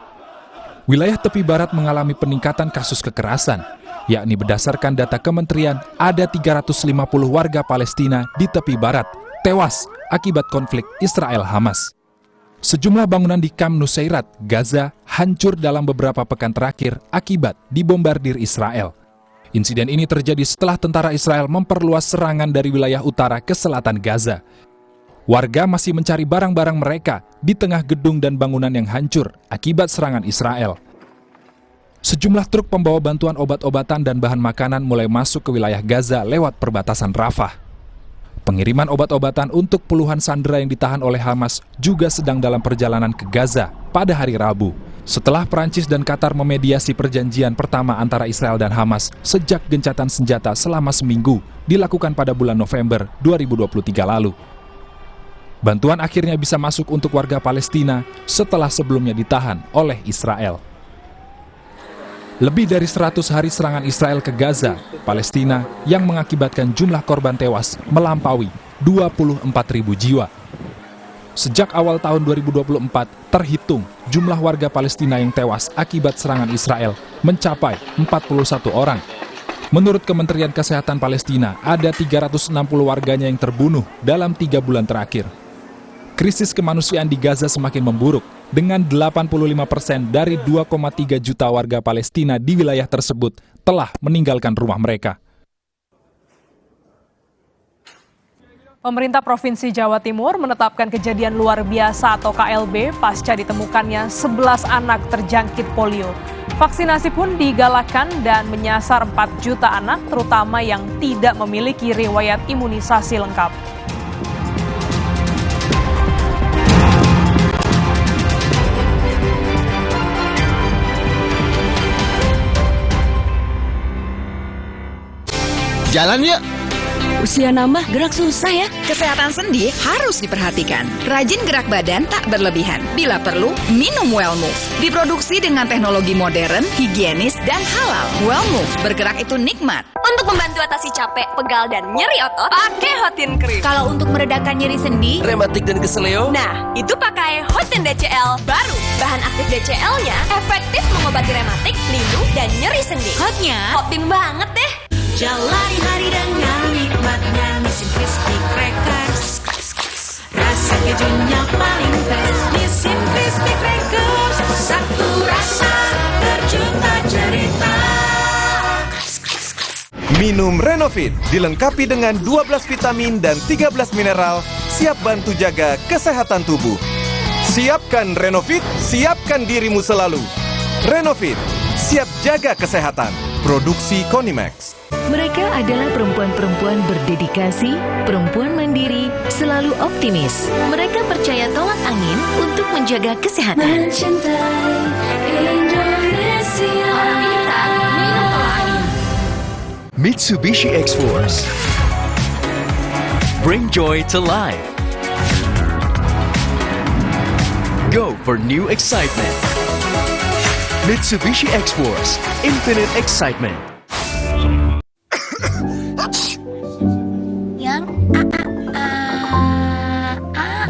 Wilayah tepi barat mengalami peningkatan kasus kekerasan, yakni berdasarkan data kementerian ada 350 warga Palestina di tepi barat tewas akibat konflik Israel-Hamas. Sejumlah bangunan di Camp Nusairat, Gaza, hancur dalam beberapa pekan terakhir akibat dibombardir Israel. Insiden ini terjadi setelah tentara Israel memperluas serangan dari wilayah utara ke selatan Gaza. Warga masih mencari barang-barang mereka di tengah gedung dan bangunan yang hancur akibat serangan Israel. Sejumlah truk pembawa bantuan obat-obatan dan bahan makanan mulai masuk ke wilayah Gaza lewat perbatasan Rafah. Pengiriman obat-obatan untuk puluhan sandera yang ditahan oleh Hamas juga sedang dalam perjalanan ke Gaza pada hari Rabu, setelah Prancis dan Qatar memediasi perjanjian pertama antara Israel dan Hamas sejak gencatan senjata selama seminggu dilakukan pada bulan November 2023 lalu. Bantuan akhirnya bisa masuk untuk warga Palestina setelah sebelumnya ditahan oleh Israel. Lebih dari 100 hari serangan Israel ke Gaza, Palestina, yang mengakibatkan jumlah korban tewas melampaui 24.000 jiwa. Sejak awal tahun 2024, terhitung jumlah warga Palestina yang tewas akibat serangan Israel mencapai 41 orang. Menurut Kementerian Kesehatan Palestina, ada 360 warganya yang terbunuh dalam 3 bulan terakhir. Krisis kemanusiaan di Gaza semakin memburuk, dengan 85% dari 2,3 juta warga Palestina di wilayah tersebut telah meninggalkan rumah mereka. Pemerintah Provinsi Jawa Timur menetapkan kejadian luar biasa atau KLB pasca ditemukannya 11 anak terjangkit polio. Vaksinasi pun digalakkan dan menyasar 4 juta anak, terutama yang tidak memiliki riwayat imunisasi lengkap. Jalan yuk. Usia nambah, gerak susah ya. Kesehatan sendi harus diperhatikan. Rajin gerak badan tak berlebihan. Bila perlu, minum Wellmove. Diproduksi dengan teknologi modern, higienis, dan halal. Wellmove, bergerak itu nikmat. Untuk membantu atasi capek, pegal, dan nyeri otot, pakai Hotin Cream. Kalau untuk meredakan nyeri sendi, rematik dan keseleo, nah, itu pakai Hotin DCL baru. Bahan aktif DCL-nya efektif mengobati rematik, linu, dan nyeri sendi. hotnya Hotin banget deh. Jalani hari dengan nikmatnya Nissin Crispy Crackers. Rasa kejunya paling fresh. Nissin Crispy Crackers. Satu rasa berjuta cerita. Minum Renovit dilengkapi dengan 12 vitamin dan 13 mineral, siap bantu jaga kesehatan tubuh. Siapkan Renovit, siapkan dirimu selalu. Renovit, siap jaga kesehatan. Produksi Konimax. Mereka adalah perempuan-perempuan berdedikasi, perempuan mandiri, selalu optimis. Mereka percaya tolak angin untuk menjaga kesehatan. Mencintai Indonesia. Orang pintar minum tolak angin. Mitsubishi X-Force. bring joy to life. Go for new excitement. Mitsubishi X-Force, infinite excitement.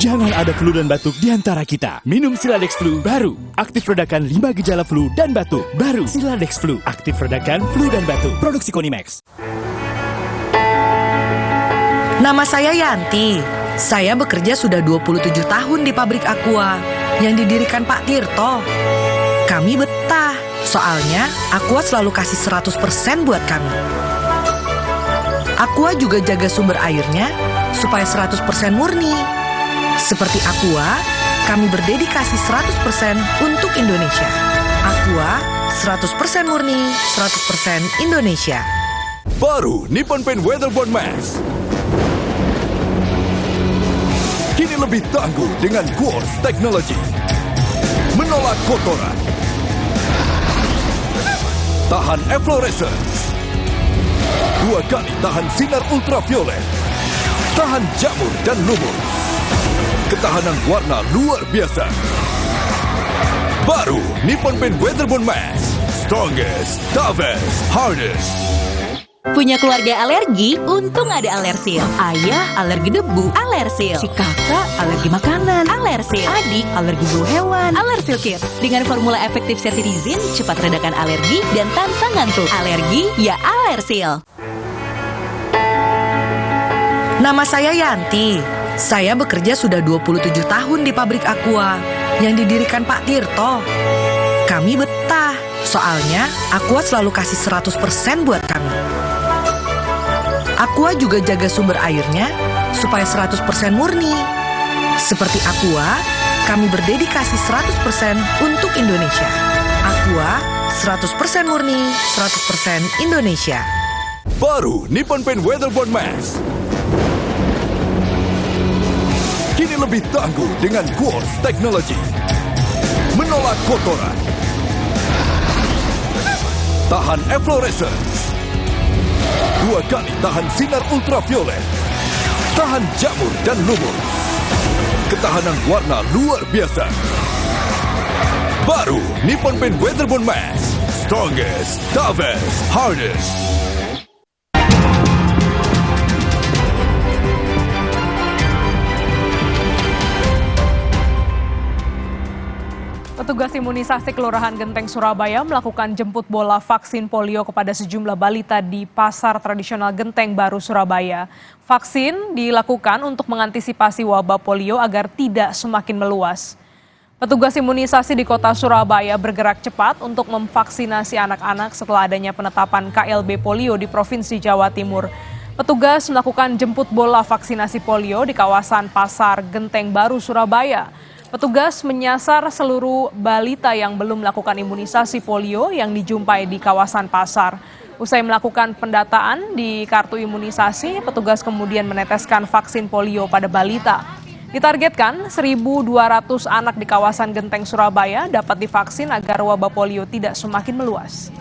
Jangan ada flu dan batuk di antara kita. Minum Siladex Flu baru. Aktif redakan 5 gejala flu dan batuk. Baru Siladex Flu. Aktif redakan flu dan batuk. Produksi Konimax. Nama saya Yanti. Saya bekerja sudah 27 tahun di pabrik Aqua yang didirikan Pak Tirto. Kami betah, soalnya Aqua selalu kasih 100% buat kami. Aqua juga jaga sumber airnya supaya 100% murni. Seperti Aqua, kami berdedikasi 100% untuk Indonesia. Aqua, 100% murni, 100% Indonesia. Baru Nippon Paint Weatherboard Max. Kini lebih tangguh dengan Quartz Technology. Menolak kotoran. Tahan efflorescence. 2 kali tahan sinar ultraviolet. Tahan jamur dan lumut. Ketahanan warna luar biasa. Baru Nippon Paint Weatherboard Max. Strongest, toughest, hardest. Punya keluarga alergi? Untung ada Alersil. Ayah alergi debu, Alersil. Si kakak alergi makanan, Alersil. Adik alergi bulu hewan, Alersil Kids. Dengan formula efektif cetirizin, cepat redakan alergi dan tanpa ngantuk. Alergi ya Alersil. Nama saya Yanti. Saya bekerja sudah 27 tahun di pabrik Aqua yang didirikan Pak Tirto. Kami betah, soalnya Aqua selalu kasih 100% buat kami. Aqua juga jaga sumber airnya supaya 100% murni. Seperti Aqua, kami berdedikasi 100% untuk Indonesia. Aqua, 100% murni, 100% Indonesia. Baru Nippon Paint Weatherboard Max. Kini lebih tangguh dengan Quartz Technology. Menolak kotoran. Tahan efflorescence. 2 kali tahan sinar ultraviolet. Tahan jamur dan lumut. Ketahanan warna luar biasa. Baru Nippon Paint Weatherboard Max. Strongest, toughest, hardest. Petugas imunisasi Kelurahan Genteng Surabaya melakukan jemput bola vaksin polio kepada sejumlah balita di Pasar Tradisional Genteng Baru Surabaya. Vaksin dilakukan untuk mengantisipasi wabah polio agar tidak semakin meluas. Petugas imunisasi di Kota Surabaya bergerak cepat untuk memvaksinasi anak-anak setelah adanya penetapan KLB polio di Provinsi Jawa Timur. Petugas melakukan jemput bola vaksinasi polio di kawasan Pasar Genteng Baru Surabaya. Petugas menyasar seluruh balita yang belum melakukan imunisasi polio yang dijumpai di kawasan pasar. Usai melakukan pendataan di kartu imunisasi, petugas kemudian meneteskan vaksin polio pada balita. Ditargetkan 1.200 anak di kawasan Genteng Surabaya dapat divaksin agar wabah polio tidak semakin meluas.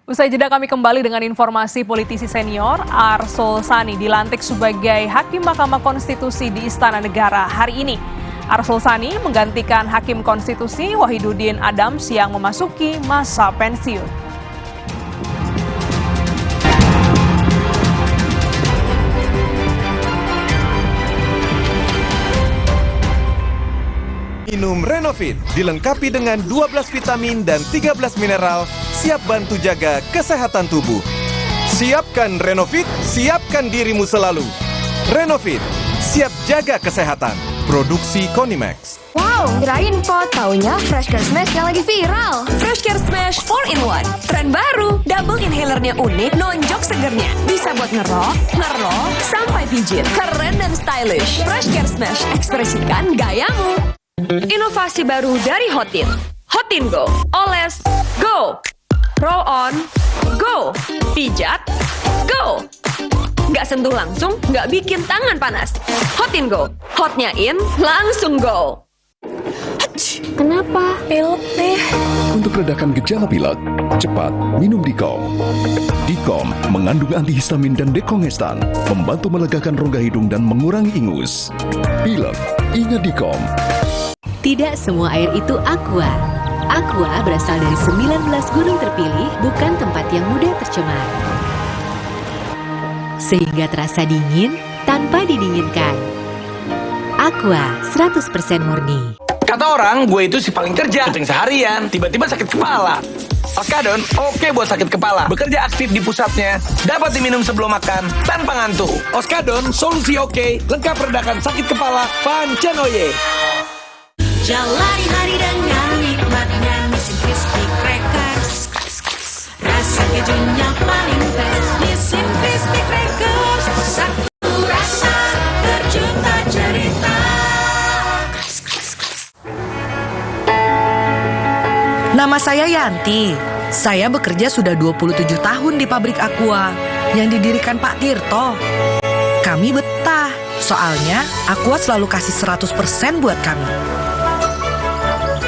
Usai jeda kami kembali dengan informasi politisi senior, Arsul Sani dilantik sebagai Hakim Mahkamah Konstitusi di Istana Negara hari ini. Arsul Sani menggantikan Hakim Konstitusi Wahidudin Adams yang memasuki masa pensiun. Minum Renovit, dilengkapi dengan 12 vitamin dan 13 mineral, siap bantu jaga kesehatan tubuh. Siapkan Renovit, siapkan dirimu selalu. Renovit, siap jaga kesehatan. Produksi Konimax. Wow, kirain po, taunya Fresh Care Smash yang lagi viral. Fresh Care Smash 4-in-1, tren baru. Double inhalernya unik, nonjok segernya. Bisa buat ngerok, sampai pijit. Keren dan stylish. Fresh Care Smash, ekspresikan gayamu. Inovasi baru dari Hotin. Hotin Go. Oles, go. Roll on, go. Pijat, go. Nggak sentuh langsung, nggak bikin tangan panas. Hotin Go. Hotnya in, langsung go. Kenapa? Pilek deh. Untuk redakan gejala pilek, cepat minum Dikom. Dikom mengandung antihistamin dan dekongestan, membantu melegakan rongga hidung dan mengurangi ingus. Pilek, ingat Dikom. Tidak semua air itu aqua. Aqua berasal dari 19 gunung terpilih, bukan tempat yang mudah tercemar. Sehingga terasa dingin tanpa didinginkan. Aqua 100% murni. Kata orang, gue itu si paling kerja. Syuting seharian, tiba-tiba sakit kepala. Oskadon, oke buat sakit kepala. Bekerja aktif di pusatnya, dapat diminum sebelum makan, tanpa ngantuk. Oskadon, solusi oke, lengkap redakan sakit kepala, Pancenoye. Jalani hari dengan nikmatnya Nissin Crispy Crackers. Rasa kejunya paling best. Nissin Crispy Crackers. Satu rasa terjuta cerita. Nama saya Yanti. Saya bekerja sudah 27 tahun di pabrik Aqua yang didirikan Pak Tirto. Kami betah, soalnya Aqua selalu kasih 100% buat kami.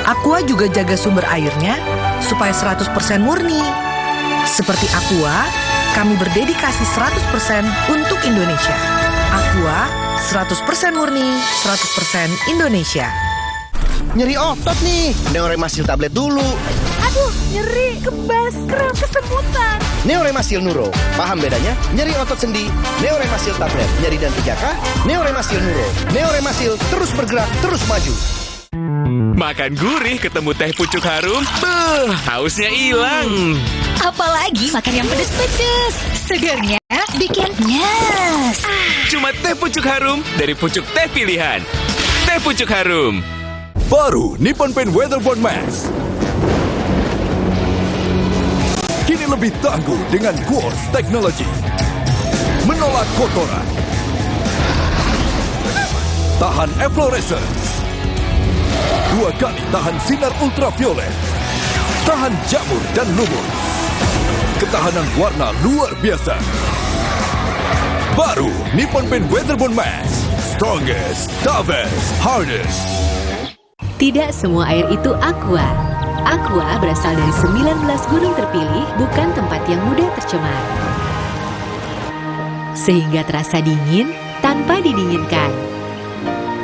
Aqua juga jaga sumber airnya supaya 100% murni. Seperti Aqua, kami berdedikasi 100% untuk Indonesia. Aqua 100% murni, 100% Indonesia. Nyeri otot nih, Neoremasil tablet dulu. Aduh, nyeri, kebas, kram, kesemutan. Neoremasil Nuro, paham bedanya? Nyeri otot sendi, Neoremasil tablet. Nyeri dan 3K, Neoremasil Nuro. Neoremasil terus bergerak, terus maju. Makan gurih ketemu teh pucuk harum, hausnya hilang. Apalagi makan yang pedes-pedes. Segarnya bikin nyes. Cuma teh pucuk harum dari pucuk teh pilihan. Teh pucuk harum. Baru Nippon Paint Weatherboard Max. Kini lebih tangguh dengan Quartz Technology. Menolak kotoran. Tahan efflorescence. 2 kali tahan sinar ultraviolet. Tahan jamur dan lumut. Ketahanan warna luar biasa. Baru Nippon Paint Weatherboard Max. Strongest, toughest, hardest. Tidak semua air itu aqua. Aqua berasal dari 19 gunung terpilih, bukan tempat yang mudah tercemar. Sehingga terasa dingin tanpa didinginkan.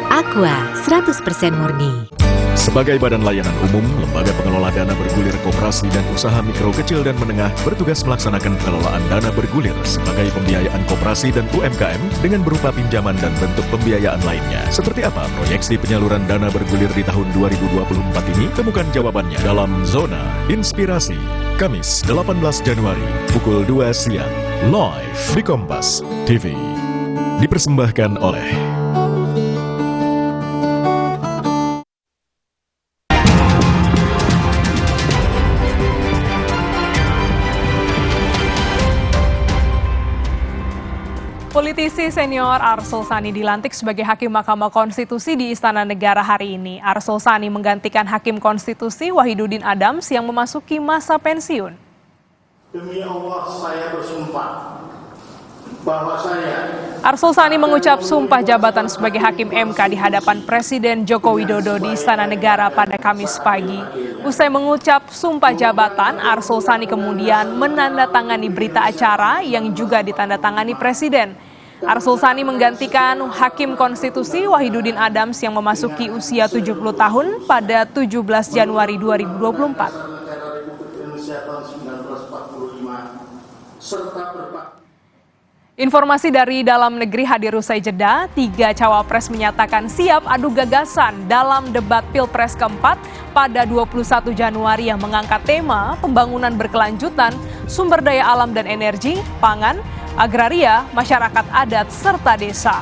Aqua 100% murni. Sebagai badan layanan umum, Lembaga Pengelola Dana Bergulir Koperasi dan Usaha Mikro Kecil dan Menengah bertugas melaksanakan pengelolaan dana bergulir sebagai pembiayaan koperasi dan UMKM dengan berupa pinjaman dan bentuk pembiayaan lainnya. Seperti apa proyeksi penyaluran dana bergulir di tahun 2024 ini? Temukan jawabannya dalam Zona Inspirasi, Kamis 18 Januari, pukul 2 siang, live di Kompas TV. Dipersembahkan oleh Politisi senior Arsul Sani dilantik sebagai Hakim Mahkamah Konstitusi di Istana Negara hari ini. Arsul Sani menggantikan Hakim Konstitusi Wahidudin Adams yang memasuki masa pensiun. Demi Allah saya bersumpah bahwa saya... Arsul Sani mengucap sumpah jabatan sebagai Hakim MK di hadapan Presiden Joko Widodo di Istana Negara pada Kamis pagi. Usai mengucap sumpah jabatan, Arsul Sani kemudian menandatangani berita acara yang juga ditandatangani Presiden. Arsul Sani menggantikan Hakim Konstitusi Wahidudin Adams yang memasuki usia 70 tahun pada 17 Januari 2024. Informasi dari dalam negeri hadir usai jeda, 3 cawapres menyatakan siap adu gagasan dalam debat Pilpres keempat pada 21 Januari yang mengangkat tema pembangunan berkelanjutan, sumber daya alam dan energi, pangan, agraria, masyarakat adat, serta desa.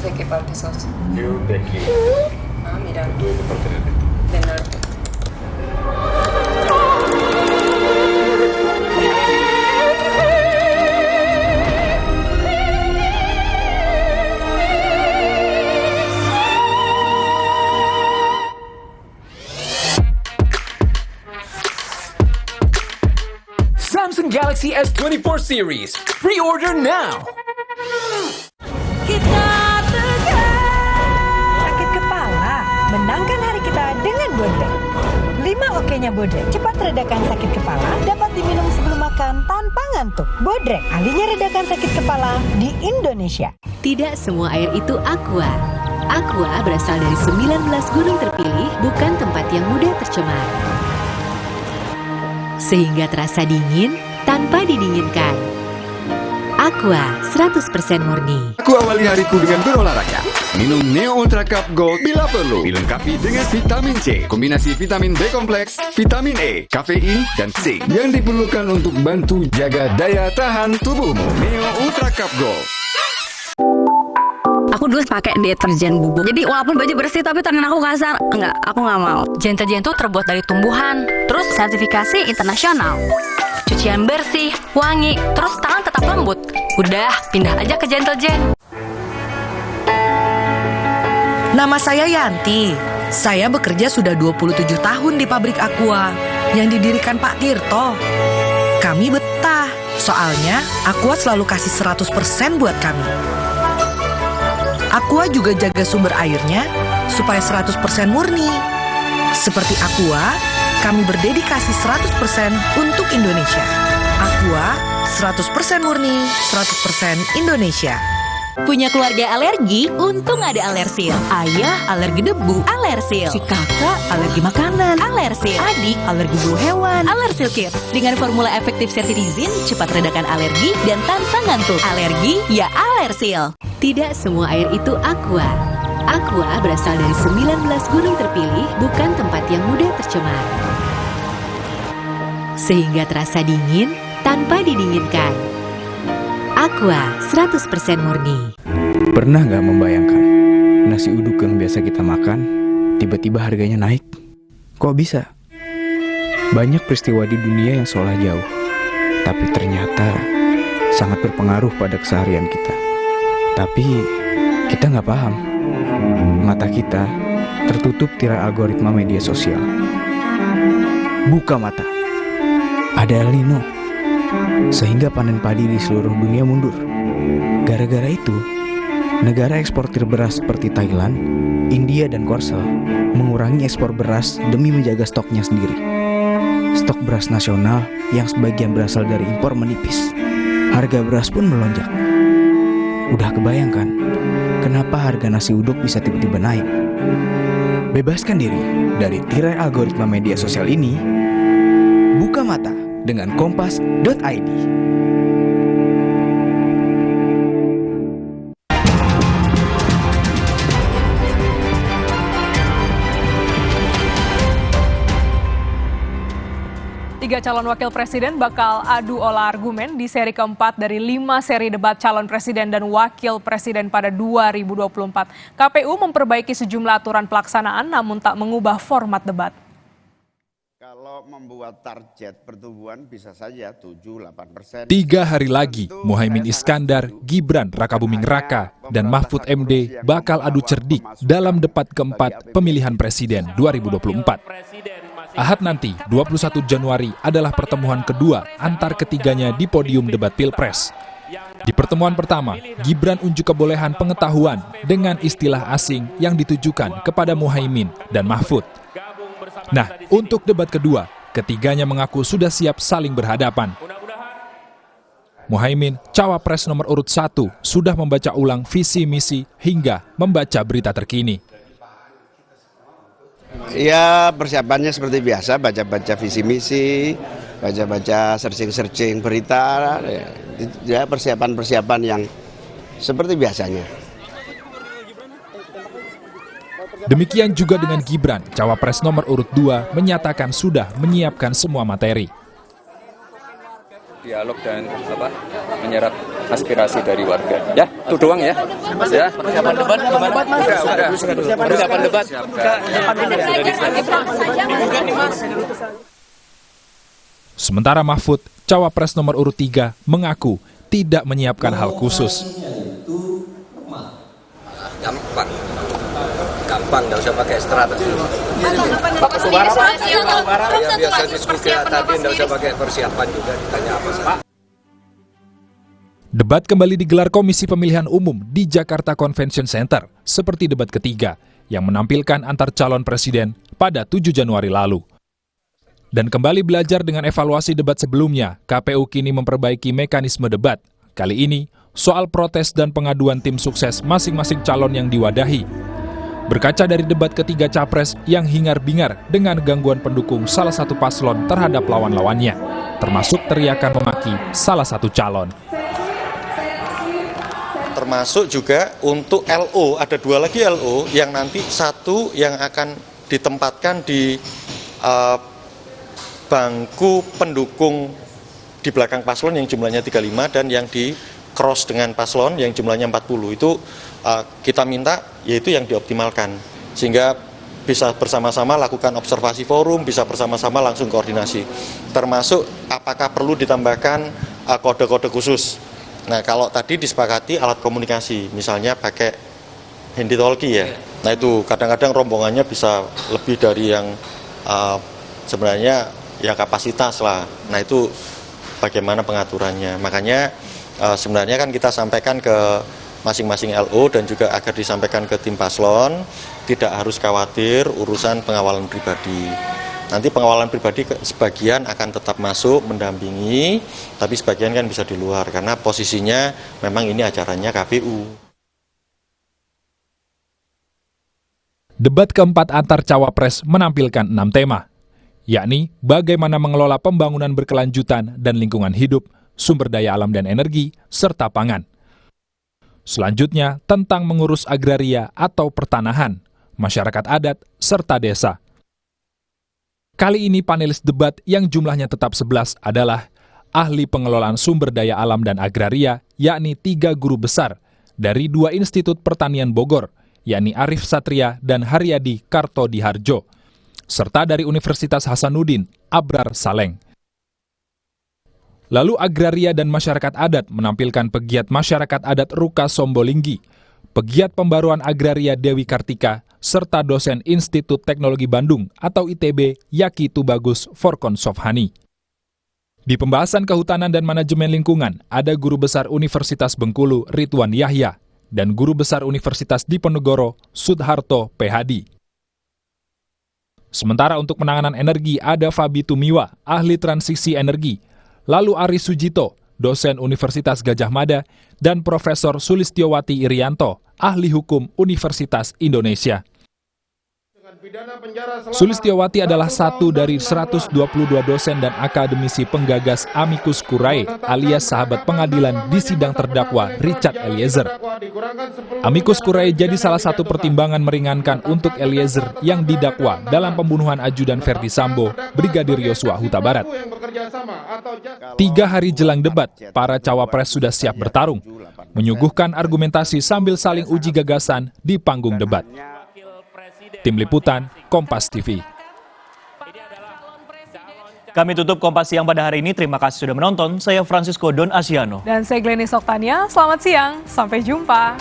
Sé qué parte sos. Yo de aquí. Ah, mira. Tú de parte del norte. Galaxy S24 series. Pre-order now. Kita tegar. Sakit kepala, menangkan hari kita dengan Bodrek. 5 oke-nya Bodrek. Cepat redakan sakit kepala, dapat diminum sebelum makan tanpa ngantuk. Bodrek, ahlinya redakan sakit kepala di Indonesia. Tidak semua air itu aqua. Aqua berasal dari 19 gunung terpilih, bukan tempat yang mudah tercemar. Sehingga terasa dingin tanpa didinginkan. Aqua 100% murni. Aku awali hariku dengan berolahraga. Minum Neo Ultra Cup Gold bila perlu. Dilengkapi dengan vitamin C, kombinasi vitamin B kompleks, vitamin E, kafein, dan zinc yang diperlukan untuk bantu jaga daya tahan tubuhmu. Neo Ultra Cup Gold. Aku dulu pakai deterjen bubuk. Jadi walaupun baju bersih tapi tangan aku kasar. Enggak, aku nggak mau. Deterjen itu terbuat dari tumbuhan, terus sertifikasi internasional. Cucian bersih, wangi, terus tangan tetap lembut. Udah, pindah aja ke Gentle-Gen. Nama saya Yanti. Saya bekerja sudah 27 tahun di pabrik Aqua yang didirikan Pak Tirto. Kami betah, soalnya Aqua selalu kasih 100% buat kami. Aqua juga jaga sumber airnya supaya 100% murni. Seperti Aqua, kami berdedikasi 100% untuk Indonesia. Aqua 100% murni, 100% Indonesia. Punya keluarga alergi? Untung ada Alersil. Ayah alergi debu, Alersil. Si kakak alergi makanan, Alersil. Adik alergi bulu hewan, Alersil Kids. Dengan formula efektif cetirizin, cepat redakan alergi dan tanpa ngantuk. Alergi ya Alersil. Tidak semua air itu aqua. Aqua berasal dari 19 gunung terpilih, bukan tempat yang mudah tercemar. Sehingga terasa dingin tanpa didinginkan. Aqua 100% murni. Pernah nggak membayangkan nasi uduk yang biasa kita makan tiba-tiba harganya naik? Kok bisa? Banyak peristiwa di dunia yang seolah jauh, tapi ternyata sangat berpengaruh pada keseharian kita. Tapi kita nggak paham. Mata kita tertutup tirai algoritma media sosial. Buka mata. Ada El Nino. Sehingga panen padi di seluruh dunia mundur. Gara-gara itu, negara eksportir beras seperti Thailand, India, dan Korsel mengurangi ekspor beras demi menjaga stoknya sendiri. Stok beras nasional yang sebagian berasal dari impor menipis. Harga beras pun melonjak. Udah kebayangkan kenapa harga nasi uduk bisa tiba-tiba naik? Bebaskan diri dari tirai algoritma media sosial ini. Buka mata dengan kompas.id. Tiga calon wakil presiden bakal adu olah argumen di seri keempat dari 5 seri debat calon presiden dan wakil presiden pada 2024. KPU memperbaiki sejumlah aturan pelaksanaan namun tak mengubah format debat. Kalau membuat target pertumbuhan bisa saja 7-8%. 3 hari lagi, Muhaimin Iskandar, Gibran Rakabuming Raka, dan Mahfud MD bakal adu cerdik dalam debat keempat pemilihan presiden 2024. Ahad nanti, 21 Januari adalah pertemuan kedua antar ketiganya di podium debat Pilpres. Di pertemuan pertama, Gibran unjuk kebolehan pengetahuan dengan istilah asing yang ditujukan kepada Muhaimin dan Mahfud. Nah, untuk debat kedua, ketiganya mengaku sudah siap saling berhadapan. Muhaimin, cawapres nomor urut 1, sudah membaca ulang visi misi hingga membaca berita terkini. Ya, persiapannya seperti biasa, baca-baca visi misi, baca-baca searching-searching berita, ya persiapan-persiapan yang seperti biasanya. Demikian juga dengan Gibran, cawapres nomor urut 2, menyatakan sudah menyiapkan semua materi. Dialog dan menyerap aspirasi dari warga. Ya, itu doang ya. Ya. Persiapan debat gimana? Persiapan debat. Sementara Mahfud, cawapres nomor urut 3, mengaku tidak menyiapkan hal khusus. Gampang gampang, nggak usah pakai strategi. Ya biasa diskusi tadi, nggak usah pakai persiapan juga, ditanya apa saja. Debat kembali digelar Komisi Pemilihan Umum di Jakarta Convention Center, seperti debat ketiga, yang menampilkan antar calon presiden pada 7 Januari lalu. Dan kembali belajar dengan evaluasi debat sebelumnya, KPU kini memperbaiki mekanisme debat. Kali ini, soal protes dan pengaduan tim sukses masing-masing calon yang diwadahi. Berkaca dari debat ketiga Capres yang hingar-bingar dengan gangguan pendukung salah satu paslon terhadap lawan-lawannya, termasuk teriakan memaki salah satu calon. Termasuk juga untuk LO, ada 2 lagi LO yang nanti satu yang akan ditempatkan di bangku pendukung di belakang paslon yang jumlahnya 35 dan yang di cross dengan paslon yang jumlahnya 40. Itu kita minta yaitu yang dioptimalkan sehingga bisa bersama-sama lakukan observasi forum, bisa bersama-sama langsung koordinasi. Termasuk apakah perlu ditambahkan kode-kode khusus. Nah, kalau tadi disepakati alat komunikasi, misalnya pakai handy talkie ya. Nah, itu kadang-kadang rombongannya bisa lebih dari yang sebenarnya ya kapasitas lah. Nah, itu bagaimana pengaturannya. Makanya sebenarnya kan kita sampaikan ke masing-masing LO dan juga agar disampaikan ke tim paslon, tidak harus khawatir urusan pengawalan pribadi. Nanti pengawalan pribadi sebagian akan tetap masuk mendampingi, tapi sebagian kan bisa di luar karena posisinya memang ini acaranya KPU. Debat keempat antar cawapres menampilkan 6 tema, yakni bagaimana mengelola pembangunan berkelanjutan dan lingkungan hidup, sumber daya alam dan energi, serta pangan. Selanjutnya tentang mengurus agraria atau pertanahan, masyarakat adat, serta desa. Kali ini panelis debat yang jumlahnya tetap 11 adalah ahli pengelolaan sumber daya alam dan agraria, yakni 3 guru besar dari 2 Institut Pertanian Bogor, yakni Arif Satria dan Haryadi Kartodiharjo, serta dari Universitas Hasanuddin, Abrar Saleng. Lalu agraria dan masyarakat adat menampilkan pegiat masyarakat adat Ruka Sombolinggi, pegiat pembaruan agraria Dewi Kartika, serta dosen Institut Teknologi Bandung atau ITB Yaki Tubagus Forkon Sofhani. Di pembahasan kehutanan dan manajemen lingkungan, ada Guru Besar Universitas Bengkulu Ridwan Yahya dan Guru Besar Universitas Diponegoro Sudharto PhD. Sementara untuk penanganan energi ada Fabi Tumiwa, ahli transisi energi, lalu Ari Sujito, dosen Universitas Gadjah Mada, dan Profesor Sulistiowati Irianto, ahli hukum Universitas Indonesia. Sulistiowati adalah satu dari 122 dosen dan akademisi penggagas Amicus Curiae alias sahabat pengadilan di sidang terdakwa Richard Eliezer. Amicus Curiae jadi salah satu pertimbangan meringankan untuk Eliezer yang didakwa dalam pembunuhan ajudan Ferdi Sambo, Brigadir Yosua Huta Barat. 3 hari jelang debat, para cawapres sudah siap bertarung, menyuguhkan argumentasi sambil saling uji gagasan di panggung debat. Tim Liputan, Kompas TV. Kami tutup Kompas Siang pada hari ini. Terima kasih sudah menonton. Saya Francisco Don Asiano. Dan saya Glenis Oktania. Selamat siang. Sampai jumpa.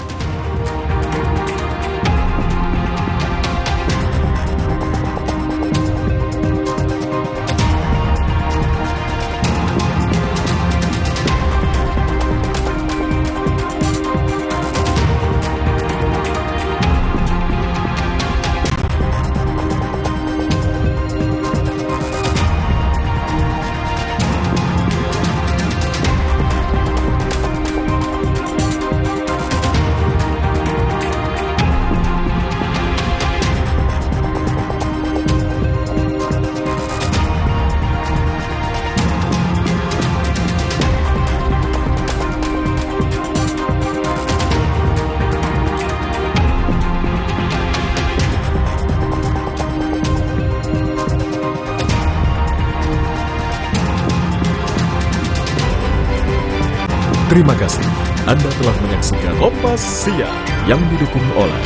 Terima kasih Anda telah menyaksikan Kompas Siang yang didukung oleh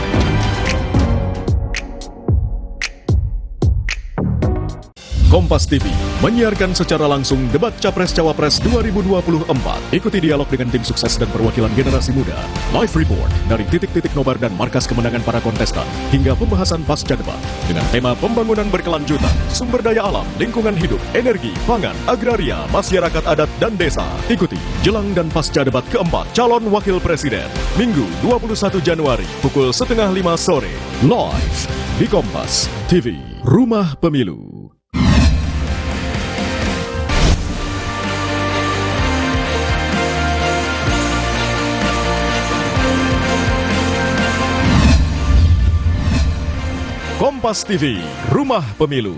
Kompas TV menyiarkan secara langsung debat Capres-Cawapres 2024. Ikuti dialog dengan tim sukses dan perwakilan generasi muda. Live report dari titik-titik nobar dan markas kemenangan para kontestan hingga pembahasan pasca debat dengan tema pembangunan berkelanjutan, sumber daya alam, lingkungan hidup, energi, pangan, agraria, masyarakat adat dan desa. Ikuti jelang dan pasca debat keempat calon wakil presiden Minggu 21 Januari pukul 4:30 sore live di Kompas TV, Rumah Pemilu. Kompas TV, Rumah Pemilu.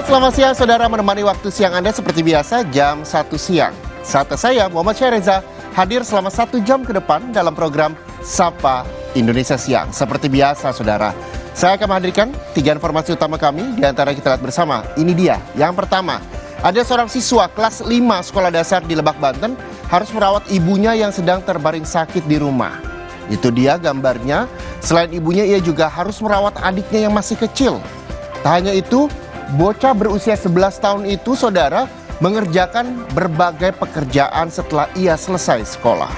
Selamat siang saudara, menemani waktu siang Anda seperti biasa jam 1 siang. Saatnya saya, Muhammad Syareza, hadir selama 1 jam ke depan dalam program Sapa Indonesia Siang. Seperti biasa saudara, saya akan menghadirkan 3 informasi utama kami, di antara kita lihat bersama. Ini dia, yang pertama, ada seorang siswa kelas 5 sekolah dasar di Lebak, Banten harus merawat ibunya yang sedang terbaring sakit di rumah. Itu dia gambarnya, selain ibunya ia juga harus merawat adiknya yang masih kecil. Tak hanya itu, bocah berusia 11 tahun itu, saudara, mengerjakan berbagai pekerjaan setelah ia selesai sekolah.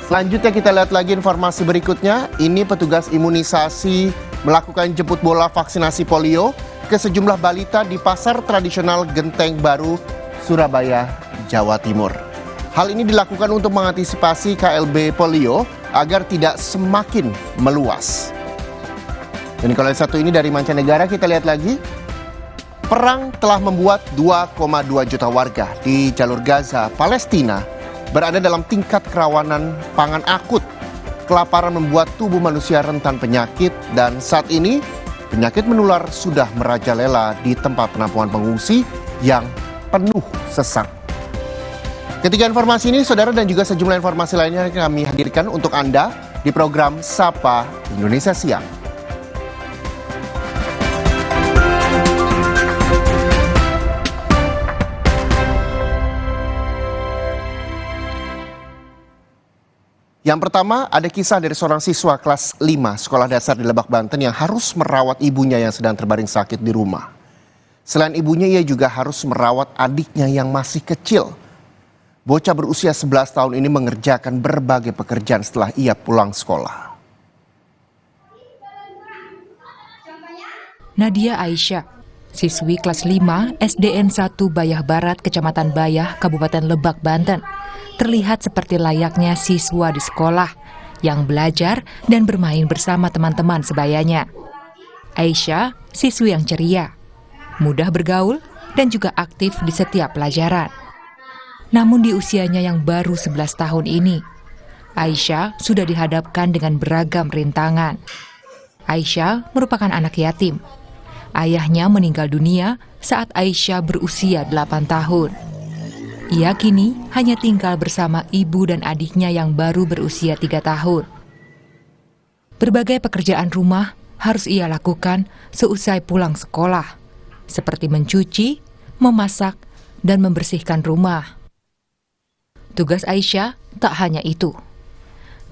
Selanjutnya kita lihat lagi informasi berikutnya. Ini petugas imunisasi melakukan jemput bola vaksinasi polio ke sejumlah balita di pasar tradisional Genteng Baru, Surabaya, Jawa Timur. Hal ini dilakukan untuk mengantisipasi KLB polio agar tidak semakin meluas. Dan kalau satu ini dari mancanegara, kita lihat lagi. Perang telah membuat 2,2 juta warga di jalur Gaza, Palestina berada dalam tingkat kerawanan pangan akut. Kelaparan membuat tubuh manusia rentan penyakit dan saat ini penyakit menular sudah merajalela di tempat penampungan pengungsi yang penuh sesak. Ketiga informasi ini, saudara, dan juga sejumlah informasi lainnya yang kami hadirkan untuk Anda di program Sapa Indonesia Siang. Yang pertama, ada kisah dari seorang siswa kelas 5 sekolah dasar di Lebak, Banten yang harus merawat ibunya yang sedang terbaring sakit di rumah. Selain ibunya, ia juga harus merawat adiknya yang masih kecil. Bocah berusia 11 tahun ini mengerjakan berbagai pekerjaan setelah ia pulang sekolah. Nadia Aisyah, siswi kelas 5 SDN 1 Bayah Barat, Kecamatan Bayah, Kabupaten Lebak, Banten, terlihat seperti layaknya siswa di sekolah yang belajar dan bermain bersama teman-teman sebayanya. Aisyah, siswi yang ceria, mudah bergaul dan juga aktif di setiap pelajaran. Namun di usianya yang baru 11 tahun ini, Aisyah sudah dihadapkan dengan beragam rintangan. Aisyah merupakan anak yatim. Ayahnya meninggal dunia saat Aisyah berusia 8 tahun. Ia kini hanya tinggal bersama ibu dan adiknya yang baru berusia 3 tahun. Berbagai pekerjaan rumah harus ia lakukan seusai pulang sekolah, seperti mencuci, memasak, dan membersihkan rumah. Tugas Aisyah tak hanya itu.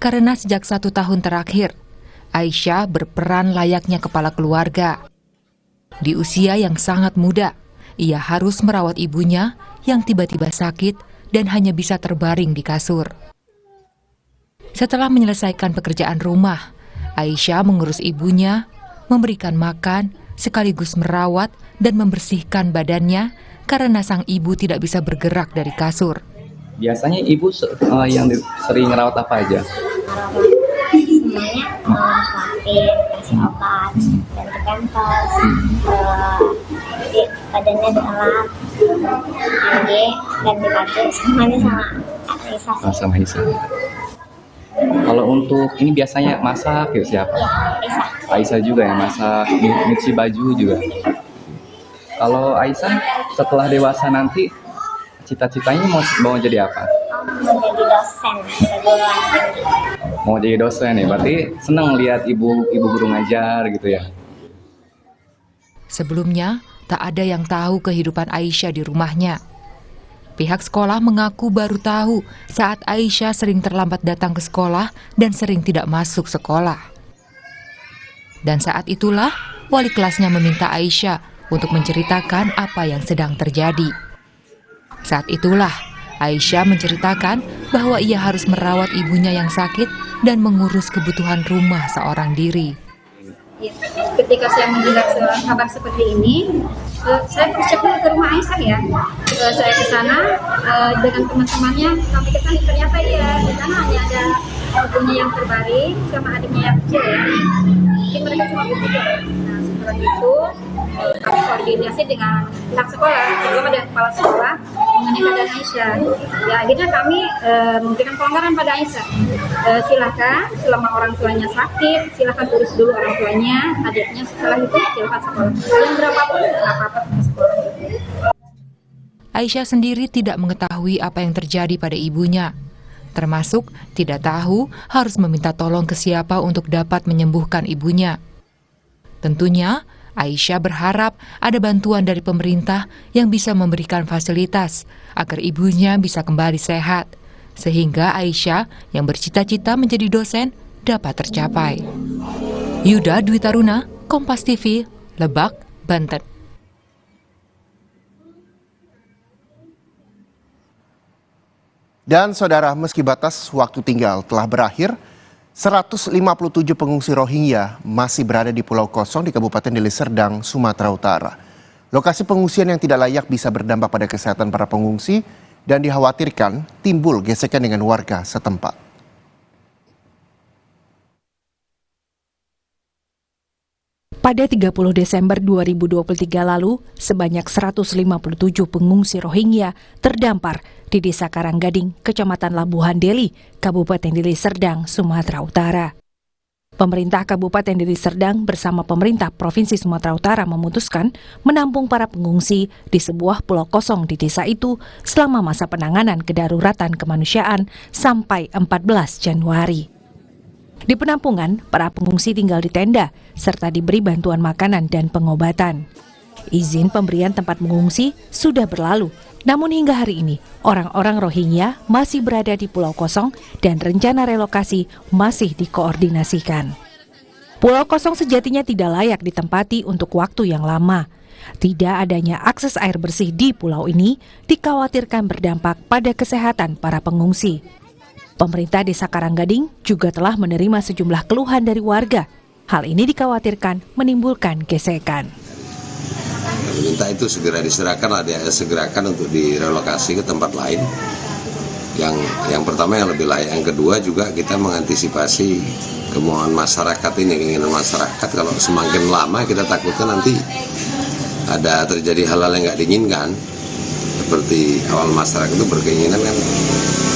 Karena sejak 1 tahun terakhir, Aisyah berperan layaknya kepala keluarga. Di usia yang sangat muda, ia harus merawat ibunya yang tiba-tiba sakit dan hanya bisa terbaring di kasur. Setelah menyelesaikan pekerjaan rumah, Aisyah mengurus ibunya, memberikan makan, sekaligus merawat dan membersihkan badannya karena sang ibu tidak bisa bergerak dari kasur. Biasanya ibu yang sering ngerawat apa aja? Semuanya lapin, kasih obat, ganti pampers, jadi badannya dielap, mandi, ganti baju, semuanya sama Aisyah. Sama Aisyah. Kalau untuk ini biasanya masak ya siapa? Aisyah. Aisyah juga yang masak, nyuci baju juga. Kalau Aisyah setelah dewasa nanti Cita-citanya mau jadi apa? Mau jadi dosen perguruan tinggi. Mau jadi dosen ya, berarti senang lihat ibu guru ngajar gitu ya. Sebelumnya, tak ada yang tahu kehidupan Aisyah di rumahnya. Pihak sekolah mengaku baru tahu saat Aisyah sering terlambat datang ke sekolah dan sering tidak masuk sekolah. Dan saat itulah, wali kelasnya meminta Aisyah untuk menceritakan apa yang sedang terjadi. Saat itulah, Aisyah menceritakan bahwa ia harus merawat ibunya yang sakit dan mengurus kebutuhan rumah seorang diri. Ketika saya mendengar kabar seperti ini, saya bersiap ke rumah Aisyah ya. Saya ke sana dengan teman-temannya, kami ke sana, ternyata ya di sana hanya ada ibunya yang terbaring sama adiknya yang kecil ya. Jadi mereka cuma bertiga. Nah setelah itu kami koordinasi dengan pihak sekolah, terutama dengan kepala sekolah mengenai keadaan Aisyah. Ya akhirnya kami memberikan kelonggaran pada Aisyah. Silakan selama orang tuanya sakit, silakan urus dulu orang tuanya, adiknya, setelah itu silakan sekolah. Yang berapapun nggak apa-apa ke sekolah. Aisyah sendiri tidak mengetahui apa yang terjadi pada ibunya, termasuk tidak tahu harus meminta tolong ke siapa untuk dapat menyembuhkan ibunya. Tentunya, Aisyah berharap ada bantuan dari pemerintah yang bisa memberikan fasilitas agar ibunya bisa kembali sehat, sehingga Aisyah yang bercita-cita menjadi dosen dapat tercapai. Yuda Dwi Taruna, Kompas TV, Lebak, Banten. Dan saudara, meski batas waktu tinggal telah berakhir, 157 pengungsi Rohingya masih berada di pulau kosong di Kabupaten Deli Serdang, Sumatera Utara. Lokasi pengungsian yang tidak layak bisa berdampak pada kesehatan para pengungsi dan dikhawatirkan timbul gesekan dengan warga setempat. Pada 30 Desember 2023 lalu, sebanyak 157 pengungsi Rohingya terdampar di Desa Karanggading, Kecamatan Labuhan Deli, Kabupaten Deli Serdang, Sumatera Utara. Pemerintah Kabupaten Deli Serdang bersama pemerintah Provinsi Sumatera Utara memutuskan menampung para pengungsi di sebuah pulau kosong di desa itu selama masa penanganan kedaruratan kemanusiaan sampai 14 Januari. Di penampungan, para pengungsi tinggal di tenda, serta diberi bantuan makanan dan pengobatan. Izin pemberian tempat mengungsi sudah berlalu, namun hingga hari ini, orang-orang Rohingya masih berada di pulau kosong dan rencana relokasi masih dikoordinasikan. Pulau kosong sejatinya tidak layak ditempati untuk waktu yang lama. Tidak adanya akses air bersih di pulau ini dikhawatirkan berdampak pada kesehatan para pengungsi. Pemerintah Desa Karanggading juga telah menerima sejumlah keluhan dari warga. Hal ini dikhawatirkan menimbulkan gesekan. Minta itu segera diserahkan, segerakan untuk direlokasi ke tempat lain. Yang pertama yang lebih layak, yang kedua juga kita mengantisipasi kemauan masyarakat ini, keinginan masyarakat. Kalau semakin lama kita takutkan nanti ada terjadi hal-hal yang nggak diinginkan. Seperti awal masyarakat itu berkeinginan kan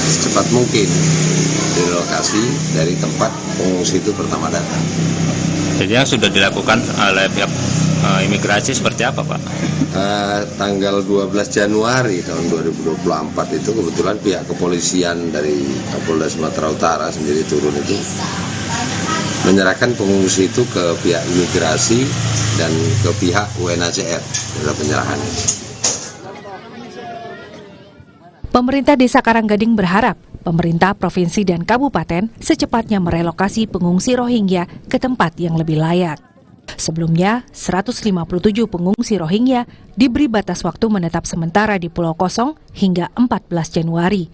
secepat mungkin direlokasi dari tempat pengungsi itu pertama datang. Jadi yang sudah dilakukan oleh pihak imigrasi seperti apa, Pak? Tanggal 12 Januari tahun 2024 itu kebetulan pihak kepolisian dari Kapolda Sumatera Utara sendiri turun itu menyerahkan pengungsi itu ke pihak imigrasi dan ke pihak UNHCR dalam penyerahannya. Pemerintah Desa Karanggading berharap pemerintah provinsi dan kabupaten secepatnya merelokasi pengungsi Rohingya ke tempat yang lebih layak. Sebelumnya, 157 pengungsi Rohingya diberi batas waktu menetap sementara di Pulau Kosong hingga 14 Januari.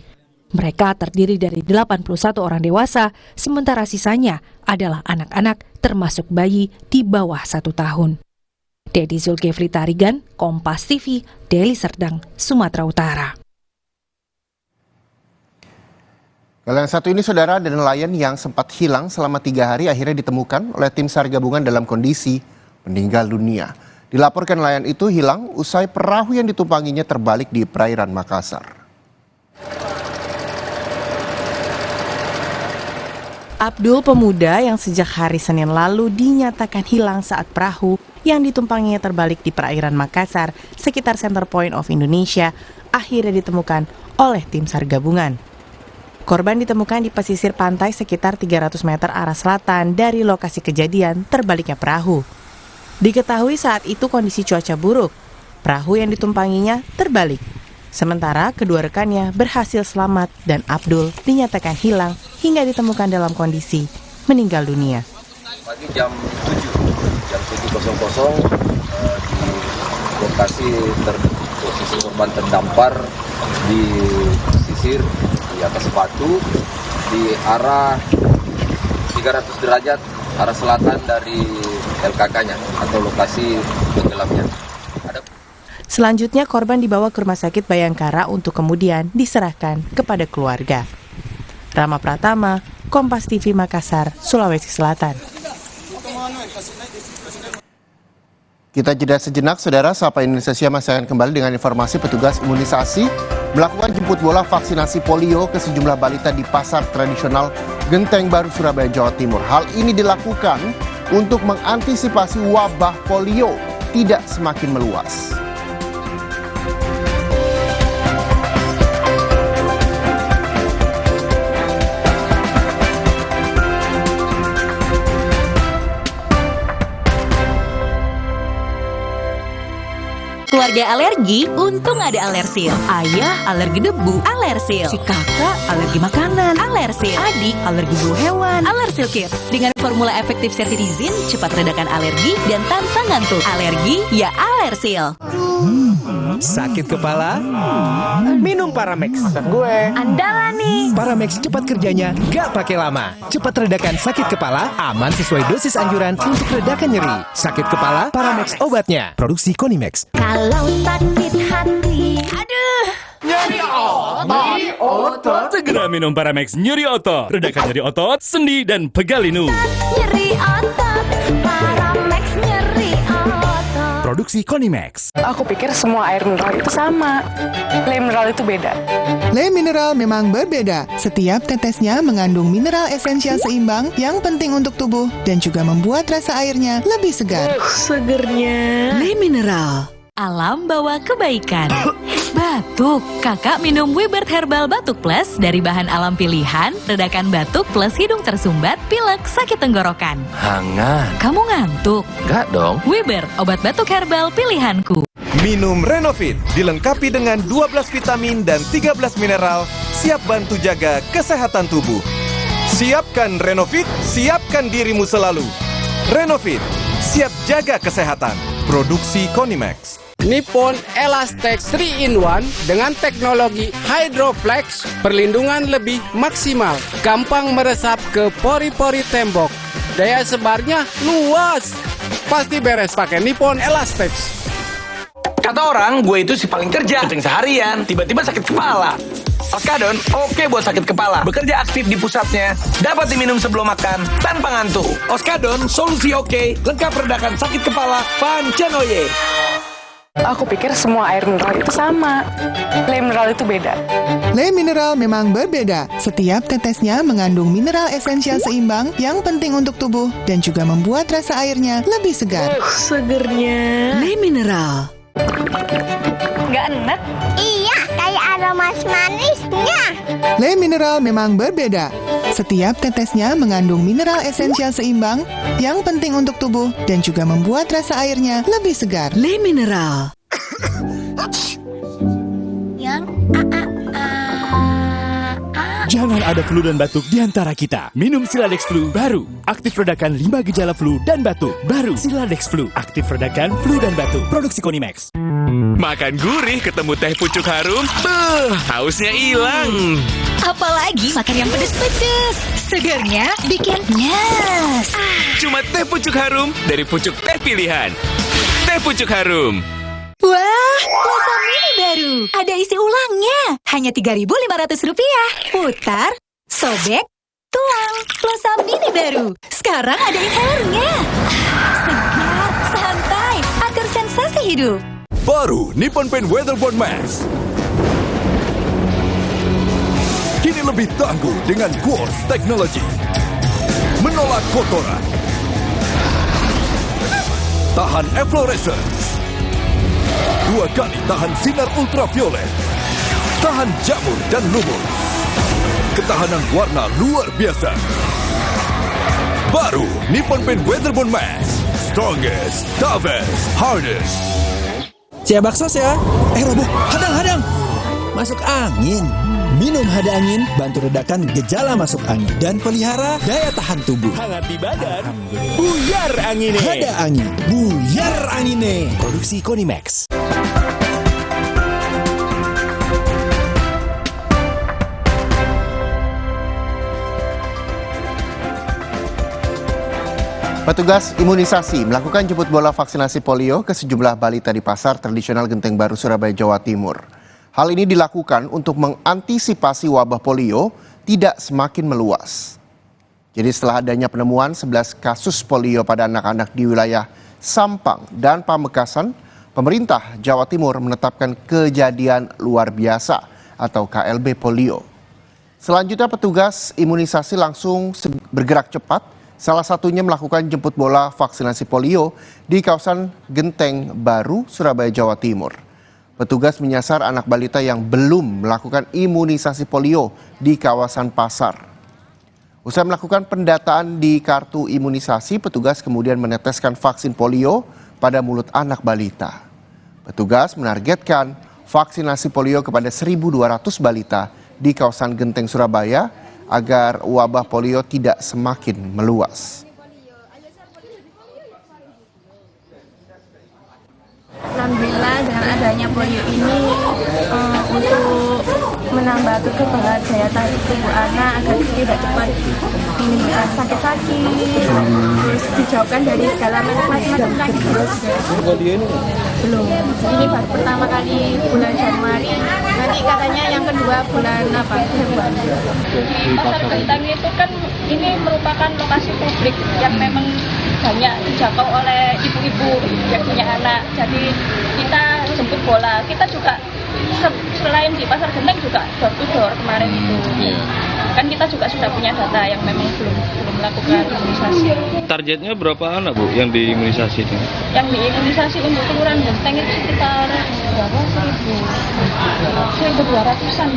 Mereka terdiri dari 81 orang dewasa, sementara sisanya adalah anak-anak termasuk bayi di bawah 1 tahun. Dedi Zulkifli Tarigan, Kompas TV, Deli Serdang, Sumatera Utara. Kalau yang satu ini, saudara, ada nelayan yang sempat hilang selama 3 hari akhirnya ditemukan oleh tim SAR gabungan dalam kondisi meninggal dunia. Dilaporkan nelayan itu hilang usai perahu yang ditumpanginya terbalik di perairan Makassar. Abdul, pemuda yang sejak hari Senin lalu dinyatakan hilang saat perahu yang ditumpanginya terbalik di perairan Makassar, sekitar Center Point of Indonesia, akhirnya ditemukan oleh tim SAR gabungan. Korban ditemukan di pesisir pantai sekitar 300 meter arah selatan dari lokasi kejadian terbaliknya perahu. Diketahui saat itu kondisi cuaca buruk, perahu yang ditumpanginya terbalik. Sementara kedua rekannya berhasil selamat dan Abdul dinyatakan hilang hingga ditemukan dalam kondisi meninggal dunia. Pagi jam 7.00 di lokasi posisi korban terdampar di pesisir di atas batu di arah 300 derajat arah selatan dari LKK-nya atau lokasi tenggelamnya. Selanjutnya korban dibawa ke Rumah Sakit Bayangkara untuk kemudian diserahkan kepada keluarga. Rama Pratama, Kompas TV Makassar, Sulawesi Selatan. Kita jeda sejenak, saudara. Sapa Indonesia Siang masih akan kembali dengan informasi petugas imunisasi melakukan jemput bola vaksinasi polio ke sejumlah balita di pasar tradisional Genteng Baru, Surabaya, Jawa Timur. Hal ini dilakukan untuk mengantisipasi wabah polio tidak semakin meluas. Keluarga alergi, untung ada Alersil. Ayah alergi debu, Alersil. Si kakak alergi makanan, Alersil. Adik alergi bulu hewan, Alersil Kids. Dengan formula efektif cetirizin, cepat redakan alergi dan tanpa ngantuk. Alergi ya Alersil. Sakit kepala? Minum Paramex. Maksud gue andalan nih. Paramex cepat kerjanya, gak pakai lama. Cepat redakan sakit kepala, aman sesuai dosis anjuran untuk redakan nyeri. Sakit kepala, Paramex obatnya. Produksi Konimex. Kalau sakit hati, aduh, nyeri otot. Segera minum Paramex nyeri otot. Redakan nyeri otot, sendi, dan pegalinu. Nyeri otot, Paramex nyeri otot. Produksi Konimex. Aku pikir semua air mineral itu sama. Le mineral itu beda. Le mineral memang berbeda. Setiap tetesnya mengandung mineral esensial seimbang yang penting untuk tubuh dan juga membuat rasa airnya lebih segar. Segernya. Le mineral. Alam bawa kebaikan. Batuk, kakak minum Wibert Herbal Batuk Plus dari bahan alam pilihan, redakan batuk plus hidung tersumbat, pilek, sakit tenggorokan. hangat. Kamu ngantuk? Enggak dong. Wibert, obat batuk herbal pilihanku. Minum Renovit, dilengkapi dengan 12 vitamin dan 13 mineral, siap bantu jaga kesehatan tubuh. Siapkan Renovit, siapkan dirimu selalu. Renovit, siap jaga kesehatan. Produksi Konimex. Nippon Elastex 3-in-1 dengan teknologi Hydroflex, perlindungan lebih maksimal, gampang meresap ke pori-pori tembok, daya sebarnya luas, pasti beres pakai Nippon Elastex. Kata orang, gue itu si paling kerja, syuting seharian, tiba-tiba sakit kepala. Oskadon, oke buat sakit kepala. Bekerja aktif di pusatnya, dapat diminum sebelum makan, tanpa ngantuk. Oskadon, solusi oke, lengkap redakan sakit kepala, pancanoye. Aku pikir semua air mineral itu sama. Le mineral itu beda. Le mineral memang berbeda. Setiap tetesnya mengandung mineral esensial seimbang yang penting untuk tubuh dan juga membuat rasa airnya lebih segar. Segernya. Le mineral. Nggak enak? Iya, kayak ada manis-manisnya. Le mineral memang berbeda. Setiap tetesnya mengandung mineral esensial seimbang yang penting untuk tubuh dan juga membuat rasa airnya lebih segar. Le mineral. Yang Jangan ada flu dan batuk di antara kita. Minum Siladex Flu baru. Aktif redakan 5 gejala flu dan batuk. Baru Siladex Flu. Aktif redakan flu dan batuk. Produksi Konimex. Makan gurih ketemu teh pucuk harum, hausnya hilang. Apalagi makan yang pedes-pedes. Segernya bikin nyes. Cuma teh pucuk harum dari pucuk teh pilihan. Teh pucuk harum. Wah, Plaza Mini baru. Ada isi ulangnya. Hanya Rp3.500. Putar, sobek, tuang. Plaza Mini baru. Sekarang ada inhalernya. Segar, santai, atur sensasi hidup. Baru Nippon Paint Weatherboard Max. Kini lebih tangguh dengan Quartz Technology. Menolak kotoran. Tahan efflorescence. 2 kali tahan sinar ultraviolet. tahan jamur dan lumut. Ketahanan warna luar biasa. Baru Nippon Paint Weatherbond Max. Strongest, toughest, hardest. Siap baksos ya. Roboh, hadang. Masuk angin. Minum Hada Angin, bantu redakan gejala masuk angin dan pelihara daya tahan tubuh. Hangat di badan, buyar angine. Hada Angin, buyar angine. Produksi Konimax. Petugas imunisasi melakukan jemput bola vaksinasi polio ke sejumlah balita di pasar tradisional Genteng Baru, Surabaya, Jawa Timur. Hal ini dilakukan untuk mengantisipasi wabah polio tidak semakin meluas. Jadi setelah adanya penemuan 11 kasus polio pada anak-anak di wilayah Sampang dan Pamekasan, pemerintah Jawa Timur menetapkan kejadian luar biasa atau KLB polio. Selanjutnya petugas imunisasi langsung bergerak cepat, salah satunya melakukan jemput bola vaksinasi polio di kawasan Genteng Baru, Surabaya, Jawa Timur. Petugas menyasar anak balita yang belum melakukan imunisasi polio di kawasan pasar. Usai melakukan pendataan di kartu imunisasi, petugas kemudian meneteskan vaksin polio pada mulut anak balita. Petugas menargetkan vaksinasi polio kepada 1.200 balita di kawasan Genteng, Surabaya agar wabah polio tidak semakin meluas. Alhamdulillah dengan adanya polio ini untuk menambah kekebalan daya tahan tubuh anak agar tidak cepat sakit-sakit, terus dijauhkan dari segala macam penyakit. Belum, ini baru pertama kali bulan Januari, nanti katanya yang kedua bulan Februari. Pasar Genteng itu kan ini merupakan lokasi publik yang memang banyak dijangkau oleh ibu-ibu yang punya anak. Jadi kita jemput bola, kita juga selain di Pasar Genteng juga door to door kemarin itu. Kan kita juga sudah punya data yang memang belum melakukan imunisasi. Targetnya berapa anak Bu yang diimunisasi itu? Yang diimunisasi untuk kelurahan Genteng itu sekitar berapa? 1.200-an.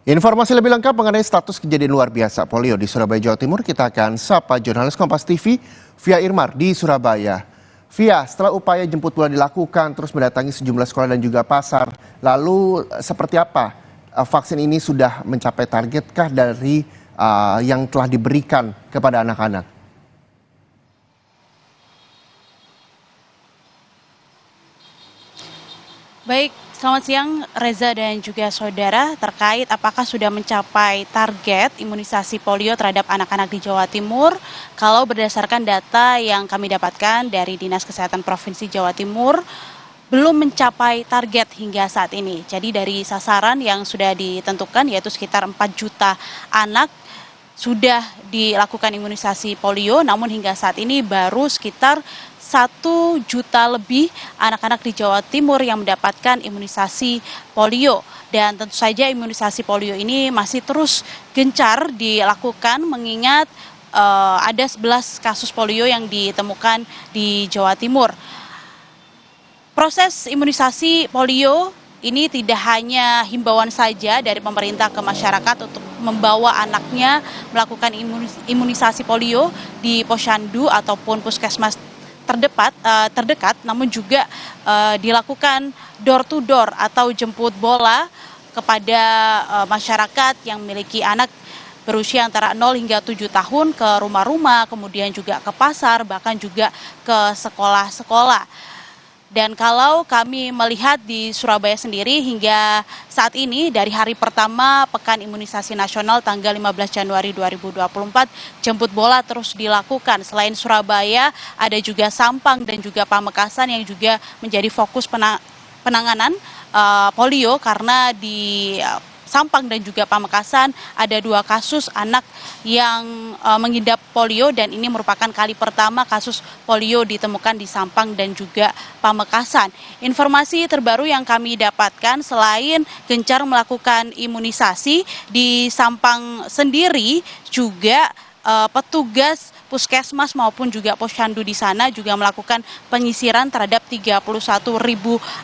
Informasi lebih lengkap mengenai status kejadian luar biasa polio di Surabaya, Jawa Timur, kita akan sapa jurnalis Kompas TV, Via Irmar di Surabaya. Via, setelah upaya jemput bola dilakukan, terus mendatangi sejumlah sekolah dan juga pasar, lalu seperti apa vaksin ini sudah mencapai targetkah dari yang telah diberikan kepada anak-anak? Baik, selamat siang Reza dan juga saudara. Terkait apakah sudah mencapai target imunisasi polio terhadap anak-anak di Jawa Timur, kalau berdasarkan data yang kami dapatkan dari Dinas Kesehatan Provinsi Jawa Timur, belum mencapai target hingga saat ini. Jadi dari sasaran yang sudah ditentukan yaitu sekitar 4 juta anak sudah dilakukan imunisasi polio, namun hingga saat ini baru sekitar 1 juta lebih anak-anak di Jawa Timur yang mendapatkan imunisasi polio. Dan tentu saja imunisasi polio ini masih terus gencar dilakukan mengingat ada 11 kasus polio yang ditemukan di Jawa Timur. Proses imunisasi polio ini tidak hanya himbauan saja dari pemerintah ke masyarakat untuk membawa anaknya melakukan imunisasi polio di posyandu ataupun puskesmas terdekat, namun juga dilakukan door to door atau jemput bola kepada masyarakat yang memiliki anak berusia antara 0 hingga 7 tahun ke rumah-rumah, kemudian juga ke pasar, bahkan juga ke sekolah-sekolah. Dan kalau kami melihat di Surabaya sendiri hingga saat ini dari hari pertama Pekan Imunisasi Nasional tanggal 15 Januari 2024, jemput bola terus dilakukan. Selain Surabaya, ada juga Sampang dan juga Pamekasan yang juga menjadi fokus penanganan polio karena di Sampang dan juga Pamekasan ada 2 kasus anak yang mengidap polio dan ini merupakan kali pertama kasus polio ditemukan di Sampang dan juga Pamekasan. Informasi terbaru yang kami dapatkan selain gencar melakukan imunisasi di Sampang sendiri juga petugas puskesmas maupun juga posyandu di sana juga melakukan penyisiran terhadap 31.000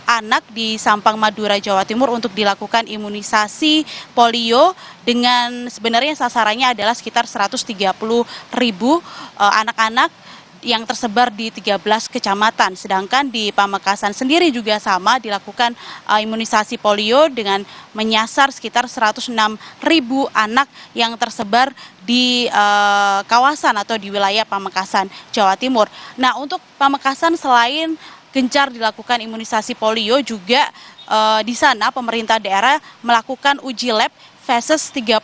anak di Sampang, Madura, Jawa Timur untuk dilakukan imunisasi polio dengan sebenarnya sasarannya adalah sekitar 130.000 anak-anak yang tersebar di 13 kecamatan. Sedangkan di Pamekasan sendiri juga sama dilakukan imunisasi polio dengan menyasar sekitar 106.000 anak yang tersebar di kawasan atau di wilayah Pamekasan, Jawa Timur. Nah, untuk Pamekasan selain gencar dilakukan imunisasi polio juga di sana pemerintah daerah melakukan uji lab fases 30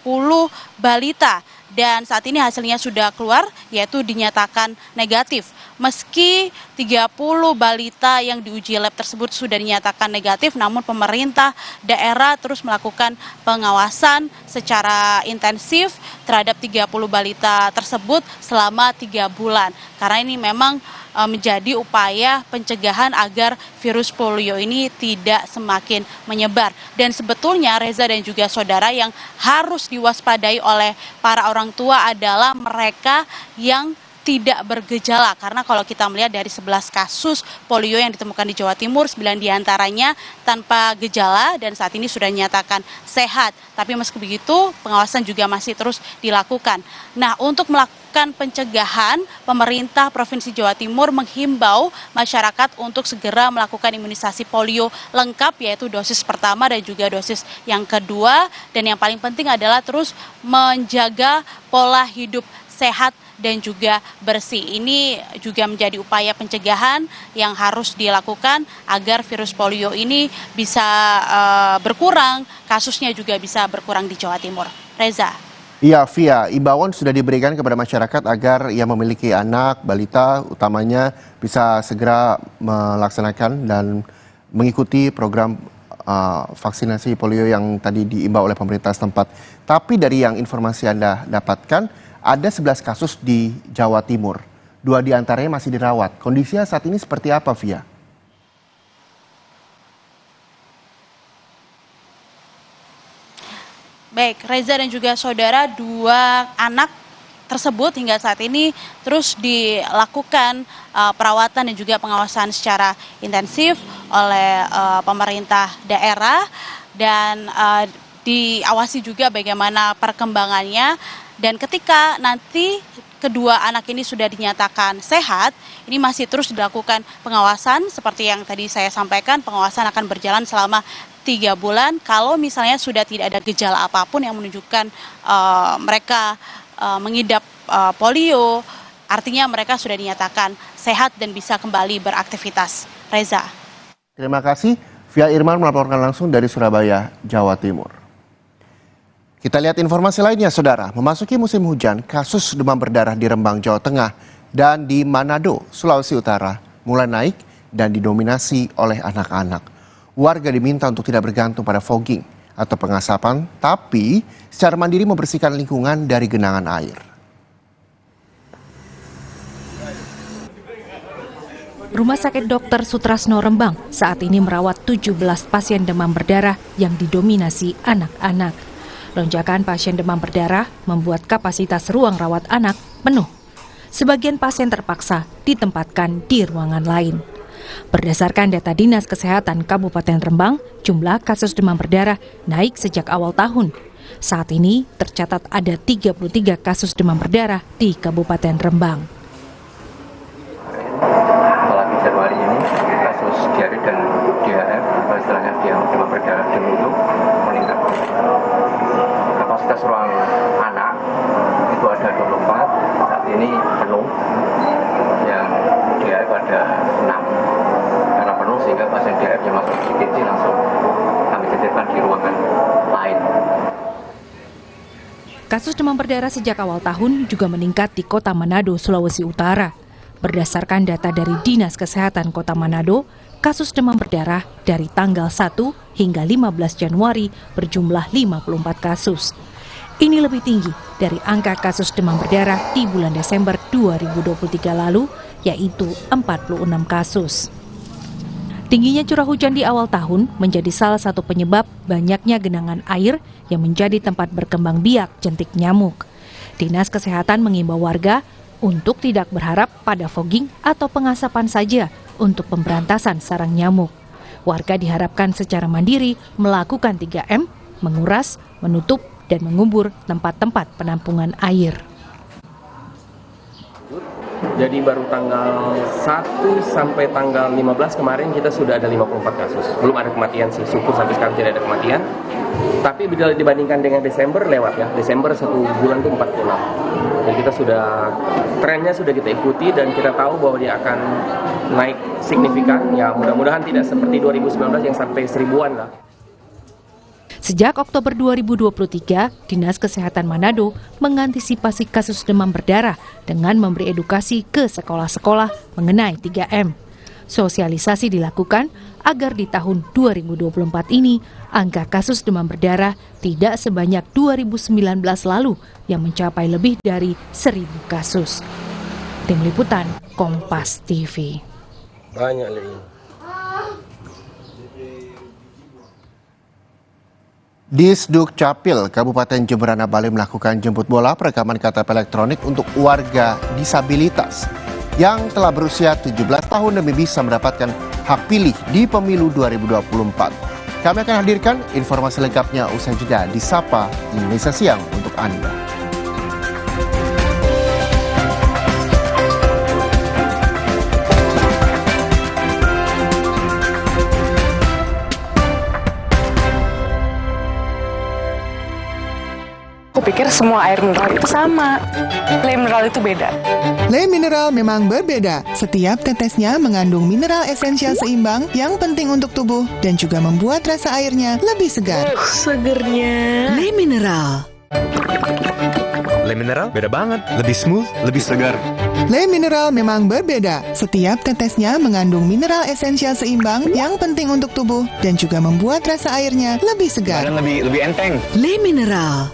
balita. Dan saat ini hasilnya sudah keluar, yaitu dinyatakan negatif. Meski 30 balita yang diuji lab tersebut sudah dinyatakan negatif, namun pemerintah daerah terus melakukan pengawasan secara intensif terhadap 30 balita tersebut selama 3 bulan. Karena ini memang menjadi upaya pencegahan agar virus polio ini tidak semakin menyebar. Dan sebetulnya Reza dan juga saudara, yang harus diwaspadai oleh para orang tua adalah mereka yang tidak bergejala, karena kalau kita melihat dari 11 kasus polio yang ditemukan di Jawa Timur, 9 diantaranya tanpa gejala dan saat ini sudah dinyatakan sehat. Tapi meski begitu, pengawasan juga masih terus dilakukan. Nah, untuk melakukan pencegahan, pemerintah Provinsi Jawa Timur menghimbau masyarakat untuk segera melakukan imunisasi polio lengkap, yaitu dosis pertama dan juga dosis yang kedua. Dan yang paling penting adalah terus menjaga pola hidup sehat dan juga bersih. Ini juga menjadi upaya pencegahan yang harus dilakukan agar virus polio ini bisa berkurang, kasusnya juga bisa berkurang di Jawa Timur. Reza. Iya, Via, imbauan sudah diberikan kepada masyarakat agar yang memiliki anak, balita utamanya bisa segera melaksanakan dan mengikuti program vaksinasi polio yang tadi diimbau oleh pemerintah setempat. Tapi dari yang informasi Anda dapatkan, ada 11 kasus di Jawa Timur. 2 diantaranya masih dirawat. Kondisinya saat ini seperti apa, Via? Baik, Reza dan juga saudara, 2 anak tersebut hingga saat ini terus dilakukan perawatan dan juga pengawasan secara intensif oleh pemerintah daerah dan diawasi juga bagaimana perkembangannya. Dan ketika nanti kedua anak ini sudah dinyatakan sehat, ini masih terus dilakukan pengawasan. Seperti yang tadi saya sampaikan, pengawasan akan berjalan selama 3 bulan. Kalau misalnya sudah tidak ada gejala apapun yang menunjukkan mereka mengidap polio, artinya mereka sudah dinyatakan sehat dan bisa kembali beraktivitas. Reza. Terima kasih. Via Irman melaporkan langsung dari Surabaya, Jawa Timur. Kita lihat informasi lainnya, saudara. Memasuki musim hujan, kasus demam berdarah di Rembang, Jawa Tengah dan di Manado, Sulawesi Utara mulai naik dan didominasi oleh anak-anak. Warga diminta untuk tidak bergantung pada fogging atau pengasapan, tapi secara mandiri membersihkan lingkungan dari genangan air. Rumah Sakit Dr. Sutrasno Rembang saat ini merawat 17 pasien demam berdarah yang didominasi anak-anak. Lonjakan pasien demam berdarah membuat kapasitas ruang rawat anak penuh. Sebagian pasien terpaksa ditempatkan di ruangan lain. Berdasarkan data Dinas Kesehatan Kabupaten Rembang, jumlah kasus demam berdarah naik sejak awal tahun. Saat ini tercatat ada 33 kasus demam berdarah di Kabupaten Rembang. Apalagi Januari ini kasus diare dan DHF, atau istilahnya demam berdarah dan itu meningkat. Kapasitas ruang anak itu ada 24, saat ini penuh, yang DHF ada 6. Karena penuh sehingga pasien DHF yang masuk di IGD langsung kami titipkan di ruangan lain. Kasus demam berdarah sejak awal tahun juga meningkat di Kota Manado, Sulawesi Utara. Berdasarkan data dari Dinas Kesehatan Kota Manado, kasus demam berdarah dari tanggal 1 hingga 15 Januari berjumlah 54 kasus. Ini lebih tinggi dari angka kasus demam berdarah di bulan Desember 2023 lalu, yaitu 46 kasus. Tingginya curah hujan di awal tahun menjadi salah satu penyebab banyaknya genangan air yang menjadi tempat berkembang biak jentik nyamuk. Dinas Kesehatan mengimbau warga untuk tidak berharap pada fogging atau pengasapan saja untuk pemberantasan sarang nyamuk. Warga diharapkan secara mandiri melakukan 3M, menguras, menutup, dan mengubur tempat-tempat penampungan air. Jadi baru tanggal 1 sampai tanggal 15 kemarin kita sudah ada 54 kasus. Belum ada kematian sih, syukur sampai sekarang tidak ada kematian. Tapi bila dibandingkan dengan Desember lewat ya, Desember 1 bulan itu 46. Jadi kita sudah, trennya sudah kita ikuti dan kita tahu bahwa dia akan naik signifikan. Ya mudah-mudahan tidak seperti 2019 yang sampai 1000-an lah. Sejak Oktober 2023, Dinas Kesehatan Manado mengantisipasi kasus demam berdarah dengan memberi edukasi ke sekolah-sekolah mengenai 3M. Sosialisasi dilakukan agar di tahun 2024 ini angka kasus demam berdarah tidak sebanyak 2019 lalu yang mencapai lebih dari 1.000 kasus. Tim Liputan Kompas TV. Banyak lagi. Disduk Capil Kabupaten Jemberana Bali melakukan jemput bola perekaman KTP elektronik untuk warga disabilitas yang telah berusia 17 tahun demi bisa mendapatkan hak pilih di pemilu 2024. Kami akan hadirkan informasi lengkapnya usai jeda di Sapa Indonesia Siang untuk Anda. Aku pikir semua air mineral itu sama. Le mineral itu beda. Le mineral memang berbeda. Setiap tetesnya mengandung mineral esensial seimbang yang penting untuk tubuh dan juga membuat rasa airnya lebih segar. Segernya. Le mineral. Le mineral beda banget, lebih smooth, lebih segar. Le mineral memang berbeda. Setiap tetesnya mengandung mineral esensial seimbang yang penting untuk tubuh dan juga membuat rasa airnya lebih segar. Dan lebih enteng. Le mineral.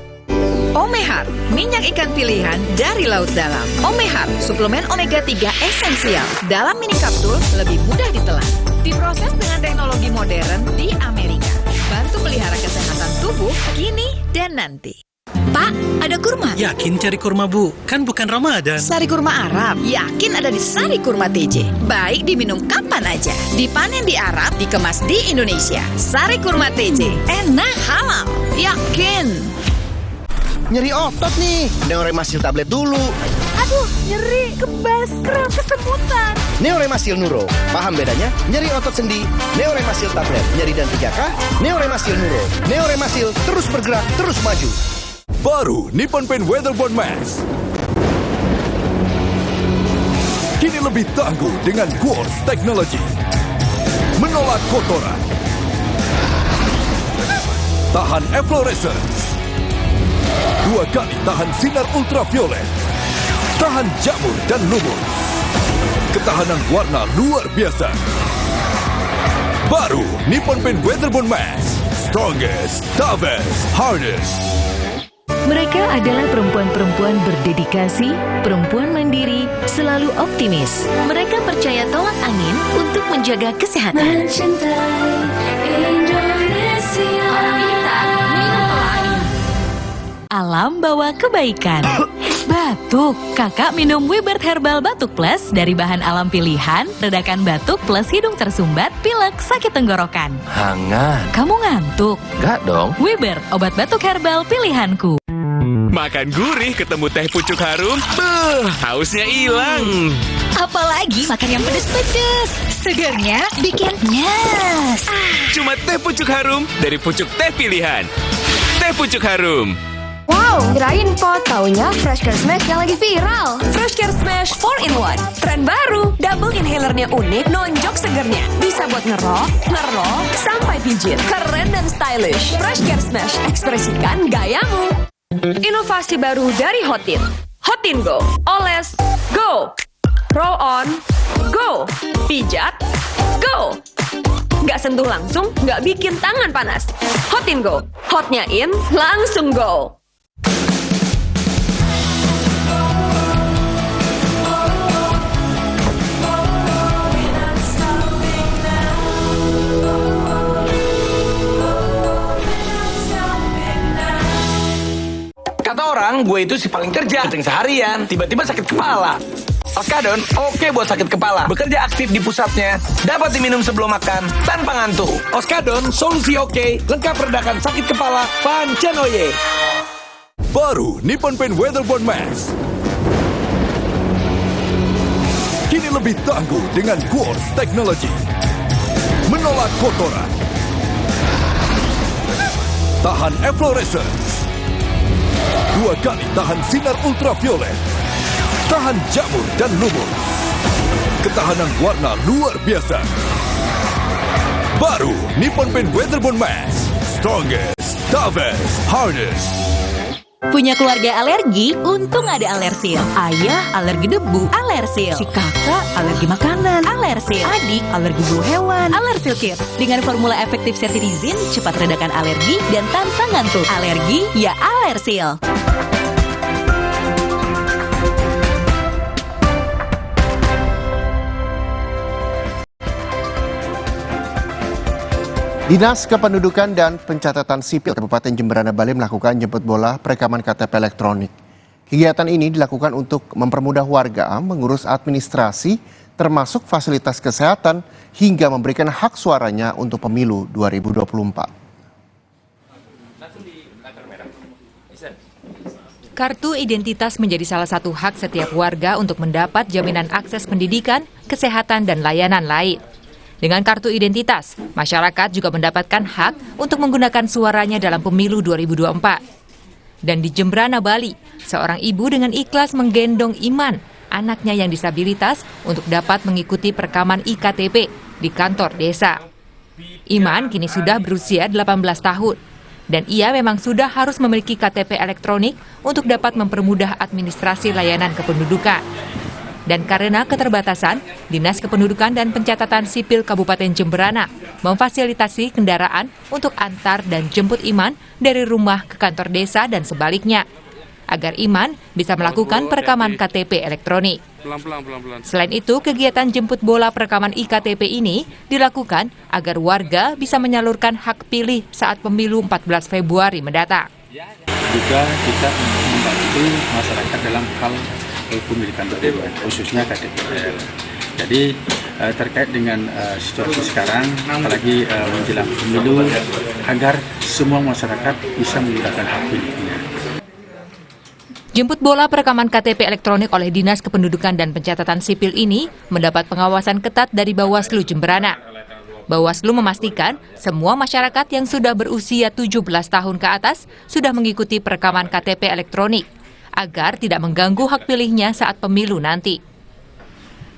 Omehar, minyak ikan pilihan dari laut dalam. Omehar, suplemen omega 3 esensial. Dalam mini kapsul, lebih mudah ditelan. Diproses dengan teknologi modern di Amerika. Bantu pelihara kesehatan tubuh kini dan nanti. Pak, ada kurma? Yakin cari kurma, Bu? Kan bukan Ramadan. Sari kurma Arab, yakin ada di Sari Kurma TJ. Baik diminum kapan aja. Dipanen di Arab, dikemas di Indonesia. Sari Kurma TJ, enak halal. Yakin. Nyeri otot nih, Neoremasil tablet dulu. Aduh, nyeri, kebas, kram, kesemutan. Neoremasil Nuro, paham bedanya? Nyeri otot sendi, Neoremasil tablet. Nyeri dan 3K, Neoremasil Nuro. Neoremasil terus bergerak, terus maju. Baru Nippon Paint Weatherboard Max. Kini lebih tangguh dengan Quartz Technology. Menolak kotoran. Tahan efflorescence. 2 kali tahan sinar ultraviolet, tahan jamur dan lumut, ketahanan warna luar biasa. Baru Nippon Paint Weatherboard Max, strongest, toughest, hardest. Mereka adalah perempuan-perempuan berdedikasi, perempuan mandiri, selalu optimis. Mereka percaya tolak angin untuk menjaga kesehatan. Mencintai Indonesia. Alam bawa kebaikan. Batuk, kakak minum Wibert Herbal Batuk Plus dari bahan alam pilihan, redakan batuk plus hidung tersumbat, pilek, sakit tenggorokan. Hangat. Kamu ngantuk? Enggak dong. Wibert, obat batuk herbal pilihanku. Makan gurih ketemu teh pucuk harum, hausnya hilang. Apalagi makan yang pedes-pedes. Segarnya bikin nyes. Cuma teh pucuk harum dari pucuk teh pilihan. Teh pucuk harum. Wow, kirain pot, taunya Fresh Care Smash yang lagi viral. Fresh Care Smash 4-in-1. Tren baru, double inhalernya unik, nonjok segernya. Bisa buat ngerok, sampai pijit. Keren dan stylish. Fresh Care Smash, ekspresikan gayamu. Inovasi baru dari Hotin. Hotin Go. Oles, go. Roll on, go. Pijat, go. Nggak sentuh langsung, nggak bikin tangan panas. Hotin Go. Hotnya in, langsung go. Kata orang, gue itu si paling kerja. Kencing seharian, tiba-tiba sakit kepala. Oskadon, oke buat sakit kepala. Bekerja aktif di pusatnya, dapat diminum sebelum makan, tanpa ngantuk. Oskadon, solusi oke, lengkap redakan sakit kepala, pancenoye. Baru Nippon Paint Weatherboard Max. Kini lebih tangguh dengan Quartz Technology. Menolak kotoran. Tahan efflorescence. 2 kali tahan sinar ultraviolet. Tahan jamur dan lumut. Ketahanan warna luar biasa. Baru Nippon Paint Weatherboard Max. Strongest, toughest, hardest. Punya keluarga alergi? Untung ada Alersil. Ayah alergi debu, Alersil. Si kakak alergi makanan, Alersil. Adik alergi bulu hewan, Alersil Kids. Dengan formula efektif cetirizin, cepat redakan alergi dan tanpa ngantuk. Alergi ya Alersil. Dinas Kependudukan dan Pencatatan Sipil Kabupaten Jemberana Bali melakukan jemput bola perekaman KTP elektronik. Kegiatan ini dilakukan untuk mempermudah warga mengurus administrasi, termasuk fasilitas kesehatan, hingga memberikan hak suaranya untuk pemilu 2024. Kartu identitas menjadi salah satu hak setiap warga untuk mendapat jaminan akses pendidikan, kesehatan, dan layanan lain. Dengan kartu identitas, masyarakat juga mendapatkan hak untuk menggunakan suaranya dalam pemilu 2024. Dan di Jemberana, Bali, seorang ibu dengan ikhlas menggendong Iman, anaknya yang disabilitas, untuk dapat mengikuti perekaman IKTP di kantor desa. Iman kini sudah berusia 18 tahun, dan ia memang sudah harus memiliki KTP elektronik untuk dapat mempermudah administrasi layanan kependudukan. Dan karena keterbatasan, Dinas Kependudukan dan Pencatatan Sipil Kabupaten Jemberana memfasilitasi kendaraan untuk antar dan jemput Iman dari rumah ke kantor desa dan sebaliknya, agar Iman bisa melakukan perekaman KTP elektronik. Selain itu, kegiatan jemput bola perekaman IKTP ini dilakukan agar warga bisa menyalurkan hak pilih saat pemilu 14 Februari mendatang. Juga kita membantu masyarakat dalam hal pemilikan KTP, khususnya KTP. Jadi terkait dengan situasi sekarang, apalagi menjelang pemilu, agar semua masyarakat bisa menggunakan hak pilihnya. Jemput bola perekaman KTP elektronik oleh Dinas Kependudukan dan Pencatatan Sipil ini mendapat pengawasan ketat dari Bawaslu Jemberana. Bawaslu memastikan semua masyarakat yang sudah berusia 17 tahun ke atas sudah mengikuti perekaman KTP elektronik, agar tidak mengganggu hak pilihnya saat pemilu nanti.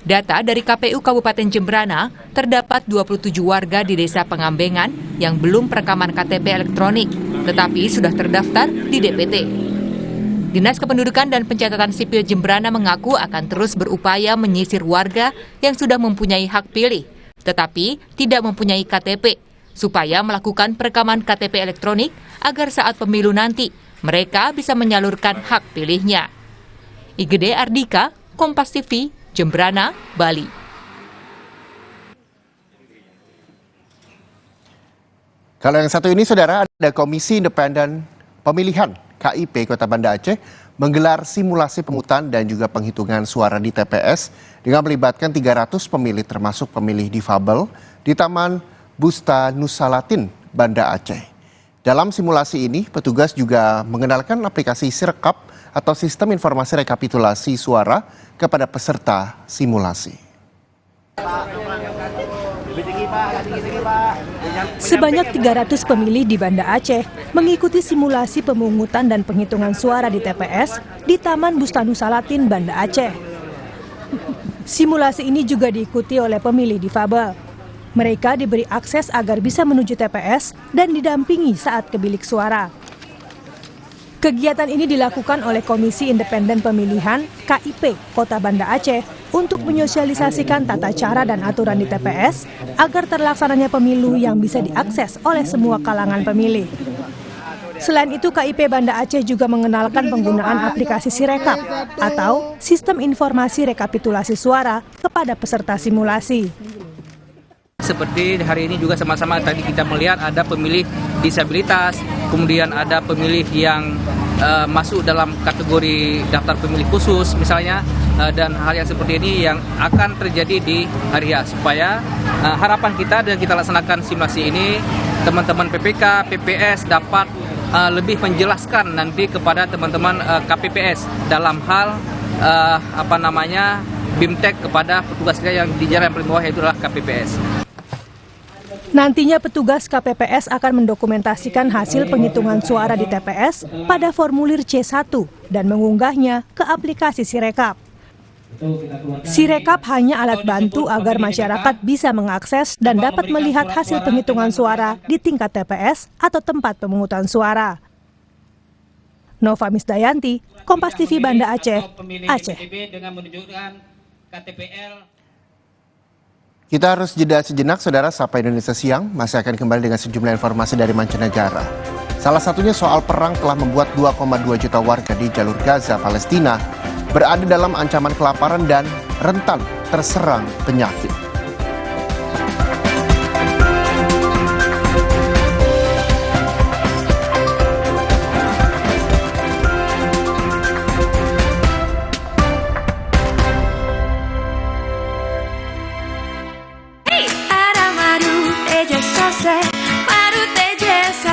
Data dari KPU Kabupaten Jemberana, terdapat 27 warga di Desa Pengambengan yang belum perekaman KTP elektronik, tetapi sudah terdaftar di DPT. Dinas Kependudukan dan Pencatatan Sipil Jemberana mengaku akan terus berupaya menyisir warga yang sudah mempunyai hak pilih, tetapi tidak mempunyai KTP, supaya melakukan perekaman KTP elektronik agar saat pemilu nanti mereka bisa menyalurkan hak pilihnya. Igede Ardika, Kompas TV, Jemberana, Bali. Kalau yang satu ini, saudara, ada Komisi Independen Pemilihan KIP Kota Banda Aceh menggelar simulasi pemungutan dan juga penghitungan suara di TPS dengan melibatkan 300 pemilih termasuk pemilih difabel di Taman Busta Nusalatin, Banda Aceh. Dalam simulasi ini, petugas juga mengenalkan aplikasi Sirekap atau Sistem Informasi Rekapitulasi Suara kepada peserta simulasi. Sebanyak 300 pemilih di Banda Aceh mengikuti simulasi pemungutan dan penghitungan suara di TPS di Taman Busta Nusalatin, Banda Aceh. Simulasi ini juga diikuti oleh pemilih difabel. Mereka diberi akses agar bisa menuju TPS dan didampingi saat ke bilik suara. Kegiatan ini dilakukan oleh Komisi Independen Pemilihan KIP Kota Banda Aceh untuk menyosialisasikan tata cara dan aturan di TPS agar terlaksananya pemilu yang bisa diakses oleh semua kalangan pemilih. Selain itu, KIP Banda Aceh juga mengenalkan penggunaan aplikasi Sirekap atau Sistem Informasi Rekapitulasi Suara kepada peserta simulasi. Seperti hari ini juga sama-sama tadi kita melihat ada pemilih disabilitas, kemudian ada pemilih yang masuk dalam kategori daftar pemilih khusus misalnya, dan hal yang seperti ini yang akan terjadi di hari H, supaya harapan kita dan kita laksanakan simulasi ini, teman-teman PPK, PPS dapat lebih menjelaskan nanti kepada teman-teman KPPS dalam hal BIMTEK kepada petugas yang di jalan paling bawah, yaitu adalah KPPS. Nantinya petugas KPPS akan mendokumentasikan hasil penghitungan suara di TPS pada formulir C1 dan mengunggahnya ke aplikasi Sirekap. Sirekap hanya alat bantu agar masyarakat bisa mengakses dan dapat melihat hasil penghitungan suara di tingkat TPS atau tempat pemungutan suara. Nova Misdayanti, Kompas TV Banda Aceh, Aceh. Kita harus jeda sejenak, saudara. Sapa Indonesia Siang masih akan kembali dengan sejumlah informasi dari mancanegara. Salah satunya soal perang telah membuat 2,2 juta warga di jalur Gaza, Palestina berada dalam ancaman kelaparan dan rentan terserang penyakit.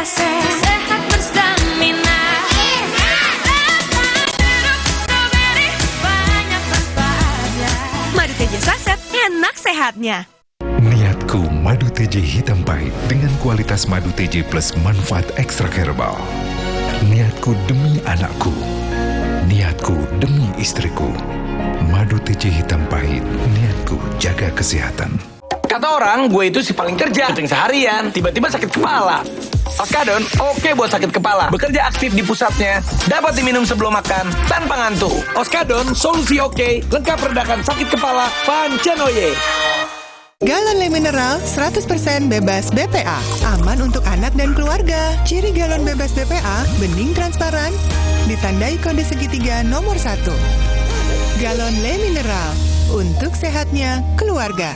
Sehat berstamina. Banyak manfaatnya. Madu TJ Saset, enak sehatnya. Niatku madu TJ hitam pahit dengan kualitas madu TJ plus manfaat ekstra herbal. Niatku demi anakku. Niatku demi istriku. Madu TJ hitam pahit. Niatku jaga kesehatan. Kata orang, gue itu si paling kerja. Syuting seharian, tiba-tiba sakit kepala. Oskadon, oke buat sakit kepala. Bekerja aktif di pusatnya. Dapat diminum sebelum makan, tanpa ngantuk. Oskadon, solusi oke. Lengkap redakan sakit kepala. Pancenoye. Galon Le Mineral 100% bebas BPA. Aman untuk anak dan keluarga. Ciri galon bebas BPA, bening transparan. Ditandai kode segitiga nomor 1. Galon Le Mineral. Untuk sehatnya keluarga.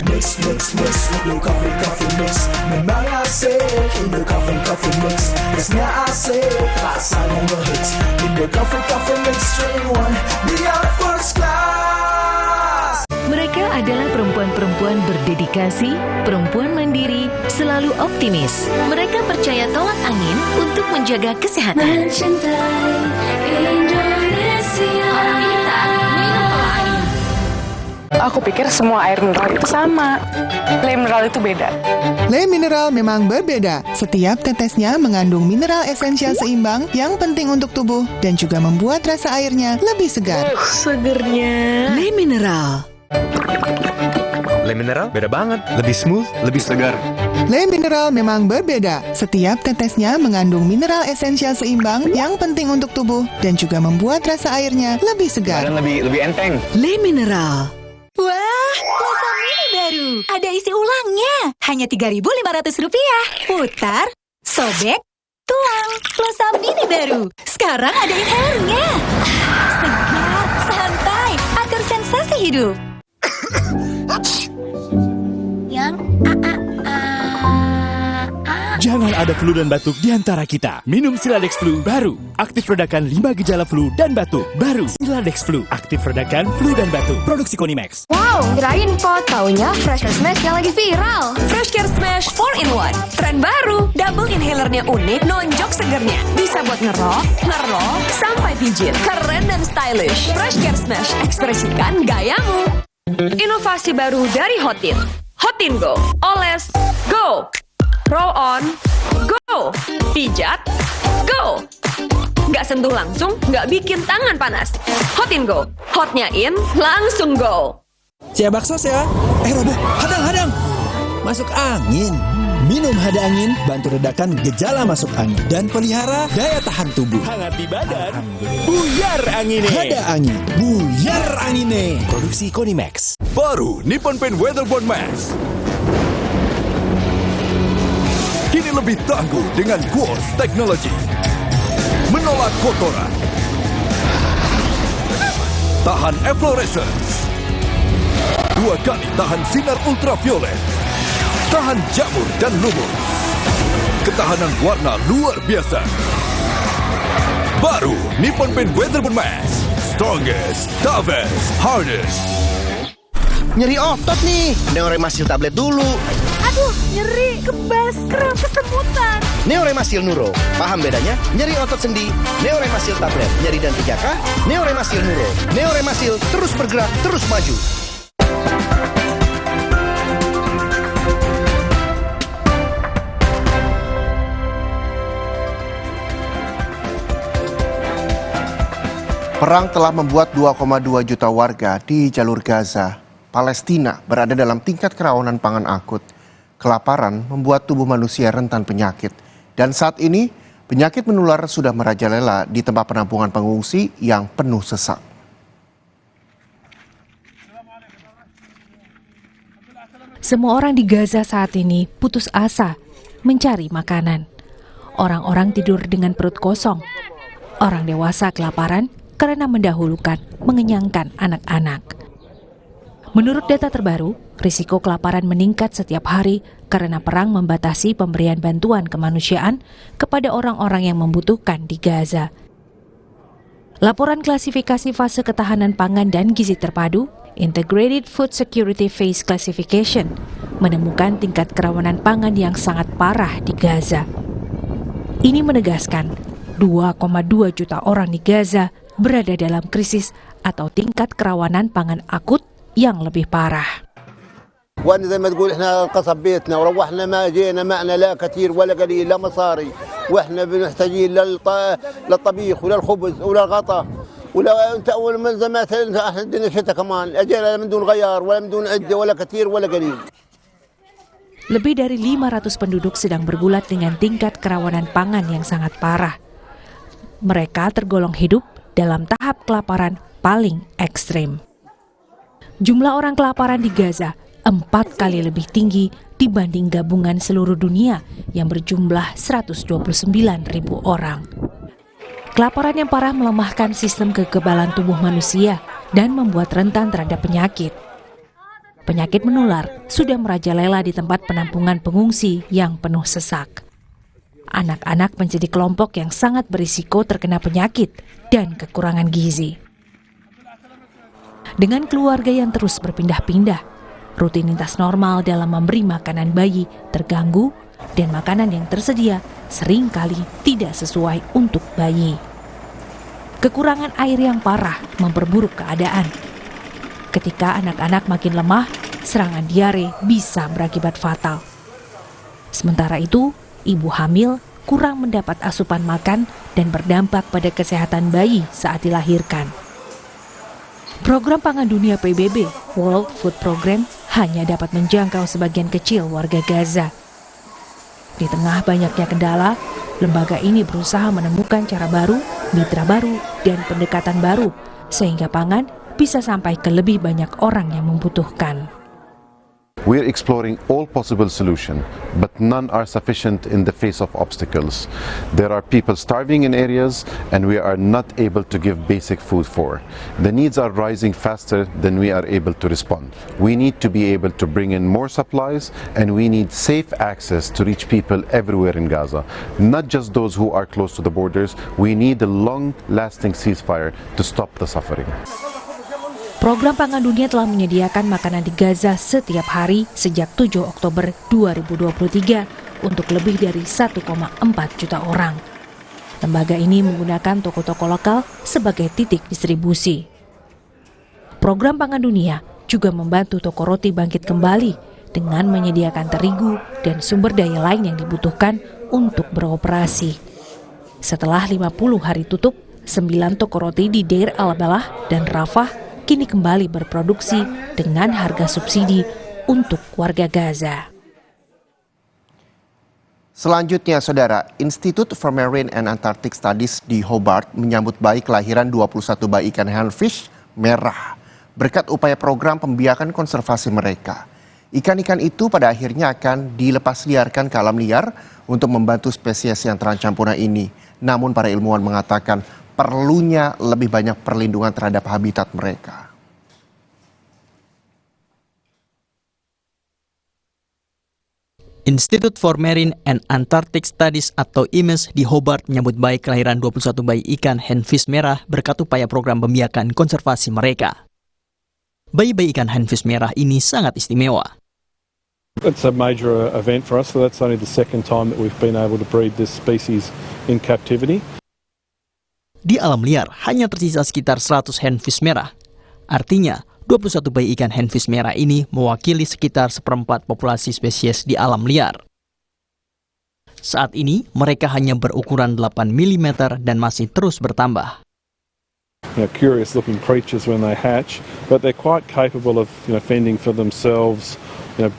Mix, mix, mix, with your coffee mix. Memang asik, in the coffee mix. Biasanya asik, rasa nge-hits. In the coffee mix, strain one, we are first class. Mereka adalah perempuan-perempuan berdedikasi, perempuan mandiri, selalu optimis. Mereka percaya tolak angin untuk menjaga kesehatan. Mencintai Indonesia. Aku pikir semua air mineral itu sama. Le Mineral itu beda. Le Mineral memang berbeda. Setiap tetesnya mengandung mineral esensial seimbang yang penting untuk tubuh dan juga membuat rasa airnya lebih segar. Segernya. Le Mineral. Le Mineral beda banget. Lebih smooth, lebih segar. Le Mineral memang berbeda. Setiap tetesnya mengandung mineral esensial seimbang yang penting untuk tubuh dan juga membuat rasa airnya lebih segar. Dan lebih enteng. Le Mineral. Wah, pulsa mini baru. Ada isi ulangnya. Hanya Rp3.500. Putar, sobek, tuang. Pulsa mini baru. Sekarang ada inhalernya. Segar, santai, atur sensasi hidup. Yang Jangan ada flu dan batuk di antara kita. Minum Siladex Flu baru. Aktif redakan 5 gejala flu dan batuk. Baru Siladex Flu. Aktif redakan flu dan batuk. Produksi Konimax. Wow, kirain pot. Taunya Fresh Care Smash yang lagi viral. Fresh Care Smash 4-in-1. Tren baru. Double inhalernya unik, nonjok segernya. Bisa buat ngerok, sampai pijit. Keren dan stylish. Fresh Care Smash. Ekspresikan gayamu. Inovasi baru dari Hotin. Hotin Go. Oles, go. Roll on, go. Pijat, go. Nggak sentuh langsung, nggak bikin tangan panas. Hotin Go. Hotnya in, langsung go. Siap bakso ya. Robo, hadang. Masuk angin. Minum Hada Angin, bantu redakan gejala masuk angin dan pelihara daya tahan tubuh. Hangat di badan, buyar angine. Hada Angin, buyar angine. Produksi Konimax. Baru Nippon Paint Weatherboard Max. Kini lebih tangguh dengan Quartz Technology. Menolak kotoran. Tahan efflorescence. 2 kali tahan sinar ultraviolet. Tahan jamur dan lumut. ketahanan warna luar biasa. Baru Nippon Paint Weatherbond Max. Strongest, toughest, hardest. Nyeri otot nih, Neoremasil tablet dulu. Aduh, nyeri, kebas, kram, kesemutan. Neoremasil Nuro, paham bedanya? Nyeri otot sendi, Neoremasil tablet. Nyeri dan 3K, Neoremasil Nuro. Neoremasil terus bergerak, terus maju. Perang telah membuat 2,2 juta warga di jalur Gaza, Palestina berada dalam tingkat kerawanan pangan akut. Kelaparan membuat tubuh manusia rentan penyakit. Dan saat ini, penyakit menular sudah merajalela di tempat penampungan pengungsi yang penuh sesak. Semua orang di Gaza saat ini putus asa mencari makanan. Orang-orang tidur dengan perut kosong. Orang dewasa kelaparan karena mendahulukan mengenyangkan anak-anak. Menurut data terbaru, risiko kelaparan meningkat setiap hari karena perang membatasi pemberian bantuan kemanusiaan kepada orang-orang yang membutuhkan di Gaza. Laporan klasifikasi fase ketahanan pangan dan gizi terpadu, Integrated Food Security Phase Classification, menemukan tingkat kerawanan pangan yang sangat parah di Gaza. Ini menegaskan 2,2 juta orang di Gaza berada dalam krisis atau tingkat kerawanan pangan akut yang lebih parah. وانا زي ما تقول احنا قصب بيتنا وروحنا ما جينا معنا لا كثير ولا قليل لا مصاري واحنا محتاجين للطبيخ ولا الخبز ولا الغطاء ولا انت اول من زمان احنا عندنا شتاء كمان اجينا من دون غيار ولا من دون عده ولا كثير ولا قليل. Lebih dari 500 penduduk sedang bergulat dengan tingkat kerawanan pangan yang sangat parah. Mereka tergolong hidup dalam tahap kelaparan paling ekstrim. Jumlah orang kelaparan di Gaza 4 kali lebih tinggi dibanding gabungan seluruh dunia yang berjumlah 129.000 orang. Kelaparan yang parah melemahkan sistem kekebalan tubuh manusia dan membuat rentan terhadap penyakit. Penyakit menular sudah merajalela di tempat penampungan pengungsi yang penuh sesak. Anak-anak menjadi kelompok yang sangat berisiko terkena penyakit dan kekurangan gizi. Dengan keluarga yang terus berpindah-pindah, rutinitas normal dalam memberi makanan bayi terganggu dan makanan yang tersedia seringkali tidak sesuai untuk bayi. Kekurangan air yang parah memperburuk keadaan. Ketika anak-anak makin lemah, serangan diare bisa berakibat fatal. Sementara itu, ibu hamil kurang mendapat asupan makan dan berdampak pada kesehatan bayi saat dilahirkan. Program Pangan Dunia PBB, World Food Program, hanya dapat menjangkau sebagian kecil warga Gaza. Di tengah banyaknya kendala, lembaga ini berusaha menemukan cara baru, mitra baru, dan pendekatan baru, sehingga pangan bisa sampai ke lebih banyak orang yang membutuhkan. We're exploring all possible solutions, but none are sufficient in the face of obstacles. There are people starving in areas, and we are not able to give basic food for. The needs are rising faster than we are able to respond. We need to be able to bring in more supplies, and we need safe access to reach people everywhere in Gaza, not just those who are close to the borders. We need a long-lasting ceasefire to stop the suffering. Program Pangan Dunia telah menyediakan makanan di Gaza setiap hari sejak 7 Oktober 2023 untuk lebih dari 1,4 juta orang. Lembaga ini menggunakan toko-toko lokal sebagai titik distribusi. Program Pangan Dunia juga membantu toko roti bangkit kembali dengan menyediakan terigu dan sumber daya lain yang dibutuhkan untuk beroperasi. Setelah 50 hari tutup, 9 toko roti di Deir al-Balah dan Rafah kini kembali berproduksi dengan harga subsidi untuk warga Gaza. Selanjutnya, Saudara, Institute for Marine and Antarctic Studies di Hobart menyambut baik kelahiran 21 bayi ikan hellfish merah berkat upaya program pembiakan konservasi mereka. Ikan-ikan itu pada akhirnya akan dilepas liarkan ke alam liar untuk membantu spesies yang terancam punah ini. Namun para ilmuwan mengatakan perlunya lebih banyak perlindungan terhadap habitat mereka. Institute for Marine and Antarctic Studies atau IMAS di Hobart menyambut baik kelahiran 21 bayi ikan handfish merah berkat upaya program pembiakan konservasi mereka. Bayi-bayi ikan handfish merah ini sangat istimewa. It's a major event for us, so that's only the second time that we've been able to breed this species in captivity. Di alam liar hanya tersisa sekitar 100 handfish merah. Artinya, 21 bayi ikan handfish merah ini mewakili sekitar seperempat populasi spesies di alam liar. Saat ini, mereka hanya berukuran 8 mm dan masih terus bertambah. Curious-looking creatures when they hatch, but they're quite capable of fending for themselves,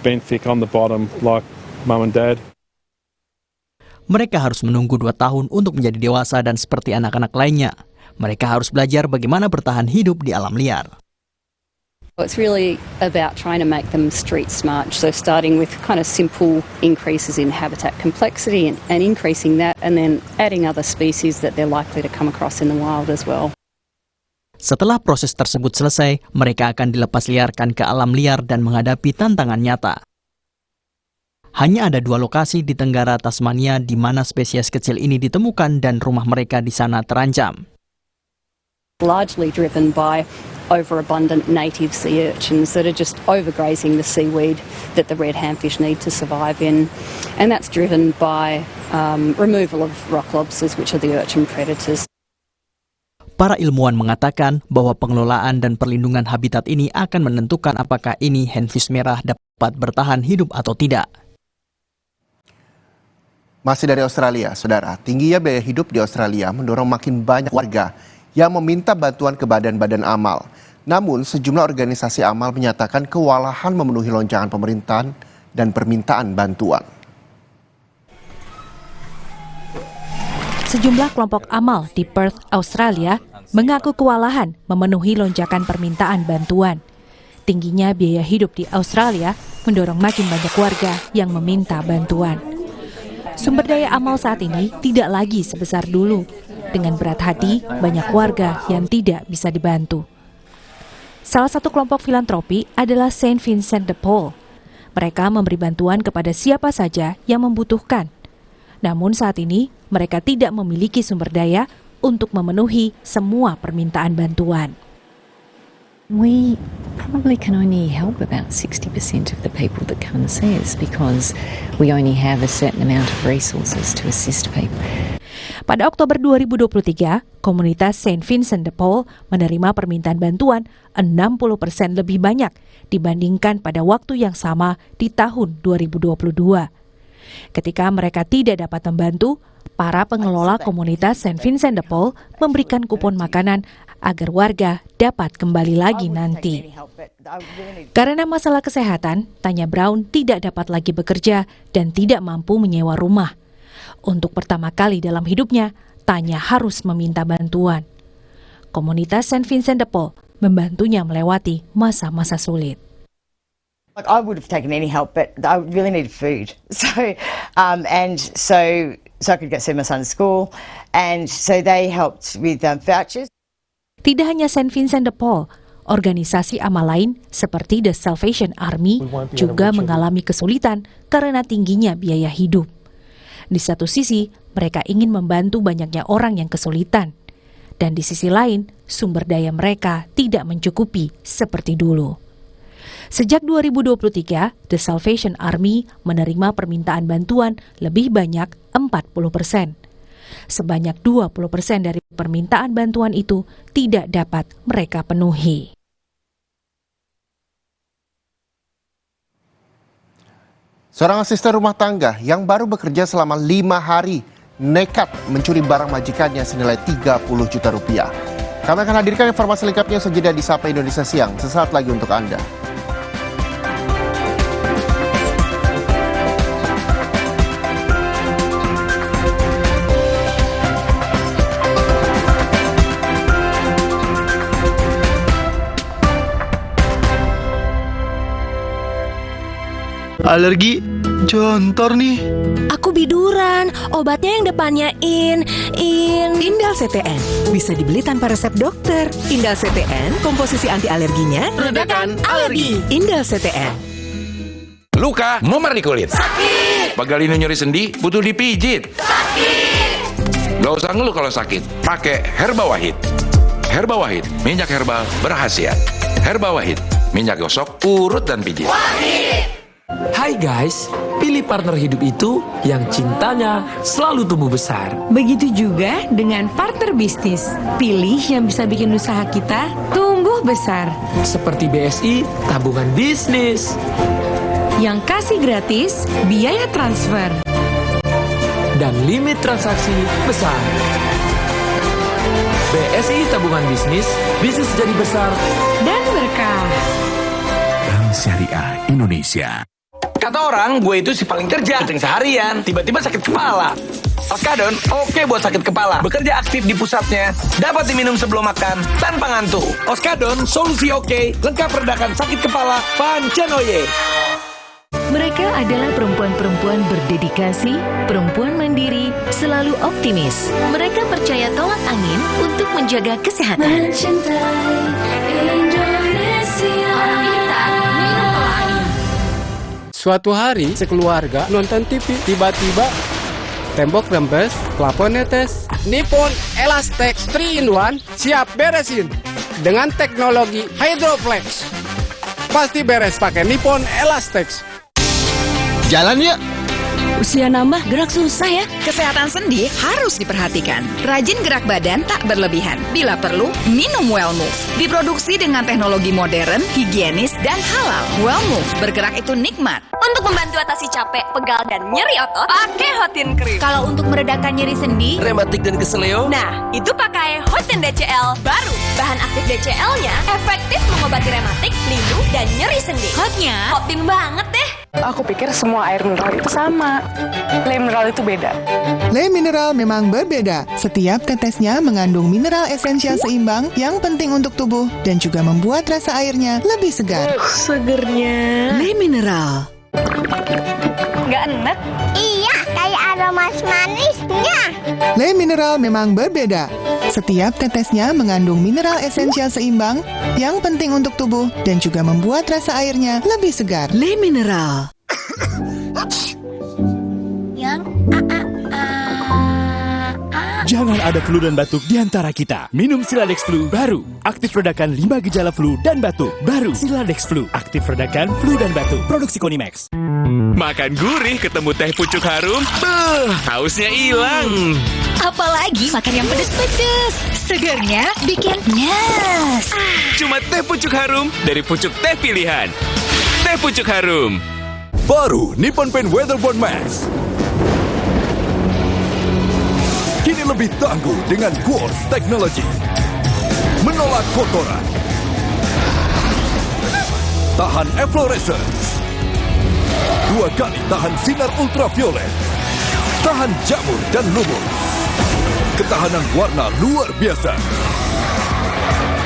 bent thick on the bottom like mum and dad. Mereka harus menunggu 2 tahun untuk menjadi dewasa dan seperti anak-anak lainnya. Mereka harus belajar bagaimana bertahan hidup di alam liar. It's really about trying to make them street smart, so starting with kind of simple increases in habitat complexity and increasing that, and then adding other species that they're likely to come across in the wild as well. Setelah proses tersebut selesai, mereka akan dilepas liarkan ke alam liar dan menghadapi tantangan nyata. Hanya ada 2 lokasi di Tenggara Tasmania di mana spesies kecil ini ditemukan dan rumah mereka di sana terancam. Largely driven by overabundant native sea urchins that are just overgrazing the seaweed that the red handfish need to survive in. And that's driven by removal of rock lobsters, which are the urchin predators. Para ilmuwan mengatakan bahwa pengelolaan dan perlindungan habitat ini akan menentukan apakah ini handfish merah dapat bertahan hidup atau tidak. Masih dari Australia, saudara, tingginya biaya hidup di Australia mendorong makin banyak warga yang meminta bantuan ke badan-badan amal. Namun, sejumlah organisasi amal menyatakan kewalahan memenuhi lonjakan pemerintahan dan permintaan bantuan. Sejumlah kelompok amal di Perth, Australia, mengaku kewalahan memenuhi lonjakan permintaan bantuan. Tingginya biaya hidup di Australia mendorong makin banyak warga yang meminta bantuan. Sumber daya amal saat ini tidak lagi sebesar dulu. Dengan berat hati, banyak warga yang tidak bisa dibantu. Salah satu kelompok filantropi adalah Saint Vincent de Paul. Mereka memberi bantuan kepada siapa saja yang membutuhkan. Namun saat ini, mereka tidak memiliki sumber daya untuk memenuhi semua permintaan bantuan. We probably can only help about 60% of the people that come and see us because we only have a certain amount of resources to assist people. Pada Oktober 2023, komunitas Saint Vincent de Paul menerima permintaan bantuan 60% lebih banyak dibandingkan pada waktu yang sama di tahun 2022. Ketika mereka tidak dapat membantu, para pengelola komunitas Saint Vincent de Paul memberikan kupon makanan agar warga dapat kembali lagi nanti. Karena masalah kesehatan, Tanya Brown tidak dapat lagi bekerja dan tidak mampu menyewa rumah. Untuk pertama kali dalam hidupnya, Tanya harus meminta bantuan. Komunitas Saint Vincent de Paul membantunya melewati masa-masa sulit. Like I would have taken any help, but I really needed food. So I could send my son to school, and so they helped with vouchers. Tidak hanya Saint Vincent de Paul, organisasi amal lain seperti The Salvation Army juga mengalami kesulitan karena tingginya biaya hidup. Di satu sisi, mereka ingin membantu banyaknya orang yang kesulitan, dan di sisi lain, sumber daya mereka tidak mencukupi seperti dulu. Sejak 2023, The Salvation Army menerima permintaan bantuan lebih banyak 40%. Sebanyak 20% dari permintaan bantuan itu tidak dapat mereka penuhi. Seorang asisten rumah tangga yang baru bekerja selama 5 hari nekat mencuri barang majikannya senilai 30 juta rupiah. Kami akan hadirkan informasi lengkapnya sejenak di Sapa Indonesia Siang, sesaat lagi untuk Anda. Alergi jontor nih. Aku biduran, obatnya yang depannya Indal CTN. Bisa dibeli tanpa resep dokter. Indal CTN, komposisi anti alerginya redakan alergi. Indal CTN. Luka, memar di kulit. Sakit. Pagalino nyeri sendi, butuh dipijit. Sakit. Gak usah ngeluh kalau sakit, pakai Herba Wahid. Herba Wahid, minyak herbal berkhasiat. Herba Wahid, minyak gosok, urut dan pijit. Wahid. Hai guys, pilih partner hidup itu yang cintanya selalu tumbuh besar. Begitu juga dengan partner bisnis. Pilih yang bisa bikin usaha kita tumbuh besar. Seperti BSI, tabungan bisnis. Yang kasih gratis biaya transfer. Dan limit transaksi besar. BSI tabungan bisnis, bisnis jadi besar. Dan berkah. Bank Syariah Indonesia. Kata orang, gue itu si paling kerja, kencing seharian, tiba-tiba sakit kepala. Oskadon, oke buat sakit kepala. Bekerja aktif di pusatnya, dapat diminum sebelum makan, tanpa ngantuk. Oskadon, solusi oke, lengkap redakan sakit kepala, pancenoye. Mereka adalah perempuan-perempuan berdedikasi, perempuan mandiri, selalu optimis. Mereka percaya tolak angin untuk menjaga kesehatan. Mencintai Indonesia. Suatu hari, sekeluarga nonton TV. Tiba-tiba, tembok rembes, plafon netes. Nippon Elastex 3-in-1 siap beresin. Dengan teknologi Hydroflex. Pasti beres pakai Nippon Elastex. Jalan yuk! Usia nambah, gerak susah ya. Kesehatan sendi harus diperhatikan. Rajin gerak badan tak berlebihan. Bila perlu, minum Wellmove. Diproduksi dengan teknologi modern, higienis, dan halal. Wellmove, bergerak itu nikmat. Untuk membantu atasi capek, pegal, dan nyeri otot, pakai Hotin Cream. Kalau untuk meredakan nyeri sendi, rematik dan keseleo, nah, itu pakai Hotin DCL baru. Bahan aktif DCL-nya efektif mengobati rematik, linu, dan nyeri sendi. hotnya Hotin banget deh. Aku pikir semua air mineral itu sama. Le mineral itu beda. Le mineral memang berbeda. Setiap tetesnya mengandung mineral esensial seimbang yang penting untuk tubuh dan juga membuat rasa airnya lebih segar. segernya. Le mineral. Nggak enak? Iya, kayak aroma manisnya. Le mineral memang berbeda. Setiap tetesnya mengandung mineral esensial seimbang yang penting untuk tubuh dan juga membuat rasa airnya lebih segar. Le mineral. Jangan ada flu dan batuk di antara kita. Minum Siladex Flu baru. Aktif redakan 5 gejala flu dan batuk. Baru Siladex Flu. Aktif redakan flu dan batuk. Produksi Konimax. Makan gurih ketemu teh pucuk harum, hausnya hilang. Apalagi makan yang pedes-pedes. Segernya bikin nyes. Cuma teh pucuk harum dari pucuk teh pilihan. Teh pucuk harum. Baru Nippon Paint Weatherboard Max. Kini lebih tangguh dengan Quartz Technology. Menolak kotoran. Tahan efflorescence. 2 kali tahan sinar ultraviolet. Tahan jamur dan lumut. Ketahanan warna luar biasa.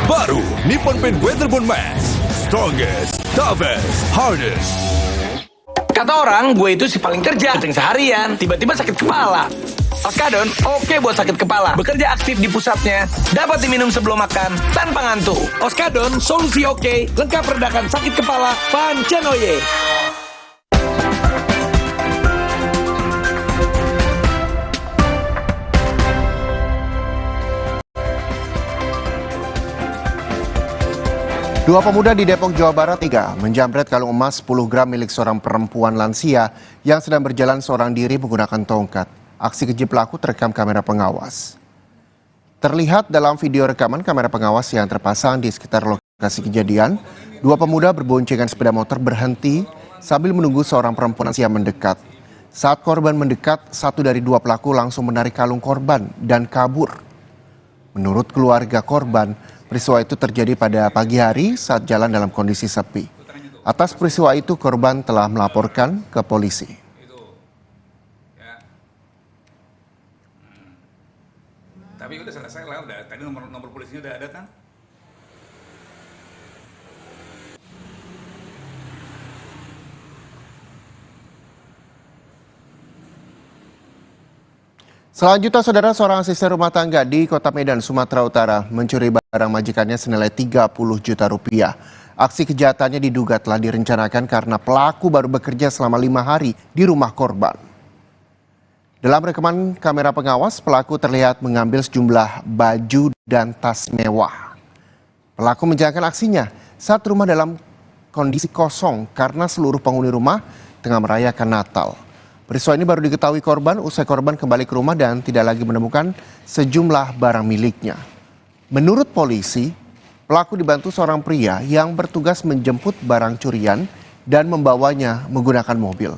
Baru Nippon Paint Weatherboard Max. Strongest, toughest, hardest. Kata orang, gue itu si paling kerja, kencing seharian, tiba-tiba sakit kepala. Oskadon, oke buat sakit kepala. Bekerja aktif di pusatnya, dapat diminum sebelum makan, tanpa ngantuk. Oskadon, solusi oke, lengkap redakan sakit kepala, pancenoye. Dua pemuda di Depok, Jawa Barat menjamret kalung emas 10 gram milik seorang perempuan lansia yang sedang berjalan seorang diri menggunakan tongkat. Aksi keji pelaku terekam kamera pengawas. Terlihat dalam video rekaman kamera pengawas yang terpasang di sekitar lokasi kejadian, dua pemuda berboncengan sepeda motor berhenti sambil menunggu seorang perempuan lansia mendekat. Saat korban mendekat, satu dari dua pelaku langsung menarik kalung korban dan kabur. Menurut keluarga korban, peristiwa itu terjadi pada pagi hari saat jalan dalam kondisi sepi. Atas peristiwa itu, korban telah melaporkan ke polisi. Tapi udah selesai lah, tadi nomor polisinya udah ada kan? Selanjutnya, saudara, seorang asisten rumah tangga di Kota Medan, Sumatera Utara mencuri barang majikannya senilai 30 juta rupiah. Aksi kejahatannya diduga telah direncanakan karena pelaku baru bekerja selama 5 hari di rumah korban. Dalam rekaman kamera pengawas, pelaku terlihat mengambil sejumlah baju dan tas mewah. Pelaku menjalankan aksinya saat rumah dalam kondisi kosong karena seluruh penghuni rumah tengah merayakan Natal. Peristiwa ini baru diketahui korban usai korban kembali ke rumah dan tidak lagi menemukan sejumlah barang miliknya. Menurut polisi, pelaku dibantu seorang pria yang bertugas menjemput barang curian dan membawanya menggunakan mobil.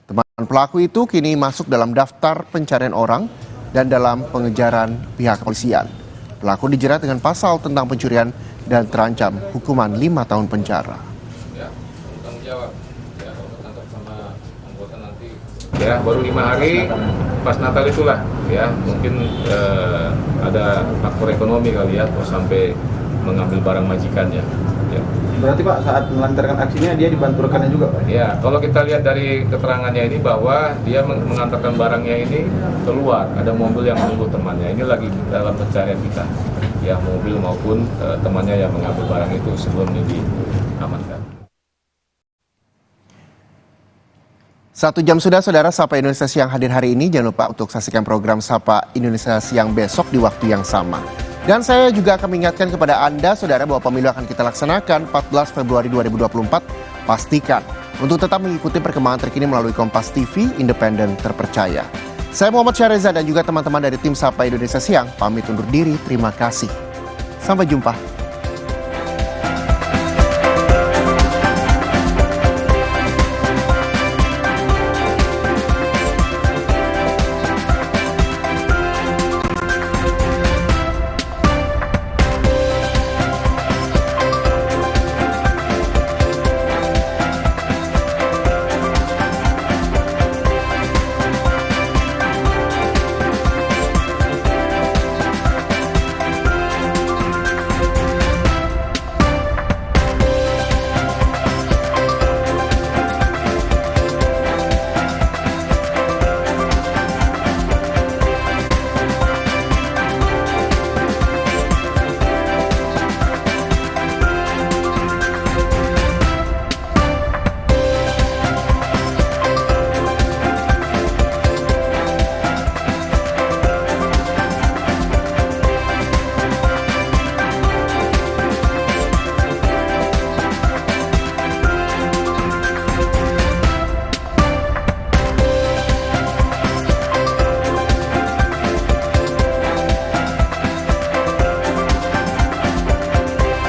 Teman pelaku itu kini masuk dalam daftar pencarian orang dan dalam pengejaran pihak kepolisian. Pelaku dijerat dengan pasal tentang pencurian dan terancam hukuman 5 tahun penjara. Ya, baru 5 hari pas Natal itulah ya, mungkin ada faktor ekonomi kali ya, sampai mengambil barang majikannya. Ya. Berarti Pak saat melancarkan aksinya dia dibantu rekannya juga Pak? Ya, kalau kita lihat dari keterangannya ini bahwa dia mengantarkan barangnya ini keluar, ada mobil yang menunggu temannya. Ini lagi dalam pencarian kita, ya mobil maupun temannya yang mengambil barang itu sebelum ini diamankan. 1 jam sudah, saudara. Sapa Indonesia Siang hadir hari ini. Jangan lupa untuk saksikan program Sapa Indonesia Siang besok di waktu yang sama. Dan saya juga akan mengingatkan kepada Anda, saudara, bahwa pemilu akan kita laksanakan 14 Februari 2024. Pastikan untuk tetap mengikuti perkembangan terkini melalui Kompas TV, independen terpercaya. Saya Muhammad Syareza dan juga teman-teman dari tim Sapa Indonesia Siang pamit undur diri. Terima kasih. Sampai jumpa.